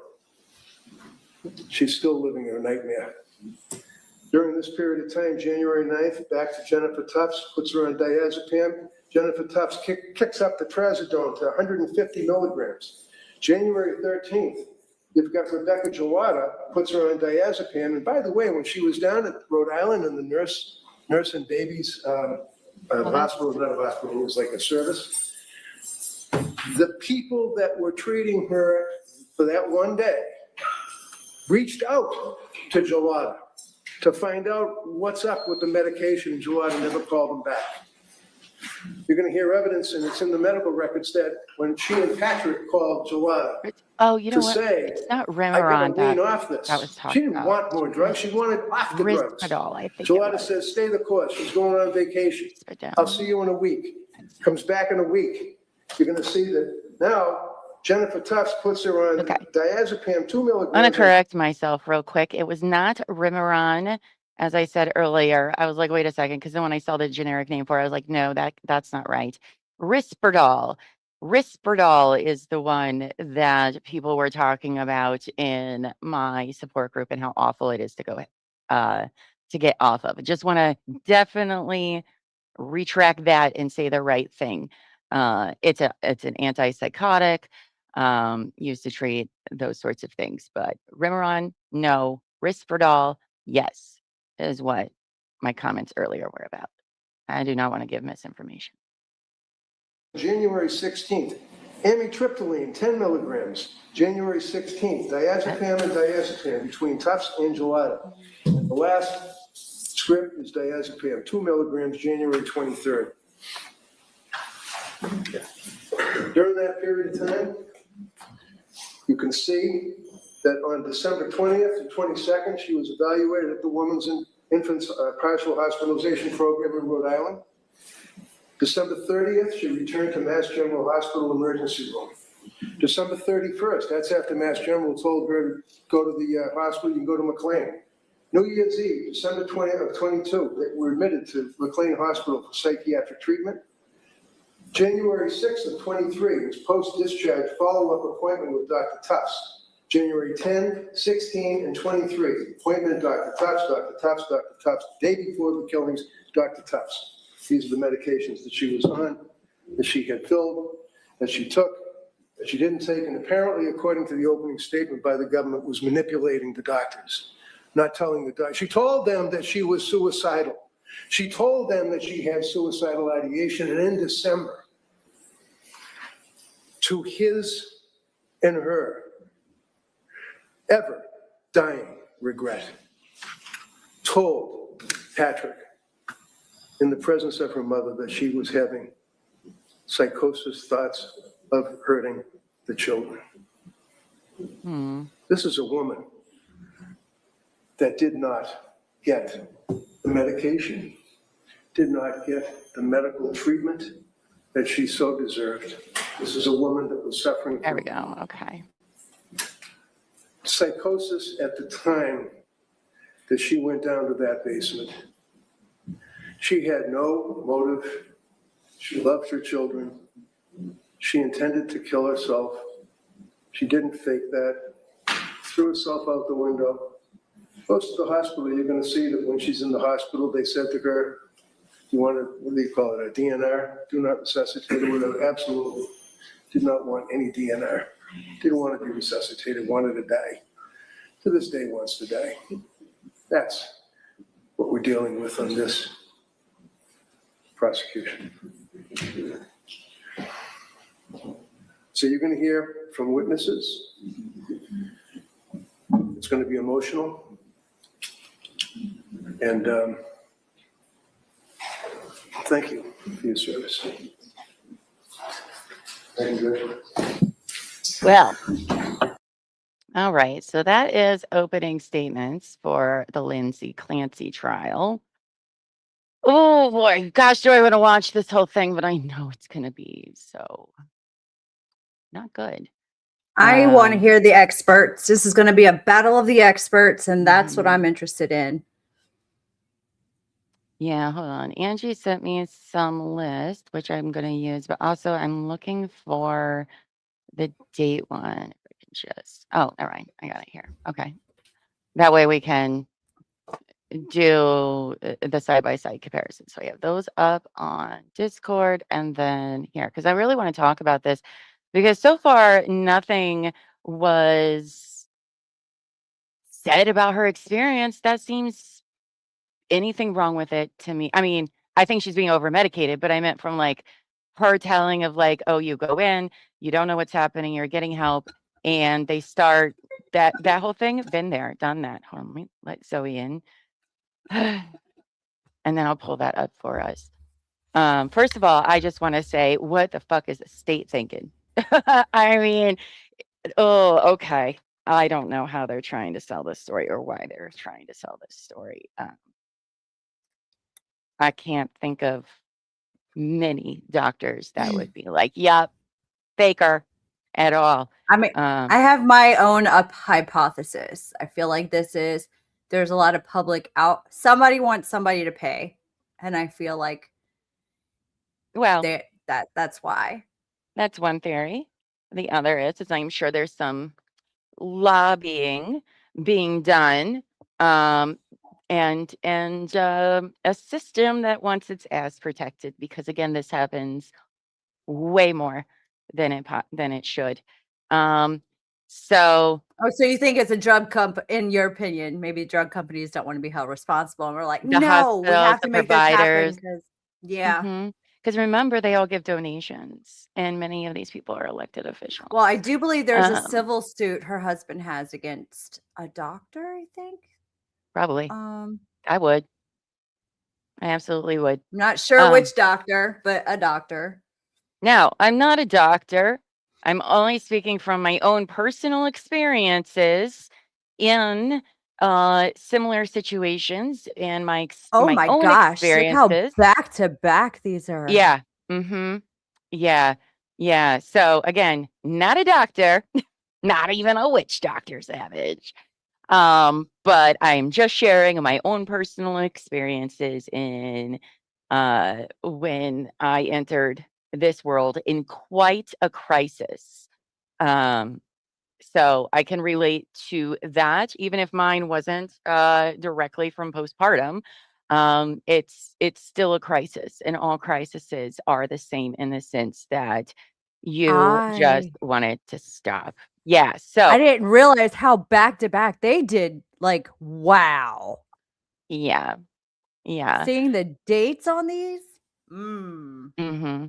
[SPEAKER 7] She's still living in a nightmare. During this period of time, January 9th, back to Jennifer Tufts, puts her on diazepam. Jennifer Tufts kicks up the trazodone to 150 milligrams. January 13th, you've got Rebecca Gelada, puts her on diazepam. And by the way, when she was down at Rhode Island in the nurse and babies hospital, not a hospital, it was like a service. The people that were treating her for that one day reached out to Gelada to find out what's up with the medication. Gelada never called them back. You're going to hear evidence, and it's in the medical records, that when she and Patrick called Gelada
[SPEAKER 3] Oh, you know
[SPEAKER 7] to
[SPEAKER 3] what?
[SPEAKER 7] say,
[SPEAKER 3] It's not
[SPEAKER 7] I
[SPEAKER 3] Remeron
[SPEAKER 7] gotta wean off this.
[SPEAKER 3] that was talked
[SPEAKER 7] She didn't
[SPEAKER 3] about.
[SPEAKER 7] want more drugs. She wanted off the drugs.
[SPEAKER 3] Risperdal, I think it
[SPEAKER 7] Gelada
[SPEAKER 3] was.
[SPEAKER 7] says, stay the course. She's going on vacation.
[SPEAKER 3] Risperdal.
[SPEAKER 7] I'll see you in a week. Comes back in a week. You're going to see that now Jennifer Tufts puts her on
[SPEAKER 3] Okay.
[SPEAKER 7] diazepam, 2 milligrams.
[SPEAKER 3] I'm going to correct myself real quick. It was not Remeron, as I said earlier. I was like, wait a second, because then when I saw the generic name for it, I was like, no, that's not right. Risperdal. Risperdal is the one that people were talking about in my support group and how awful it is to go to get off of. I just want to definitely retract that and say the right thing. It's an antipsychotic used to treat those sorts of things, but Remeron, no. Risperdal, yes, is what my comments earlier were about. I do not want to give misinformation.
[SPEAKER 7] January 16th, amitriptyline, 10 milligrams. January 16th, diazepam and diazepam between Tufts and Gelada. The last script is diazepam, 2 milligrams, January 23rd. During that period of time, you can see that on December 20th and 22nd, she was evaluated at the Women's and Infants Partial Hospitalization Program in Rhode Island. December 30th, she returned to Mass General Hospital emergency room. December 31st, that's after Mass General told her to go to the hospital, you can go to McLean. New Year's Eve, December 20th of 22, they were admitted to McLean Hospital for psychiatric treatment. January 6th of 23 was post-discharge follow-up appointment with Dr. Tufts. January 10, 16, and 23, appointment Dr. Tufts, Dr. Tufts, Dr. Tufts. Day before the killings, Dr. Tufts. These are the medications that she was on, that she had filled, that she took, that she didn't take, and apparently, according to the opening statement by the government, was manipulating the doctors, not telling the doctors. She told them that she was suicidal. She told them that she had suicidal ideation, and in December, to his and her ever dying regret, told Patrick in the presence of her mother that she was having psychosis thoughts of hurting the children. This is a woman that did not get the medication, did not get the medical treatment that she so deserved. This is a woman that was suffering
[SPEAKER 3] There we
[SPEAKER 7] from
[SPEAKER 3] go. Okay.
[SPEAKER 7] psychosis at the time that she went down to that basement. She had no motive. She loved her children. She intended to kill herself. She didn't fake that. Threw herself out the window. Goes to the hospital. You're going to see that when she's in the hospital, they said to her, you want to, what do you call it, a DNR? Do not resuscitate her. Absolutely did not want any DNR. Didn't want to be resuscitated, wanted to die. To this day wants to die. That's what we're dealing with on this prosecution. So you're going to hear from witnesses. It's going to be emotional. And thank you for your service. Thank you, Judge.
[SPEAKER 3] Well, all right. So that is opening statements for the Lindsay Clancy trial. Oh boy, gosh, do I want to watch this whole thing, but I know it's going to be so not good.
[SPEAKER 4] I want to hear the experts. This is going to be a battle of the experts, and that's what I'm interested in.
[SPEAKER 3] Yeah, hold on. Angie sent me some list, which I'm going to use, but also I'm looking for the date one. If I can just, oh, all right. I got it here. Okay. That way we can do the side-by-side comparison. So we have those up on Discord and then here, because I really want to talk about this because so far nothing was said about her experience that seems anything wrong with it to me. I mean, I think she's being over-medicated, but I meant from like her telling of like, oh, you go in, you don't know what's happening, you're getting help, and they start that whole thing. Been there, done that. Hold on, let me let Zoe in. And then I'll pull that up for us. First of all, I just want to say, what the fuck is the state thinking? I mean, oh, okay. I don't know how they're trying to sell this story or why they're trying to sell this story. I can't think of many doctors that would be like, yep, faker at all.
[SPEAKER 4] I mean, I have my own hypothesis. I feel like there's a lot of public out. Somebody wants somebody to pay. And I feel like,
[SPEAKER 3] well,
[SPEAKER 4] that's why.
[SPEAKER 3] That's one theory. The other is I'm sure there's some lobbying being done, and a system that wants its ass protected because again, this happens way more than it should. So
[SPEAKER 4] you think it's a drug in your opinion, maybe drug companies don't want to be held responsible and we're like,
[SPEAKER 3] the
[SPEAKER 4] no, we
[SPEAKER 3] hospitals,
[SPEAKER 4] have to
[SPEAKER 3] the
[SPEAKER 4] make this happen
[SPEAKER 3] providers,
[SPEAKER 4] because yeah.
[SPEAKER 3] Because remember, they all give donations, and many of these people are elected officials.
[SPEAKER 4] Well, I do believe there's a civil suit her husband has against a doctor, I think.
[SPEAKER 3] Probably. I would. I absolutely would.
[SPEAKER 4] I'm not sure which doctor, but a doctor.
[SPEAKER 3] Now, I'm not a doctor. I'm only speaking from my own personal experiences in similar situations and my own experiences.
[SPEAKER 4] Look how back to back these are.
[SPEAKER 3] Yeah. Yeah. So again, not a doctor, not even a witch doctor, Savage. But I'm just sharing my own personal experiences in when I entered this world in quite a crisis. So I can relate to that, even if mine wasn't directly from postpartum. It's still a crisis, and all crises are the same in the sense that You just
[SPEAKER 4] I
[SPEAKER 3] want it to stop. Yeah.
[SPEAKER 4] I
[SPEAKER 3] So
[SPEAKER 4] didn't realize how back to back they did. Like, wow.
[SPEAKER 3] yeah. Yeah.
[SPEAKER 4] Seeing the dates on these? Mm.
[SPEAKER 3] hmm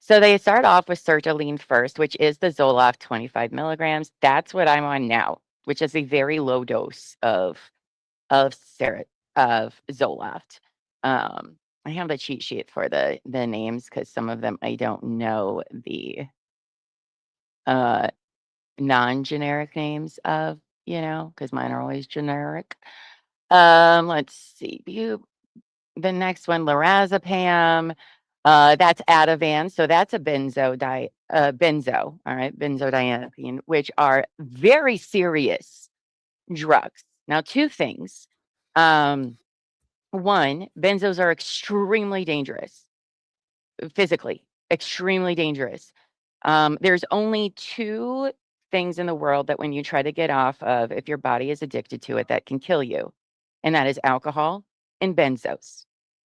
[SPEAKER 3] So they start off with sertraline first, which is the Zoloft 25 milligrams. That's what I'm on now, which is a very low dose of Sera of Zoloft. I have the cheat sheet for the names because some of them I don't know the uh non-generic names of, because mine are always generic. Let's see. The next one, lorazepam. That's Ativan. So that's a benzo, all right, benzodiazepine, which are very serious drugs. Now, two things. Um, One, benzos are extremely dangerous physically, extremely dangerous. There's only two things in the world that when you try to get off of, if your body is addicted to it, that can kill you, and that is alcohol and benzos.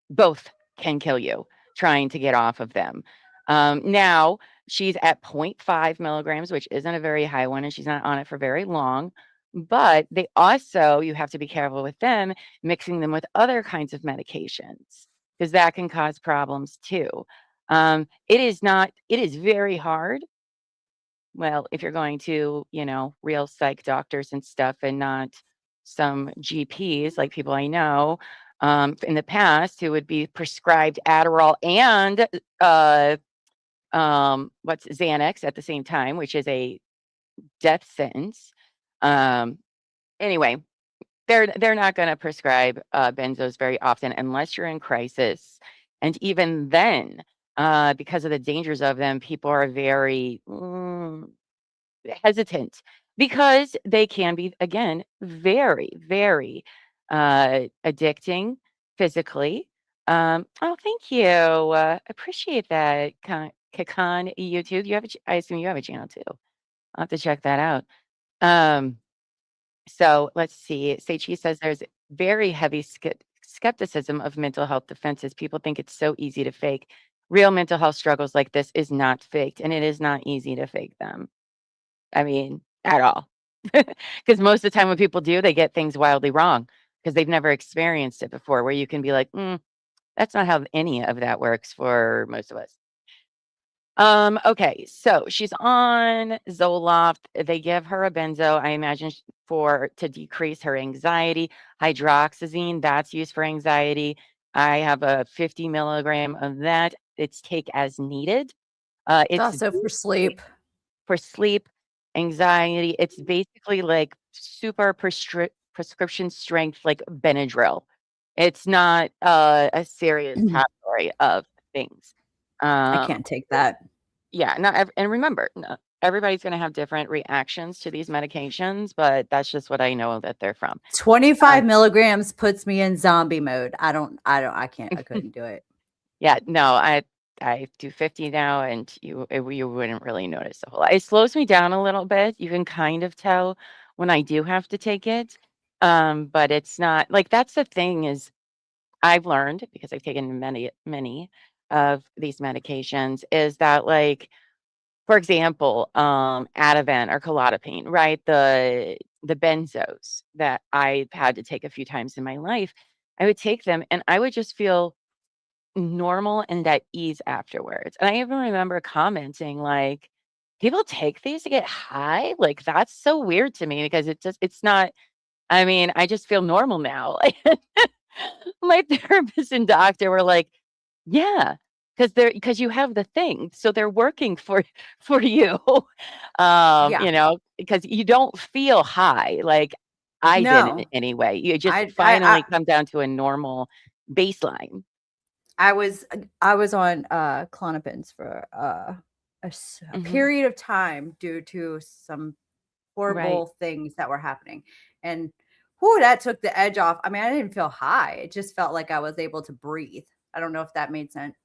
[SPEAKER 3] Both can kill you trying to get off of them. Now, she's at 0.5 milligrams, which isn't a very high one, and she's not on it for very long. But they also, you have to be careful with them, mixing them with other kinds of medications, because that can cause problems too. It is very hard. Well, if you're going to, real psych doctors and stuff and not some GPs like people I know in the past who would be prescribed Adderall and what's Xanax at the same time, which is a death sentence. Um, anyway, they're not going to prescribe benzos very often unless you're in crisis, and even then, because of the dangers of them, people are very hesitant because they can be, again, very, very addicting physically. Oh, thank you. Appreciate that, Kakan. You too. I assume you have a channel too. I'll have to check that out. Um, so let's see. Seichi says there's very heavy skepticism of mental health defenses. People think it's so easy to fake. Real mental health struggles like this is not faked, and it is not easy to fake them. I mean, at all. Because most of the time when people do, they get things wildly wrong because they've never experienced it before, where you can be like, that's not how any of that works for most of us. Okay, so she's on Zoloft. They give her a benzo, I imagine, to decrease her anxiety. Hydroxyzine, that's used for anxiety. I have a 50 milligram of that. It's take as needed.
[SPEAKER 4] It's
[SPEAKER 3] It's
[SPEAKER 4] also for sleep.
[SPEAKER 3] for sleep, anxiety. It's basically like super prescription strength, like Benadryl. It's not a serious category of things.
[SPEAKER 4] I
[SPEAKER 3] Um,
[SPEAKER 4] can't take that.
[SPEAKER 3] yeah, and remember, everybody's going to have different reactions to these medications, but that's just what I know that they're from.
[SPEAKER 4] 25 milligrams puts me in zombie mode. I couldn't do it.
[SPEAKER 3] Yeah, no, I do 50 now, and you wouldn't really notice a whole lot. It slows me down a little bit. You can kind of tell when I do have to take it. But it's not like that's the thing is I've learned because I've taken many, many of these medications is that like, for example, Ativan or Klonopin, right? The benzos that I've had to take a few times in my life, I would take them and I would just feel normal and at ease afterwards. And I even remember commenting like, "People take these to get high? Like, that's so weird to me because it's not I mean, I just feel normal now." My therapist and doctor were like, "Yeah, because you have the thing, so they're working for you."
[SPEAKER 4] Yeah.
[SPEAKER 3] Because you don't feel high like I didn't
[SPEAKER 4] No.
[SPEAKER 3] anyway. You just
[SPEAKER 4] I
[SPEAKER 3] finally come down to a normal baseline.
[SPEAKER 4] I was on Klonopins for a
[SPEAKER 3] Mhm.
[SPEAKER 4] period of time due to some
[SPEAKER 3] Right.
[SPEAKER 4] horrible things that were happening. And whoo, that took the edge off. I mean, I didn't feel high. It just felt like I was able to breathe. I don't know if that made sense.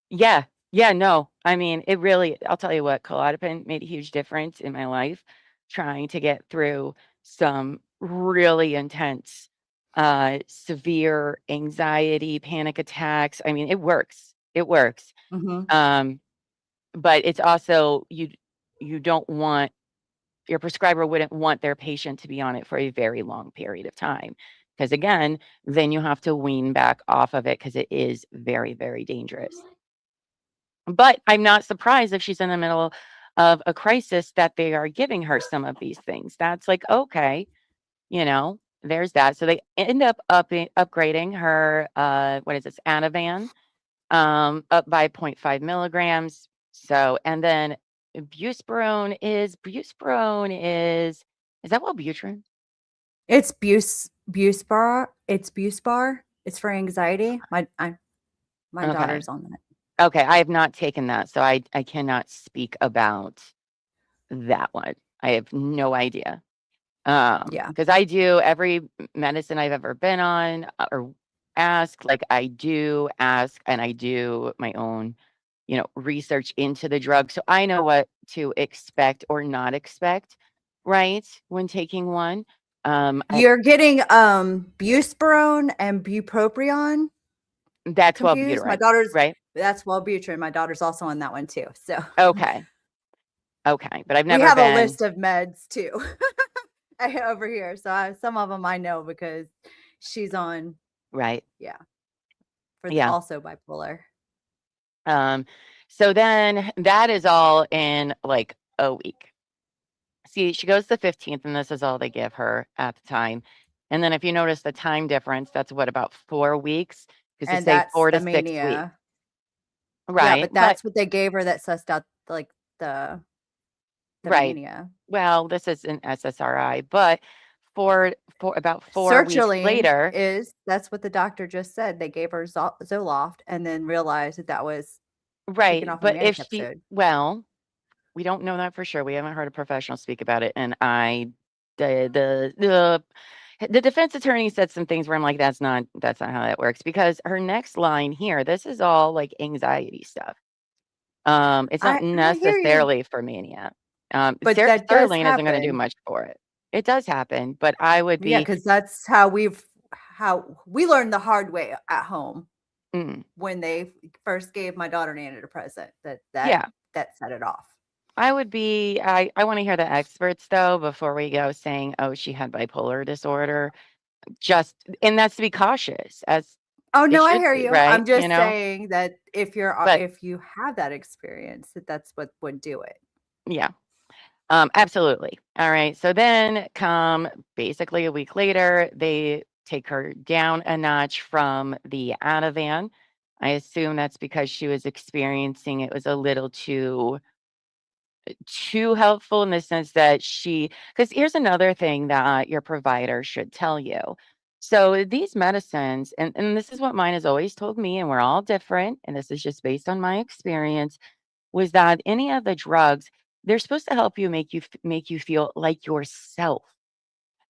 [SPEAKER 3] Yeah. Yeah, no. I mean, it really I'll tell you what, Klonopin made a huge difference in my life trying to get through some really intense, severe anxiety, panic attacks. I mean, it works. It works.
[SPEAKER 4] Mhm.
[SPEAKER 3] Um, but it's also you don't want your prescriber wouldn't want their patient to be on it for a very long period of time. Because again, then you have to wean back off of it because it is very, very dangerous. But I'm not surprised if she's in the middle of a crisis that they are giving her some of these things. That's like, okay, there's that. So they end up upgrading her, what is this, Ativan, up by 0.5 milligrams. So, and then buspirone is that Wellbutrin?
[SPEAKER 4] It's Buspar. It's Buspar. It's for anxiety. My
[SPEAKER 3] Okay.
[SPEAKER 4] daughter's on that.
[SPEAKER 3] Okay, I have not taken that, so I cannot speak about that one. I have no idea.
[SPEAKER 4] Yeah.
[SPEAKER 3] Because I do every medicine I've ever been on or ask, like I do ask, and I do my own, research into the drug, so I know what to expect or not expect, right, when taking one.
[SPEAKER 4] You're getting buspirone and bupropion
[SPEAKER 3] That's
[SPEAKER 4] confused. My
[SPEAKER 3] Wellbutrin,
[SPEAKER 4] daughter's
[SPEAKER 3] right?
[SPEAKER 4] that's Wellbutrin. My daughter's also on that one too. So
[SPEAKER 3] Okay, but I've
[SPEAKER 4] we
[SPEAKER 3] never
[SPEAKER 4] have a
[SPEAKER 3] been
[SPEAKER 4] list of meds too over here. So some of them I know because she's on.
[SPEAKER 3] right.
[SPEAKER 4] Yeah,
[SPEAKER 3] Yeah.
[SPEAKER 4] also bipolar.
[SPEAKER 3] So then that is all in like a week. See, she goes the 15th, and this is all they give her at the time. And then if you notice the time difference, that's what, about 4 weeks? Because they
[SPEAKER 4] And
[SPEAKER 3] say
[SPEAKER 4] that's
[SPEAKER 3] 4
[SPEAKER 4] the
[SPEAKER 3] to 6 weeks,
[SPEAKER 4] mania. Yeah,
[SPEAKER 3] right?
[SPEAKER 4] but
[SPEAKER 3] But
[SPEAKER 4] that's what they gave her that sussed out like the
[SPEAKER 3] right.
[SPEAKER 4] mania.
[SPEAKER 3] Well, this is an SSRI, but for about 4 weeks
[SPEAKER 4] Sertraline
[SPEAKER 3] later,
[SPEAKER 4] that's what the doctor just said. They gave her Zoloft and then realized that was kicking
[SPEAKER 3] right?
[SPEAKER 4] off a
[SPEAKER 3] But if
[SPEAKER 4] manic
[SPEAKER 3] she,
[SPEAKER 4] episode.
[SPEAKER 3] well, we don't know that for sure. We haven't heard a professional speak about it, and the defense attorney said some things where I'm like, that's not how that works, because her next line here, this is all like anxiety stuff. It's not
[SPEAKER 4] I hear you,
[SPEAKER 3] necessarily for mania.
[SPEAKER 4] but that does
[SPEAKER 3] Sertraline isn't going to do
[SPEAKER 4] happen.
[SPEAKER 3] much for it. It does happen, but I would
[SPEAKER 4] Yeah,
[SPEAKER 3] be
[SPEAKER 4] because that's how we learned the hard way at home
[SPEAKER 3] mm,
[SPEAKER 4] when they first gave my daughter an antidepressant.
[SPEAKER 3] yeah.
[SPEAKER 4] That set it off.
[SPEAKER 3] I would be. I want to hear the experts though before we go saying, oh, she had bipolar disorder. Just and that's to be cautious, as
[SPEAKER 4] Oh
[SPEAKER 3] it
[SPEAKER 4] no, I
[SPEAKER 3] should
[SPEAKER 4] hear
[SPEAKER 3] be,
[SPEAKER 4] you. I'm
[SPEAKER 3] right?
[SPEAKER 4] just saying that
[SPEAKER 3] But
[SPEAKER 4] if you have that experience, that's what would do it.
[SPEAKER 3] yeah. Absolutely. All right. So then come basically a week later, they take her down a notch from the Ativan. I assume that's because she was experiencing it was a little too helpful in the sense that because here's another thing that your provider should tell you. So these medicines, and this is what mine has always told me, and we're all different, and this is just based on my experience, was that any of the drugs, they're supposed to help you make you feel like yourself.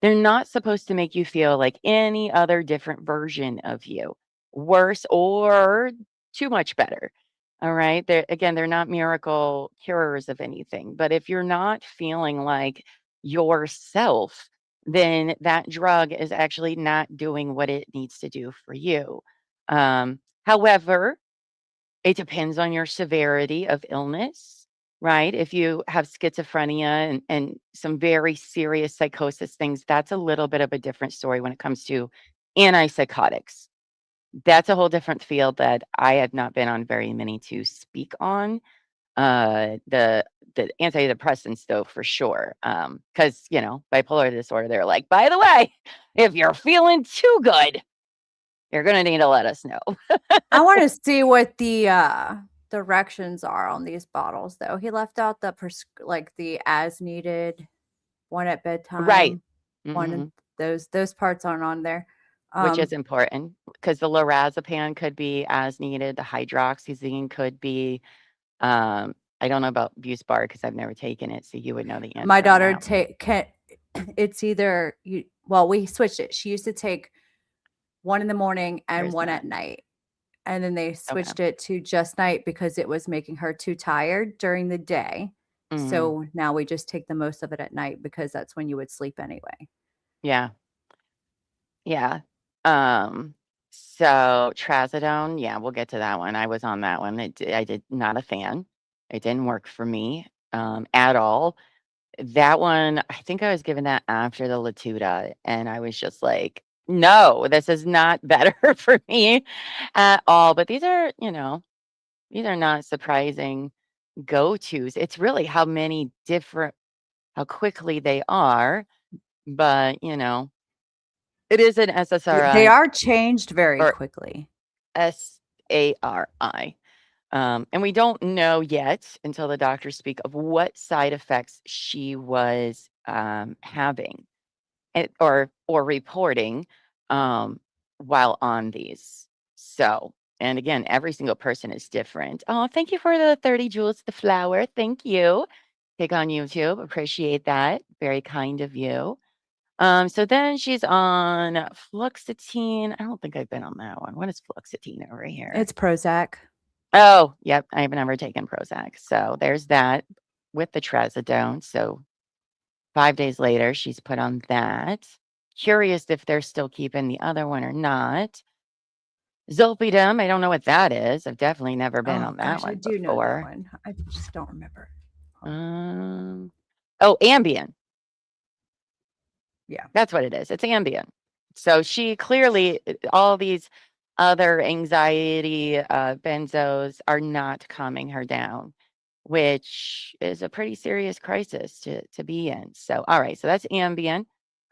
[SPEAKER 3] They're not supposed to make you feel like any other different version of you, worse or too much better. All right. They're not miracle curers of anything. But if you're not feeling like yourself, then that drug is actually not doing what it needs to do for you. However, it depends on your severity of illness, right? If you have schizophrenia and some very serious psychosis things, that's a little bit of a different story when it comes to antipsychotics. That's a whole different field that I have not been on very many to speak on. The antidepressants, though, for sure. Because bipolar disorder, they're like, by the way, if you're feeling too good, you're gonna need to let us know.
[SPEAKER 4] I want to see what the directions are on these bottles, though. He left out the like the as needed, one at
[SPEAKER 3] Right.
[SPEAKER 4] bedtime, one
[SPEAKER 3] Mhm.
[SPEAKER 4] those parts aren't on there.
[SPEAKER 3] Which is important because the lorazepam could be as needed, the hydroxyzine could be, I don't know about Buspar because I've never taken it, so you would know the
[SPEAKER 4] My
[SPEAKER 3] answer on
[SPEAKER 4] daughter
[SPEAKER 3] that one.
[SPEAKER 4] can it's either well, we switched it. She used to take one in the morning and
[SPEAKER 3] There's
[SPEAKER 4] one
[SPEAKER 3] that.
[SPEAKER 4] at night. And then they
[SPEAKER 3] Okay.
[SPEAKER 4] switched it to just night because it was making her too tired during the day.
[SPEAKER 3] Mhm.
[SPEAKER 4] So now we just take the most of it at night because that's when you would sleep anyway.
[SPEAKER 3] Yeah. Yeah. So trazodone, yeah, we'll get to that one. I was on that one. I did not a fan. It didn't work for me at all. That one, I think I was given that after the Latuda, and I was just like, no, this is not better for me at all. But these are, these are not surprising go-tos. It's really how many different, how quickly they are. But, it is an
[SPEAKER 4] They
[SPEAKER 3] SSRI
[SPEAKER 4] are changed very
[SPEAKER 3] or
[SPEAKER 4] quickly.
[SPEAKER 3] SARI. And we don't know yet until the doctors speak of what side effects she was having or reporting while on these. So, and again, every single person is different. Oh, thank you for the 30 joules, the flower. Thank you. Take on YouTube. Appreciate that. Very kind of you. So then she's on fluoxetine. I don't think I've been on that one. What is fluoxetine over here?
[SPEAKER 4] It's Prozac.
[SPEAKER 3] Oh, yep. I've never taken Prozac. So there's that with the trazodone. So 5 days later, she's put on that. Curious if they're still keeping the other one or not. Zolpidem, I don't know what that is. I've definitely never been
[SPEAKER 4] Oh
[SPEAKER 3] on that
[SPEAKER 4] gosh, I
[SPEAKER 3] one
[SPEAKER 4] do know that
[SPEAKER 3] before.
[SPEAKER 4] one. I just don't remember.
[SPEAKER 3] Oh, Ambien.
[SPEAKER 4] Yeah.
[SPEAKER 3] That's what it is. It's Ambien. So she clearly, all these other anxiety benzos are not calming her down, which is a pretty serious crisis to be in. So, all right. So that's Ambien.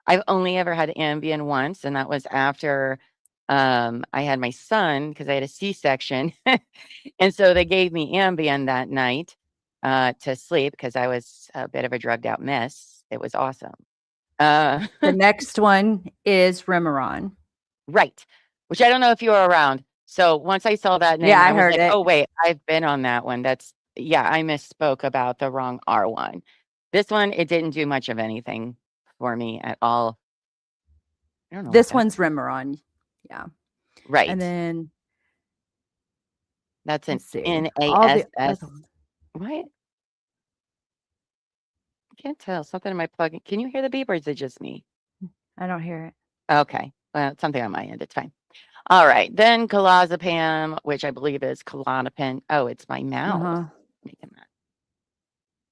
[SPEAKER 3] I've only ever had Ambien once, and that was after I had my son because I had a C-section. And so they gave me Ambien that night to sleep because I was a bit of a drugged out mess. It was awesome.
[SPEAKER 4] The next one is Remeron.
[SPEAKER 3] Right. Which I don't know if you were around. So once I saw that name,
[SPEAKER 4] Yeah, I
[SPEAKER 3] I was
[SPEAKER 4] heard
[SPEAKER 3] like,
[SPEAKER 4] it.
[SPEAKER 3] oh, wait, I've been on that one. Yeah, I misspoke about the wrong R1. This one, it didn't do much of anything for me at all. I don't know.
[SPEAKER 4] This one's Remeron. Yeah.
[SPEAKER 3] Right.
[SPEAKER 4] And then
[SPEAKER 3] That's an
[SPEAKER 4] let's see. All the
[SPEAKER 3] NASS.
[SPEAKER 4] other ones.
[SPEAKER 3] What? I can't tell. Something in my plug. Can you hear the beep or is it just me?
[SPEAKER 4] I don't hear it.
[SPEAKER 3] Okay. Well, it's something on my end. It's fine. All right. Then clozapam, which I believe is Klonopin. Oh, it's my mouth making that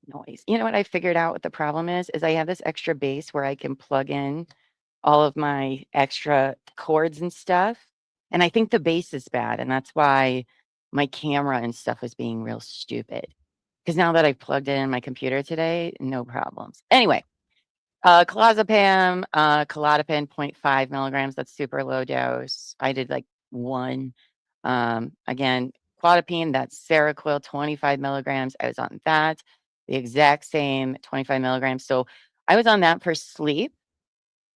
[SPEAKER 3] noise. You know what I figured out what the problem is I have this extra base where I can plug in all of my extra cords and stuff. And I think the base is bad. And that's why my camera and stuff was being real stupid. Because now that I've plugged it in my computer today, no problems. Anyway, clozapam, Klonopin, 0.5 milligrams. That's super low dose. I did like 1. Again, clozapine, that's Seroquel, 25 milligrams. I was on that, the exact same 25 milligrams. So I was on that for sleep.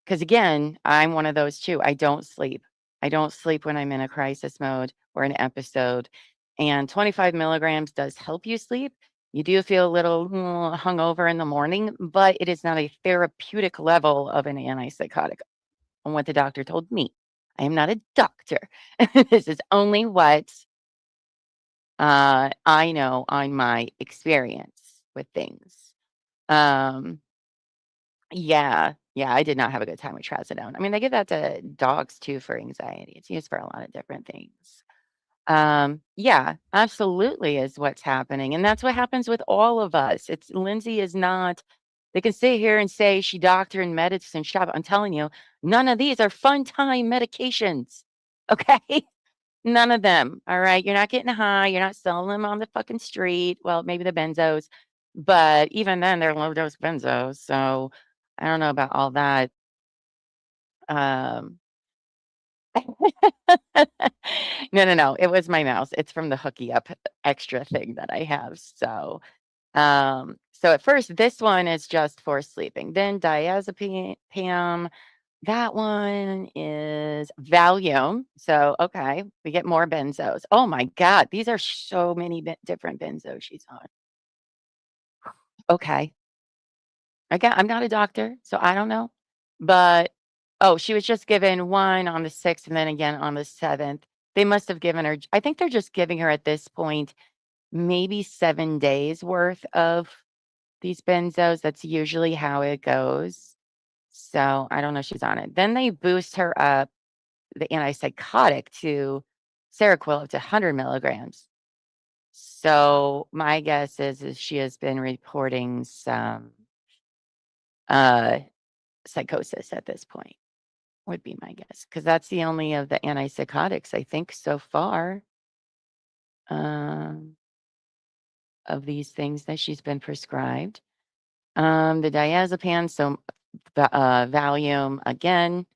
[SPEAKER 3] Because again, I'm one of those too. I don't sleep. I don't sleep when I'm in a crisis mode or an episode. And 25 milligrams does help you sleep. You do feel a little hungover in the morning, but it is not a therapeutic level of an antipsychotic on what the doctor told me. I am not a doctor. This is only what I know on my experience with things. Yeah, I did not have a good time with trazodone. I mean, they give that to dogs too for anxiety. It's used for a lot of different things. Yeah, absolutely is what's happening. And that's what happens with all of us. Lindsay is not, they can sit here and say she doctor and medicine shop. I'm telling you, none of these are fun time medications. Okay. None of them. All right. You're not getting high. You're not selling them on the fucking street. Well, maybe the benzos, but even then they're low dose benzos. So I don't know about all that. Um, no. It was my mouse. It's from the hooky up extra thing that I have. So, so at first, this one is just for sleeping. Then diazepam, that one is Valium. So, okay, we get more benzos. Oh my God, these are so many different benzos she's on. Okay. I'm not a doctor, so I don't know. But oh, she was just given one on the 6th and then again on the 7th. They must have given her, I think they're just giving her at this point maybe 7 days worth of these benzos. That's usually how it goes. So I don't know if she's on it. Then they boost her up the antipsychotic to Seroquel up to 100 milligrams. So my guess is she has been reporting some psychosis at this point, would be my guess, because that's the only of the antipsychotics I think so far of these things that she's been prescribed. The diazepam, so Valium again,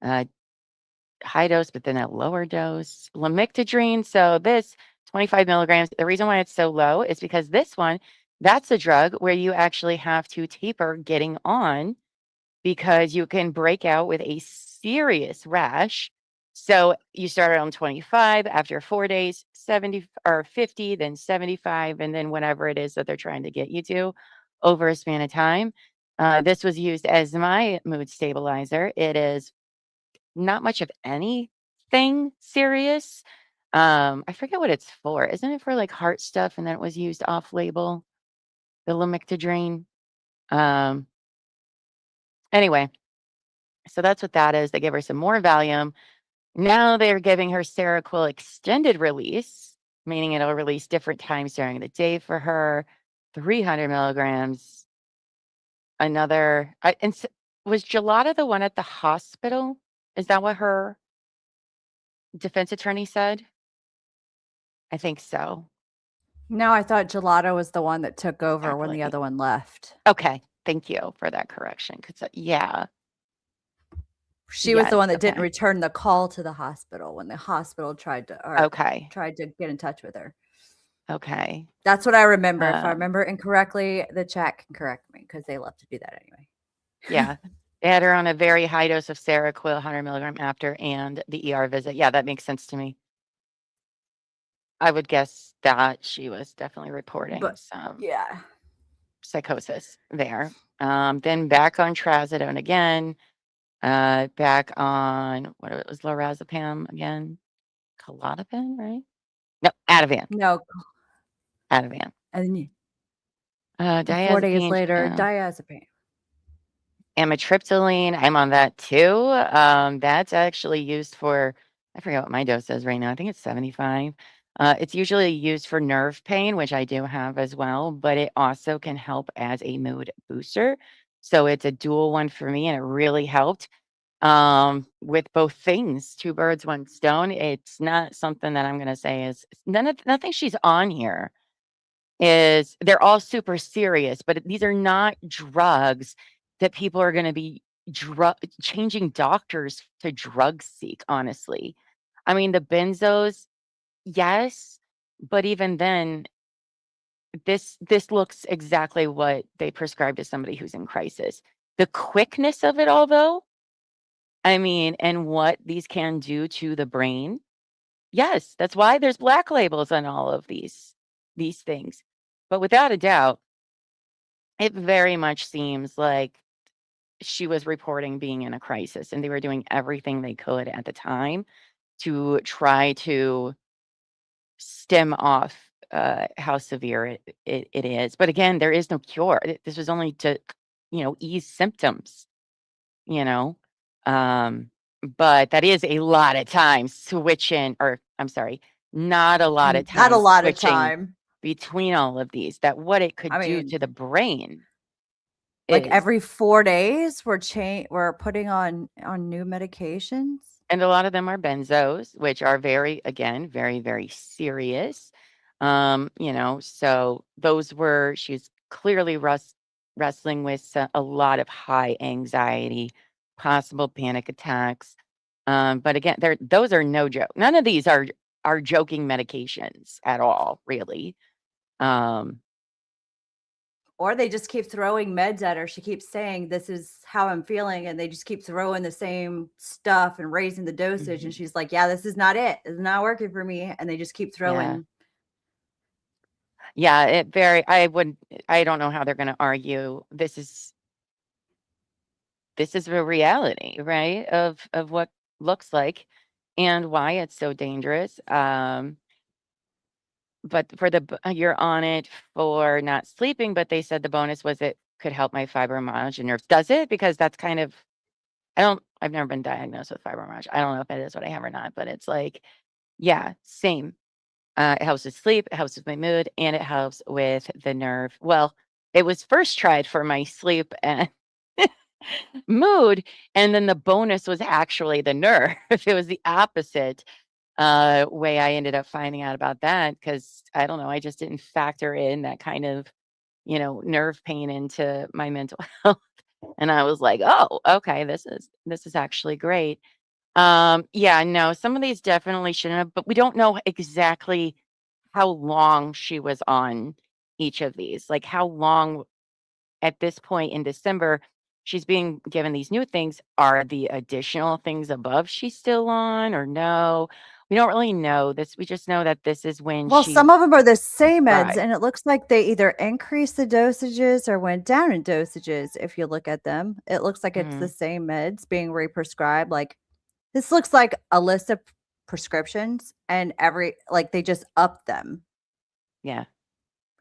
[SPEAKER 3] high dose, but then a lower dose. Lamictidrine, so this 25 milligrams. The reason why it's so low is because this one, that's a drug where you actually have to taper getting on because you can break out with a serious rash. So you start on 25, after 4 days, 70 or 50, then 75, and then whatever it is that they're trying to get you to over a span of time. This was used as my mood stabilizer. It is not much of anything serious. I forget what it's for. Isn't it for like heart stuff? And then it was used off label, the lamictidrine. Anyway, so that's what that is. They gave her some more Valium. Now they're giving her Seroquel extended release, meaning it'll release different times during the day for her. 300 milligrams. Another, was Gelada the one at the hospital? Is that what her defense attorney said? I think so.
[SPEAKER 4] No, I thought Gelato was the one that took over when the
[SPEAKER 3] Exactly.
[SPEAKER 4] other one left.
[SPEAKER 3] Okay. Thank you for that correction. Because, yeah.
[SPEAKER 4] She was the
[SPEAKER 3] Yes,
[SPEAKER 4] one that didn't
[SPEAKER 3] okay.
[SPEAKER 4] return the call to the hospital when the hospital tried to
[SPEAKER 3] Okay.
[SPEAKER 4] get in touch with her.
[SPEAKER 3] Okay.
[SPEAKER 4] That's what I remember. If I
[SPEAKER 3] Um,
[SPEAKER 4] remember incorrectly, the chat can correct me because they love to do that anyway.
[SPEAKER 3] Yeah. They had her on a very high dose of Seroquel, 100 milligram after, and the ER visit. Yeah, that makes sense to me. I would guess that she was definitely reporting
[SPEAKER 4] But
[SPEAKER 3] some
[SPEAKER 4] yeah,
[SPEAKER 3] psychosis there. Then back on trazodone again. Back on what it was, lorazepam again. Klonopin, right? No, Ativan.
[SPEAKER 4] no,
[SPEAKER 3] Ativan.
[SPEAKER 4] and 4 days
[SPEAKER 3] Diazepam,
[SPEAKER 4] later, diazepam.
[SPEAKER 3] amitriptyline, I'm on that too. That's actually used for, I forget what my dose is right now. I think it's 75. It's usually used for nerve pain, which I do have as well, but it also can help as a mood booster. So it's a dual one for me, and it really helped with both things. Two birds, one stone. It's not something that I'm going to say is nothing she's on here is they're all super serious, but these are not drugs that people are going to be changing doctors to drug seek, honestly. I mean, the benzos, yes, but even then, this looks exactly what they prescribe to somebody who's in crisis. The quickness of it all, though, I mean, and what these can do to the brain. Yes, that's why there's black labels on all of these things. But without a doubt, it very much seems like she was reporting being in a crisis, and they were doing everything they could at the time to try to stem off how severe it is. But again, there is no cure. This was only to, ease symptoms, you know. But that is a lot of time switching, or I'm sorry, not a lot of
[SPEAKER 4] Not a
[SPEAKER 3] time
[SPEAKER 4] lot of
[SPEAKER 3] switching
[SPEAKER 4] time.
[SPEAKER 3] between all of these, that what it could
[SPEAKER 4] I
[SPEAKER 3] do
[SPEAKER 4] mean,
[SPEAKER 3] to the brain
[SPEAKER 4] like
[SPEAKER 3] is,
[SPEAKER 4] every 4 days, we're putting on new medications.
[SPEAKER 3] and a lot of them are benzos, which are very, again, very, very serious. So she's clearly wrestling with a lot of high anxiety, possible panic attacks. But again, those are no joke. None of these are joking medications at all, really.
[SPEAKER 4] Or they just keep throwing meds at her. She keeps saying, "This is how I'm feeling," and they just keep throwing the same stuff and raising the dosage. And
[SPEAKER 3] Mhm.
[SPEAKER 4] she's like, "Yeah, this is not it. It's not working for me." And they just keep
[SPEAKER 3] Yeah.
[SPEAKER 4] throwing.
[SPEAKER 3] Yeah, I don't know how they're gonna argue. This is the reality, right? Of what looks like and why it's so dangerous. But you're on it for not sleeping, but they said the bonus was it could help my fibromyalgia nerves. Does it? Because that's kind of, I've never been diagnosed with fibromyalgia. I don't know if it is what I have or not, but it's like, yeah, same. It helps with sleep, it helps with my mood, and it helps with the nerve. Well, it was first tried for my sleep and mood, and then the bonus was actually the nerve. It was the opposite way I ended up finding out about that because I don't know, I just didn't factor in that kind of, nerve pain into my mental health. And I was like, "Oh, okay, this is actually great." Yeah, no, some of these definitely shouldn't have, but we don't know exactly how long she was on each of these. Like how long at this point in December she's being given these new things. Are the additional things above she's still on or no? We don't really know this. We just know that this is when
[SPEAKER 4] Well,
[SPEAKER 3] she
[SPEAKER 4] some of them are the same meds,
[SPEAKER 3] right.
[SPEAKER 4] and it looks like they either increased the dosages or went down in dosages. If you look at them, it looks like it's the
[SPEAKER 3] Mhm.
[SPEAKER 4] same meds being represcribed. Like this looks like a list of prescriptions, and they just upped them
[SPEAKER 3] Yeah.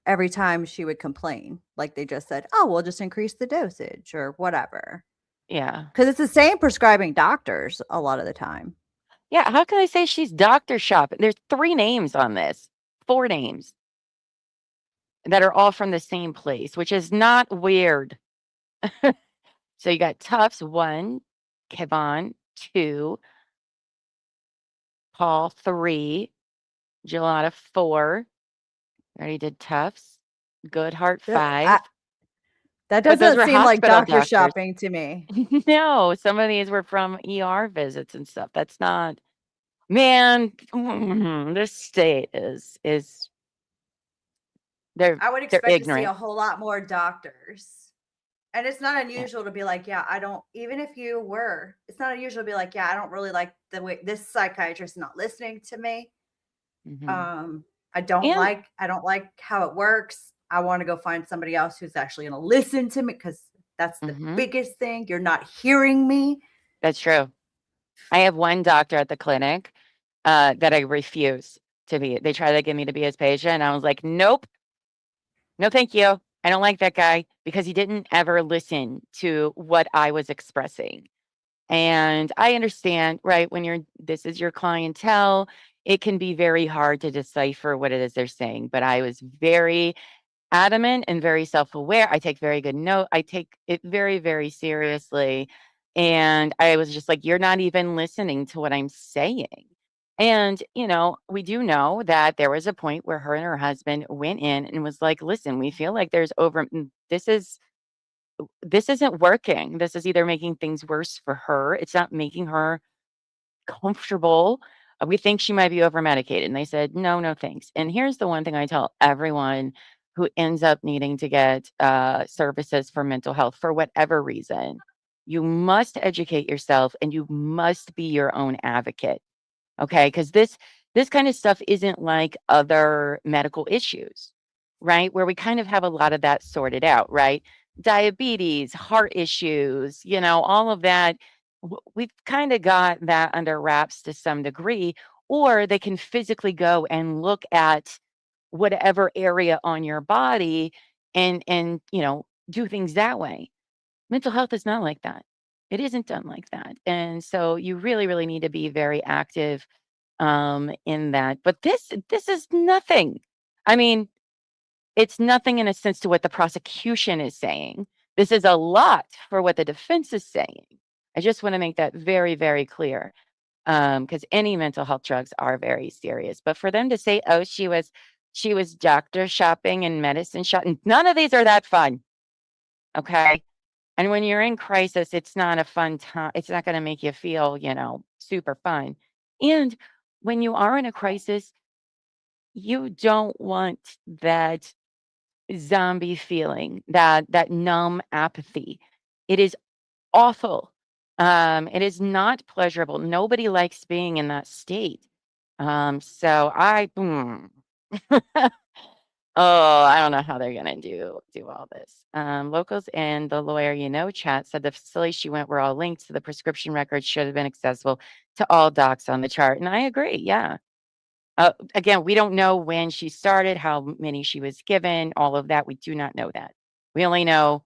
[SPEAKER 4] every time she would complain. Like they just said, "Oh, we'll just increase the dosage or whatever,"
[SPEAKER 3] Yeah.
[SPEAKER 4] because it's the same prescribing doctors a lot of the time.
[SPEAKER 3] Yeah. How can I say she's doctor shopping? There's 3 names on this, 4 names that are all from the same place, which is not weird. So you got Tufts 1, Kevon 2, Paul 3, Gelada 4. Already did Tufts. Goodhart
[SPEAKER 4] Ugh, I
[SPEAKER 3] 5.
[SPEAKER 4] That
[SPEAKER 3] But those
[SPEAKER 4] doesn't
[SPEAKER 3] were
[SPEAKER 4] seem like
[SPEAKER 3] hospital
[SPEAKER 4] doctor
[SPEAKER 3] doctors.
[SPEAKER 4] shopping to me.
[SPEAKER 3] No, some of these were from ER visits and stuff. That's not man, this state is they're
[SPEAKER 4] I would
[SPEAKER 3] they're
[SPEAKER 4] expect to see a
[SPEAKER 3] ignorant.
[SPEAKER 4] whole lot more doctors. And it's not unusual to be like, yeah, I don't, even if you were, it's not unusual to be like, yeah, I don't really like the way this psychiatrist is not listening to me.
[SPEAKER 3] Mhm.
[SPEAKER 4] I don't
[SPEAKER 3] And
[SPEAKER 4] like how it works. I want to go find somebody else who's actually going to listen to me because that's the
[SPEAKER 3] mhm,
[SPEAKER 4] biggest thing. You're not hearing me.
[SPEAKER 3] that's true. I have one doctor at the clinic, that I refuse to be. They try to get me to be his patient, and I was like, "Nope, no, thank you. I don't like that guy because he didn't ever listen to what I was expressing." And I understand, right? When this is your clientele, it can be very hard to decipher what it is they're saying. But I was very adamant and very self-aware. I take very good note. I take it very, very seriously. And I was just like, you're not even listening to what I'm saying. And, we do know that there was a point where her and her husband went in and was like, listen, we feel like this isn't working. This is either making things worse for her. It's not making her comfortable. We think she might be over medicated. And they said, no, no, thanks. And here's the one thing I tell everyone who ends up needing to get services for mental health for whatever reason. You must educate yourself and you must be your own advocate. Okay. Because this kind of stuff isn't like other medical issues, right? Where we kind of have a lot of that sorted out, right? Diabetes, heart issues, all of that. We've kind of got that under wraps to some degree, or they can physically go and look at whatever area on your body and do things that way. Mental health is not like that. It isn't done like that. And so you really, really need to be very active in that. But this is nothing. I mean, it's nothing in a sense to what the prosecution is saying. This is a lot for what the defense is saying. I just want to make that very, very clear. Because any mental health drugs are very serious. But for them to say, oh, she was doctor shopping and medicine shopping, none of these are that fun. Okay. And when you're in crisis, it's not a fun time. It's not going to make you feel, super fun. And when you are in a crisis, you don't want that zombie feeling, that numb apathy. It is awful. It is not pleasurable. Nobody likes being in that state. So oh, I don't know how they're gonna do all this. Locals and the lawyer, chat said the facility she went were all linked to the prescription records should have been accessible to all docs on the chart. And I agree. Yeah. Again, we don't know when she started, how many she was given, all of that. We do not know that. We only know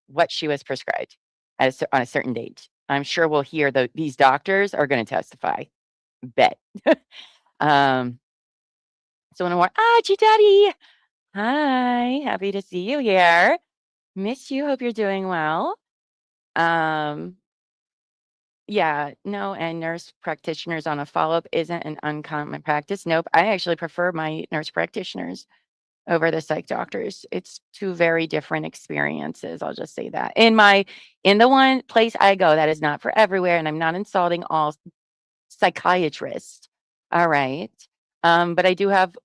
[SPEAKER 3] what she was prescribed on a certain date. I'm sure we'll hear these doctors are going to testify. Bet. um, Someone more, Daddy. Hi, happy to see you here. Miss you. Hope you're doing well. Yeah, no, and nurse practitioners on a follow-up isn't an uncommon practice. Nope, I actually prefer my nurse practitioners over the psych doctors. It's two very different experiences. I'll just say that. In the one place I go, that is not for everywhere, and I'm not insulting all psychiatrists. All right. But I do have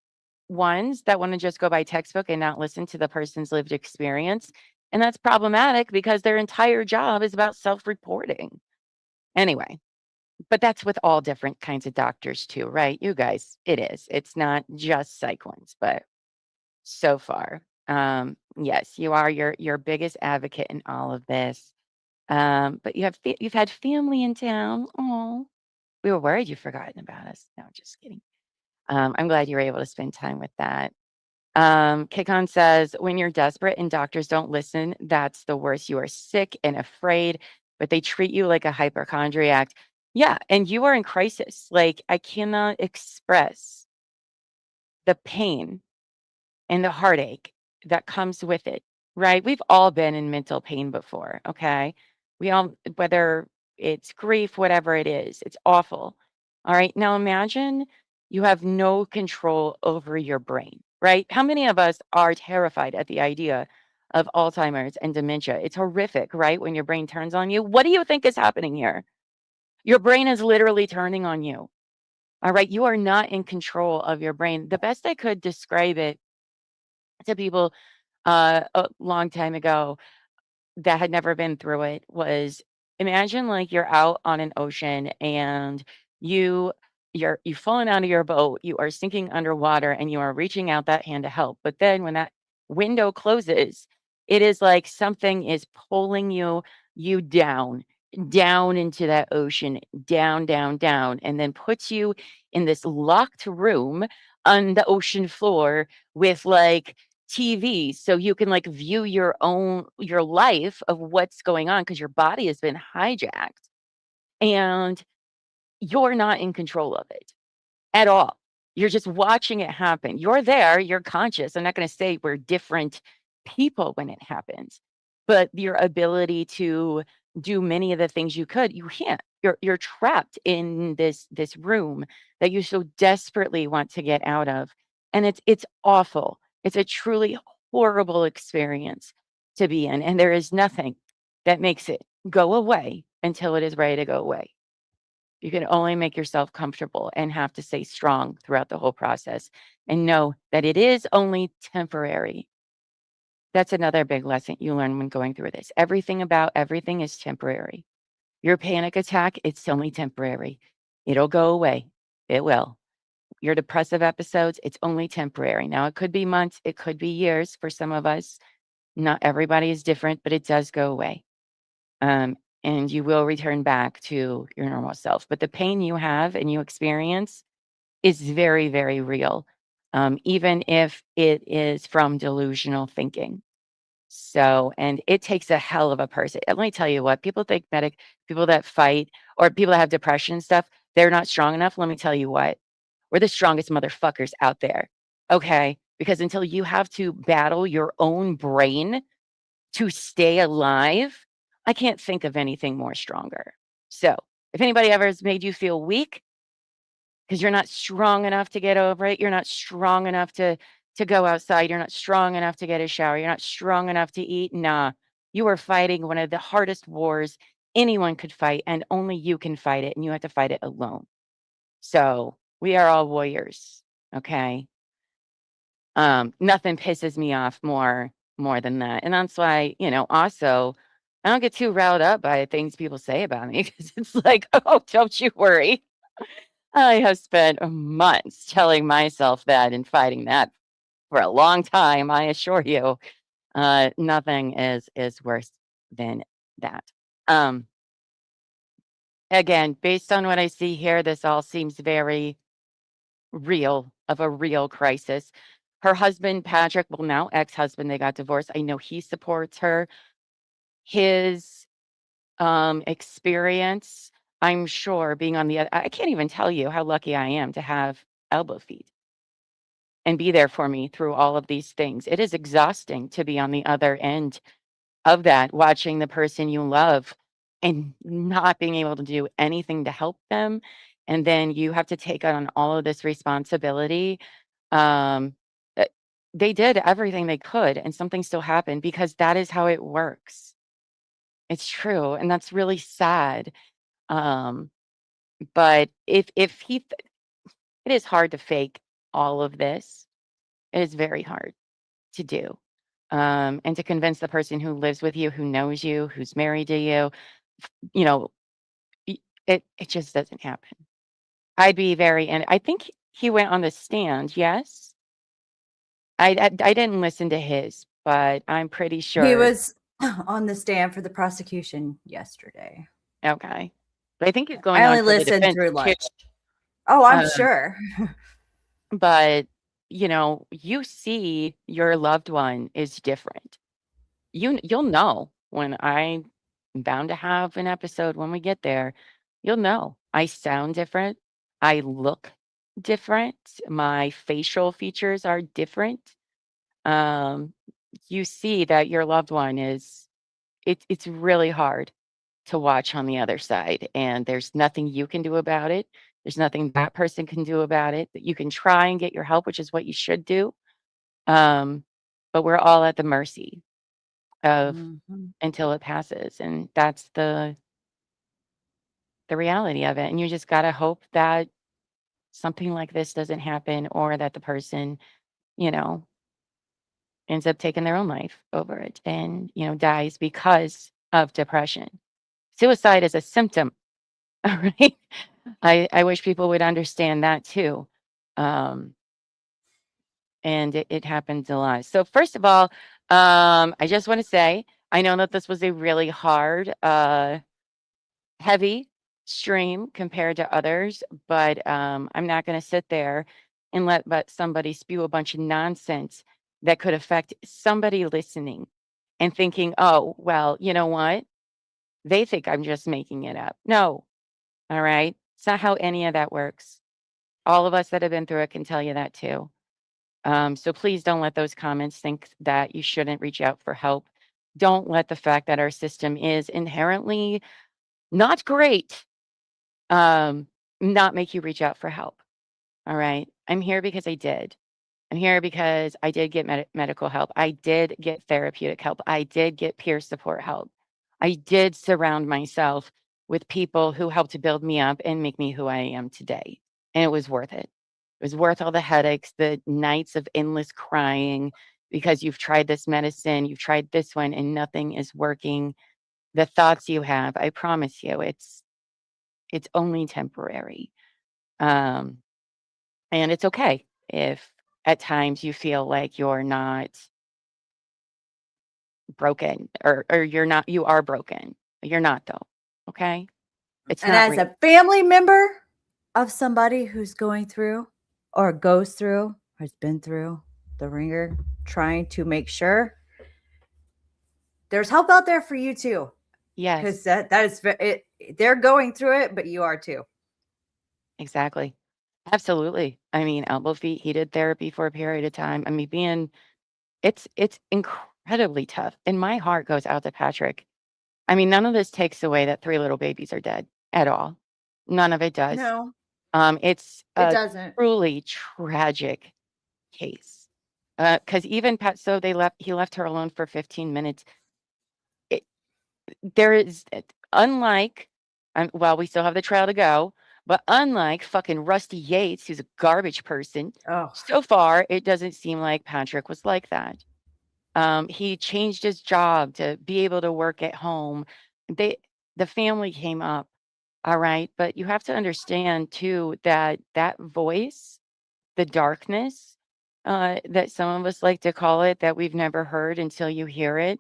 [SPEAKER 3] ones that want to just go by textbook and not listen to the person's lived experience. And that's problematic because their entire job is about self-reporting. Anyway, but that's with all different kinds of doctors too, right? You guys, it is. It's not just psych ones, but so far, yes, you are your biggest advocate in all of this. But you've had family in town. Oh, we were worried you'd forgotten about us. No, just kidding. I'm glad you were able to spend time with that. Kikon says, when you're desperate and doctors don't listen, that's the worst. You are sick and afraid, but they treat you like a hypochondriac. Yeah, and you are in crisis. Like, I cannot express the pain and the heartache that comes with it, right? We've all been in mental pain before, okay? We all, whether it's grief, whatever it is, it's awful. All right. Now imagine you have no control over your brain, right? How many of us are terrified at the idea of Alzheimer's and dementia? It's horrific, right? When your brain turns on you. What do you think is happening here? Your brain is literally turning on you. All right. You are not in control of your brain. The best I could describe it to people a long time ago that had never been through it was, imagine like you're out on an ocean and you you've fallen out of your boat, you are sinking underwater and you are reaching out that hand to help. But then when that window closes, it is like something is pulling you down into that ocean, down, and then puts you in this locked room on the ocean floor with like TV so you can like view your life of what's going on because your body has been hijacked and you're not in control of it at all. You're just watching it happen. You're there, you're conscious. I'm not going to say we're different people when it happens, but your ability to do many of the things you could, you can't. You're trapped in this room that you so desperately want to get out of. And it's awful. It's a truly horrible experience to be in. And there is nothing that makes it go away until it is ready to go away. You can only make yourself comfortable and have to stay strong throughout the whole process and know that it is only temporary. That's another big lesson you learn when going through this. Everything about everything is temporary. Your panic attack, it's only temporary. It'll go away. It will. Your depressive episodes, it's only temporary. Now, it could be months, it could be years for some of us. Not everybody is different, but it does go away. And you will return back to your normal self. But the pain you have and you experience is very, very real, even if it is from delusional thinking. So, and it takes a hell of a person. Let me tell you what, people think people that fight or people that have depression and stuff, they're not strong enough. Let me tell you what, we're the strongest motherfuckers out there. Okay. Because until you have to battle your own brain to stay alive, I can't think of anything more stronger. So if anybody ever has made you feel weak because you're not strong enough to get over it, you're not strong enough to go outside, you're not strong enough to get a shower, you're not strong enough to eat, nah, you are fighting one of the hardest wars anyone could fight, and only you can fight it, and you have to fight it alone. So we are all warriors, okay? Nothing pisses me off more than that. And that's why, also I don't get too riled up by things people say about me because it's like, oh, don't you worry. I have spent months telling myself that and fighting that for a long time. I assure you, nothing is worse than that. Again, based on what I see here, this all seems very real, of a real crisis. Her husband, Patrick, well, now ex-husband, they got divorced. I know he supports her. His experience, I'm sure, being on the other, I can't even tell you how lucky I am to have elbow feet. and be there for me through all of these things. It is exhausting to be on the other end of that, watching the person you love and not being able to do anything to help them. And then you have to take on all of this responsibility. Um, uh, they did everything they could, and something still happened because that is how it works. It's true, and that's really sad. Um, but if he, it is hard to fake all of this. It is very hard to do. And to convince the person who lives with you, who knows you, who's married to you, you know, it just doesn't happen. I'd be very, and I think he went on the stand. Yes, I didn't listen to his, but I'm pretty
[SPEAKER 4] He
[SPEAKER 3] sure.
[SPEAKER 4] was on the stand for the prosecution yesterday.
[SPEAKER 3] Okay, but I think he's
[SPEAKER 4] I
[SPEAKER 3] going on
[SPEAKER 4] only
[SPEAKER 3] for the
[SPEAKER 4] listened
[SPEAKER 3] defense
[SPEAKER 4] through
[SPEAKER 3] too.
[SPEAKER 4] lunch. Oh, I'm
[SPEAKER 3] Um,
[SPEAKER 4] sure.
[SPEAKER 3] but you see your loved one is different. You'll know when I'm bound to have an episode when we get there. You'll know. I sound different. I look different. My facial features are different. Um, you see that your loved one is it's really hard to watch on the other side, and there's nothing you can do about it. There's nothing that person can do about it. That you can try and get your help, which is what you should do. Um, but we're all at the mercy of
[SPEAKER 4] Mhm.
[SPEAKER 3] until it passes, and that's the reality of it. And you just got to hope that something like this doesn't happen, or that the person, you know, ends up taking their own life over it and, dies because of depression. Suicide is a symptom. All right. I wish people would understand that too. Um, and it happens a lot. So first of all, I just want to say, I know that this was a really hard, heavy stream compared to others, but I'm not going to sit there and let somebody spew a bunch of nonsense that could affect somebody listening and thinking, oh, well, you know what? They think I'm just making it up. No, all right. It's not how any of that works. All of us that have been through it can tell you that too. So please don't let those comments think that you shouldn't reach out for help. Don't let the fact that our system is inherently not great not make you reach out for help. All right. I'm here because I did. I'm here because I did get medical help. I did get therapeutic help. I did get peer support help. I did surround myself with people who helped to build me up and make me who I am today. And it was worth it. It was worth all the headaches, the nights of endless crying because you've tried this medicine, you've tried this one, and nothing is working. The thoughts you have, I promise you, it's only temporary. Um, and it's okay if at times you feel like you're not broken or you are broken. You're not though. Okay. It's
[SPEAKER 4] And
[SPEAKER 3] not
[SPEAKER 4] as
[SPEAKER 3] real.
[SPEAKER 4] a family member of somebody who's going through or goes through or has been through the ringer, trying to make sure there's help out there for you too. Because
[SPEAKER 3] Yes,
[SPEAKER 4] that is it. They're going through it, but you are too.
[SPEAKER 3] exactly. Absolutely. I mean, elbow feet, he did therapy for a period of time. I mean, it's incredibly tough. And my heart goes out to Patrick. I mean, none of this takes away that 3 little babies are dead at all. None of it does.
[SPEAKER 4] No,
[SPEAKER 3] It's
[SPEAKER 4] it
[SPEAKER 3] a
[SPEAKER 4] doesn't.
[SPEAKER 3] truly tragic case. Because even Pat, so he left her alone for 15 minutes. It, there is, unlike, well, we still have the trial to go, but unlike fucking Rusty Yates, who's a garbage person,
[SPEAKER 4] Oh,
[SPEAKER 3] so far, it doesn't seem like Patrick was like that. He changed his job to be able to work at home. The family came up, all right, but you have to understand too that that voice, the darkness, that some of us like to call it, that we've never heard until you hear it.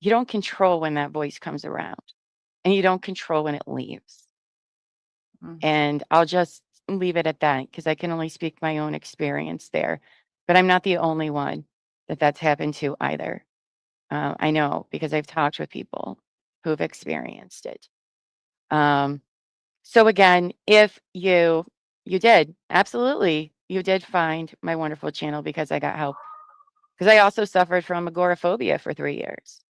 [SPEAKER 3] You don't control when that voice comes around, and you don't control when it leaves.
[SPEAKER 4] mm.
[SPEAKER 3] And I'll just leave it at that because I can only speak my own experience there. But I'm not the only one that's happened to either. I know because I've talked with people who've experienced it. Um, so again, if you did absolutely, you did find my wonderful channel because I got help. Because I also suffered from agoraphobia for 3 years.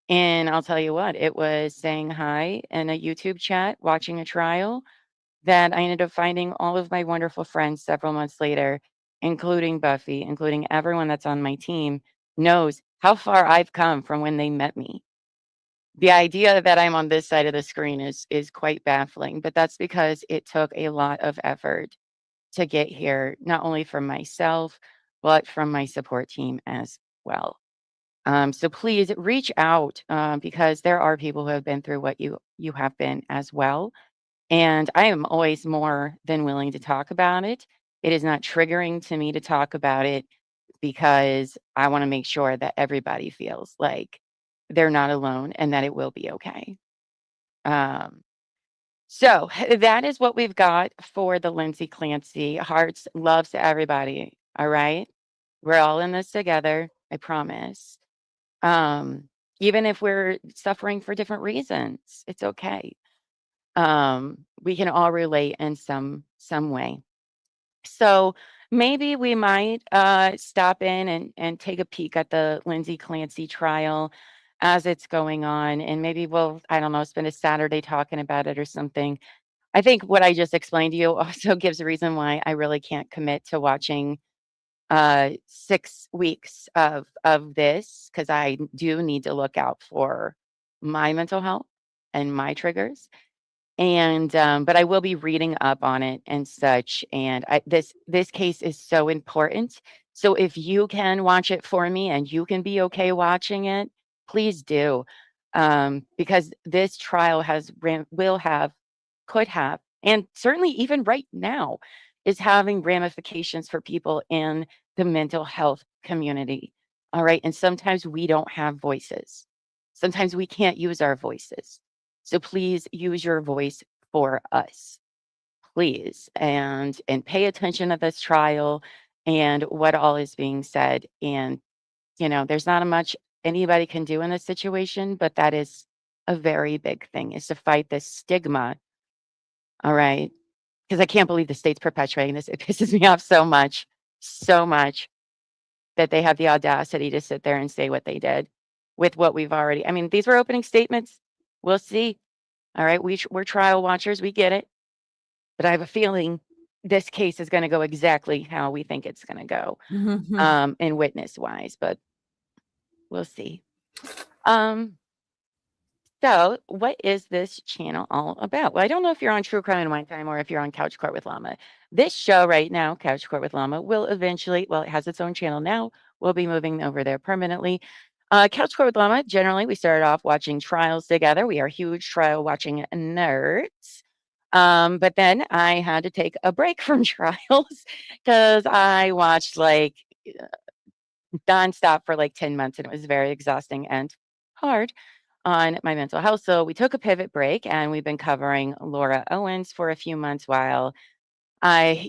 [SPEAKER 3] And I'll tell you what, it was saying hi in a YouTube chat, watching a trial, that I ended up finding all of my wonderful friends several months later, including Buffy, including everyone that's on my team, knows how far I've come from when they met me. The idea that I'm on this side of the screen is quite baffling, but that's because it took a lot of effort to get here, not only from myself, but from my support team as well. So please reach out because there are people who have been through what you have been as well. And I am always more than willing to talk about it. It is not triggering to me to talk about it because I want to make sure that everybody feels like they're not alone and that it will be okay. So that is what we've got for the Lindsay Clancy. Hearts, loves to everybody. All right. We're all in this together. I promise. Even if we're suffering for different reasons, it's okay. We can all relate in some way. So maybe we might stop in and take a peek at the Lindsay Clancy trial as it's going on. And maybe we'll, I don't know, spend a Saturday talking about it or something. I think what I just explained to you also gives a reason why I really can't commit to watching 6 weeks of this because I do need to look out for my mental health and my triggers. And but I will be reading up on it and such. And this case is so important. So if you can watch it for me and you can be okay watching it, please do. Because this trial will have, could have, and certainly even right now is having ramifications for people in the mental health community. All right. And sometimes we don't have voices. Sometimes we can't use our voices. So please use your voice for us, please, and pay attention to this trial and what all is being said. And there's not much anybody can do in this situation, but that is a very big thing, is to fight this stigma. All right, because I can't believe the state's perpetuating this. It pisses me off so much that they have the audacity to sit there and say what they did with what we've already. I mean, these were opening statements. We'll see. All right, we're trial watchers. We get it. But I have a feeling this case is going to go exactly how we think it's going to go, and witness wise, but we'll see. So what is this channel all about? Well, I don't know if you're on True Crime and Wine Time or if you're on Couch Court with Llama. This show right now, Couch Court with Llama, will eventually, well, it has its own channel now. We'll be moving over there permanently. Couch Court with Llama, generally, we started off watching trials together. We are huge trial watching nerds. But then I had to take a break from trials because I watched like nonstop for like 10 months and it was very exhausting and hard on my mental health. So we took a pivot break and we've been covering Laura Owens for a few months while I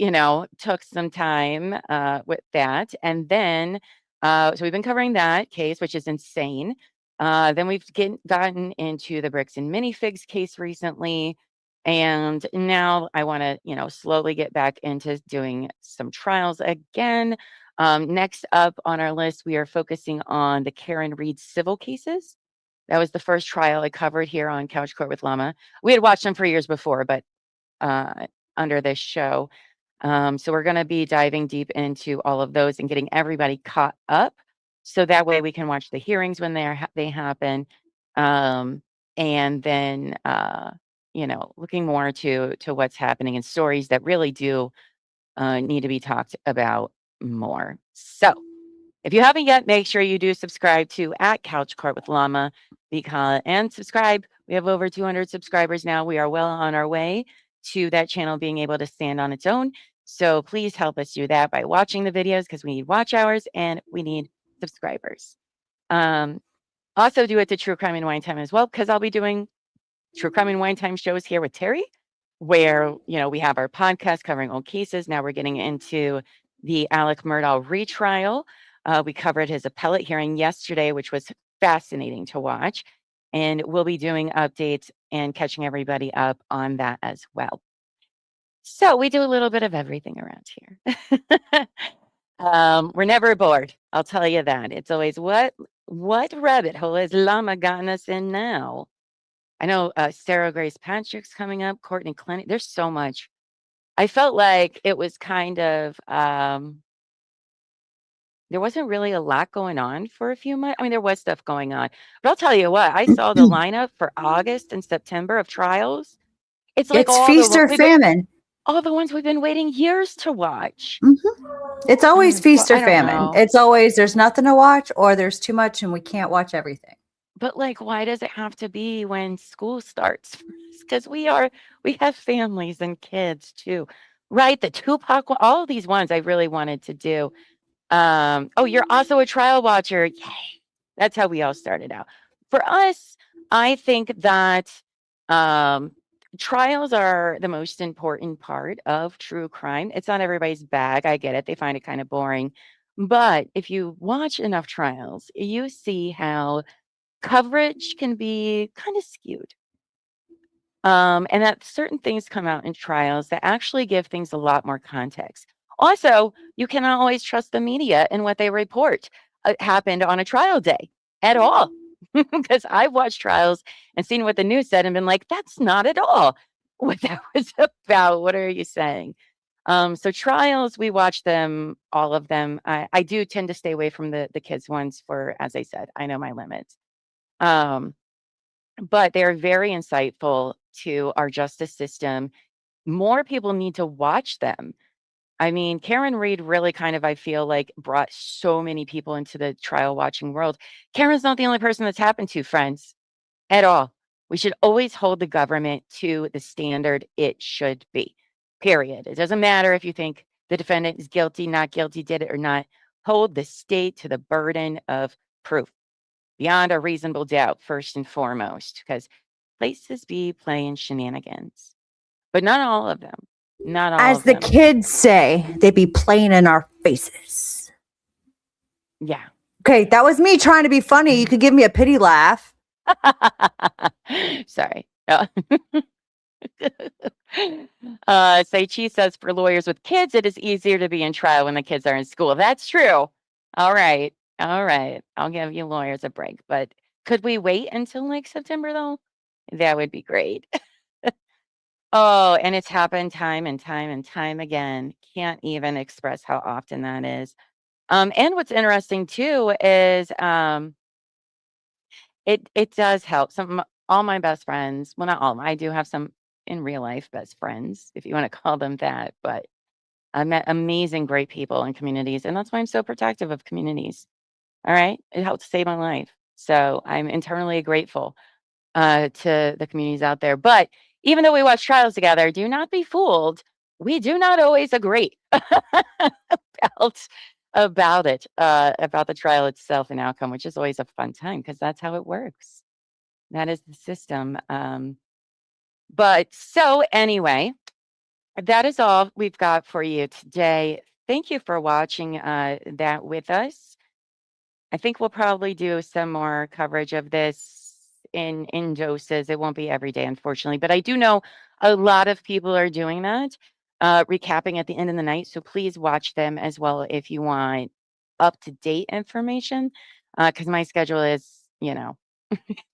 [SPEAKER 3] took some time with that. And then, so we've been covering that case, which is insane. Then we've gotten into the Bricks and Minifigs case recently. And now I want to, slowly get back into doing some trials again. Next up on our list, we are focusing on the Karen Reed civil cases. That was the first trial I covered here on Couch Court with Llama. We had watched them for years before, but under this show. So we're going to be diving deep into all of those and getting everybody caught up. So that way we can watch the hearings when they happen. And then, looking more to what's happening and stories that really do need to be talked about more. So if you haven't yet, make sure you do subscribe to @Couch Court with Llama and subscribe. We have over 200 subscribers now. We are well on our way to that channel being able to stand on its own. So please help us do that by watching the videos because we need watch hours and we need subscribers. Also do it to True Crime and Wine Time as well because I'll be doing True Crime and Wine Time shows here with Terry where, we have our podcast covering old cases. Now we're getting into the Alec Murdaugh retrial. We covered his appellate hearing yesterday, which was fascinating to watch. And we'll be doing updates and catching everybody up on that as well. So we do a little bit of everything around here. We're never bored. I'll tell you that. It's always what rabbit hole has Llama gotten us in now? I know Sarah Grace Patrick's coming up, Courtney Clancy. There's so much. I felt like it was kind of there wasn't really a lot going on for a few months. I mean, there was stuff going on, but I'll tell you what, I saw the lineup for August and September of trials. It's like
[SPEAKER 4] It's feast or famine.
[SPEAKER 3] all the ones we've been waiting years to watch.
[SPEAKER 4] It's always
[SPEAKER 3] Well,
[SPEAKER 4] feast or
[SPEAKER 3] I don't
[SPEAKER 4] famine.
[SPEAKER 3] know.
[SPEAKER 4] It's always there's nothing to watch or there's too much and we can't watch everything.
[SPEAKER 3] But like, why does it have to be when school starts? Because we have families and kids too, right? The Tupac one, all of these ones I really wanted to do. Oh, you're also a trial watcher. Yay. That's how we all started out. For us, I think that trials are the most important part of true crime. It's not everybody's bag. I get it. They find it kind of boring. But if you watch enough trials, you see how coverage can be kind of skewed. And that certain things come out in trials that actually give things a lot more context. Also, you cannot always trust the media and what they report happened on a trial day at all. Because I've watched trials and seen what the news said and been like, that's not at all what that was about. What are you saying? So trials, we watch them, all of them. I do tend to stay away from the kids ones for, as I said, I know my limits. But they're very insightful to our justice system. More people need to watch them. I mean, Karen Reed really kind of, I feel like, brought so many people into the trial watching world. Karen's not the only person that's happened to, friends, at all. We should always hold the government to the standard it should be, period. It doesn't matter if you think the defendant is guilty, not guilty, did it or not. Hold the state to the burden of proof beyond a reasonable doubt, first and foremost, because places be playing shenanigans, but not all of them. Not all
[SPEAKER 4] As
[SPEAKER 3] of
[SPEAKER 4] the
[SPEAKER 3] them.
[SPEAKER 4] kids say, they be playing in our faces.
[SPEAKER 3] Yeah.
[SPEAKER 4] Okay, that was me trying to be funny. You could give me a pity laugh.
[SPEAKER 3] Sorry. Seichi says for lawyers with kids, it is easier to be in trial when the kids are in school. That's true. All right. All right. I'll give you lawyers a break. But could we wait until like September though? That would be great. Oh, and it's happened time and time and time again. Can't even express how often that is. And what's interesting too is it does help. All my best friends, well, not all of 'em, I do have some in real life best friends, if you want to call them that, but I met amazing, great people in communities, and that's why I'm so protective of communities. All right, it helped save my life, so I'm internally grateful to the communities out there. But even though we watch trials together, do not be fooled. We do not always agree about about it, about the trial itself and outcome, which is always a fun time because that's how it works. That is the system. But so anyway, that is all we've got for you today. Thank you for watching that with us. I think we'll probably do some more coverage of this in doses. It won't be every day, unfortunately, but I do know a lot of people are doing that, recapping at the end of the night. So please watch them as well if you want up-to-date information, because my schedule is,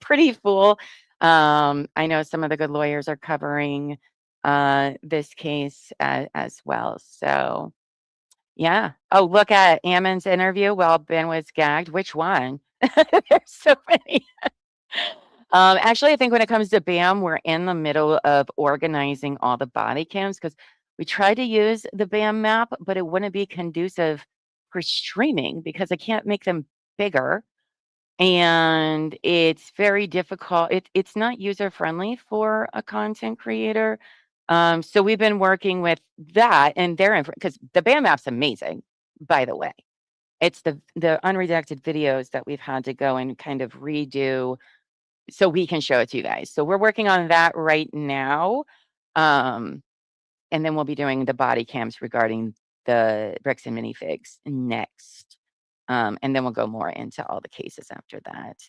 [SPEAKER 3] pretty full. I know some of the good lawyers are covering this case as well. So yeah. Oh, look at Ammon's interview while Ben was gagged. Which one? There's so many. Actually, I think when it comes to BAM, we're in the middle of organizing all the body cams because we tried to use the BAM map, but it wouldn't be conducive for streaming because I can't make them bigger. And it's very difficult. It's not user friendly for a content creator. So we've been working with that and because the BAM map's amazing, by the way. It's the unredacted videos that we've had to go and kind of redo so we can show it to you guys. So we're working on that right now. And then we'll be doing the body cams regarding the bricks and minifigs next. And then we'll go more into all the cases after that.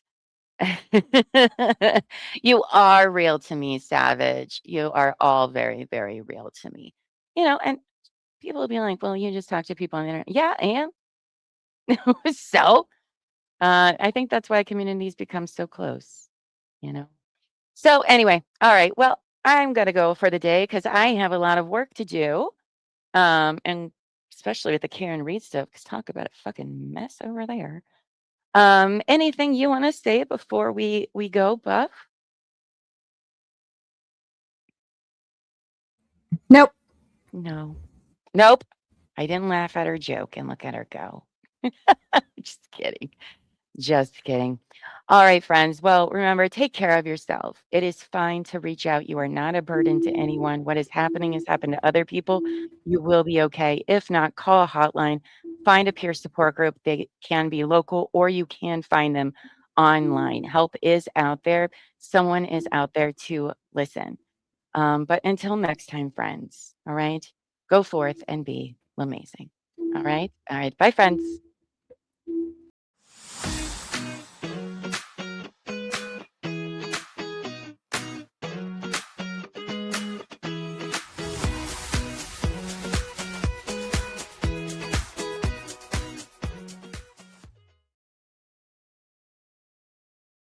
[SPEAKER 3] You are real to me, Savage. You are all very, very real to me. and people will be like, well, you just talk to people on the internet. Yeah, and so I think that's why communities become so close, you know. So anyway, all right. Well, I'm gonna go for the day because I have a lot of work to do. And especially with the Karen Reed stuff, because talk about a fucking mess over there. Anything you want to say before we go, Buff?
[SPEAKER 4] Nope.
[SPEAKER 3] No. Nope. I didn't laugh at her joke and look at her go. Just kidding. Just kidding. All right, friends. Well, remember, take care of yourself. It is fine to reach out. You are not a burden to anyone. What is happening has happened to other people. You will be okay. If not, call a hotline, find a peer support group. They can be local or you can find them online. Help is out there. Someone is out there to listen. But until next time, friends, all right, go forth and be amazing. All right. All right. Bye, friends.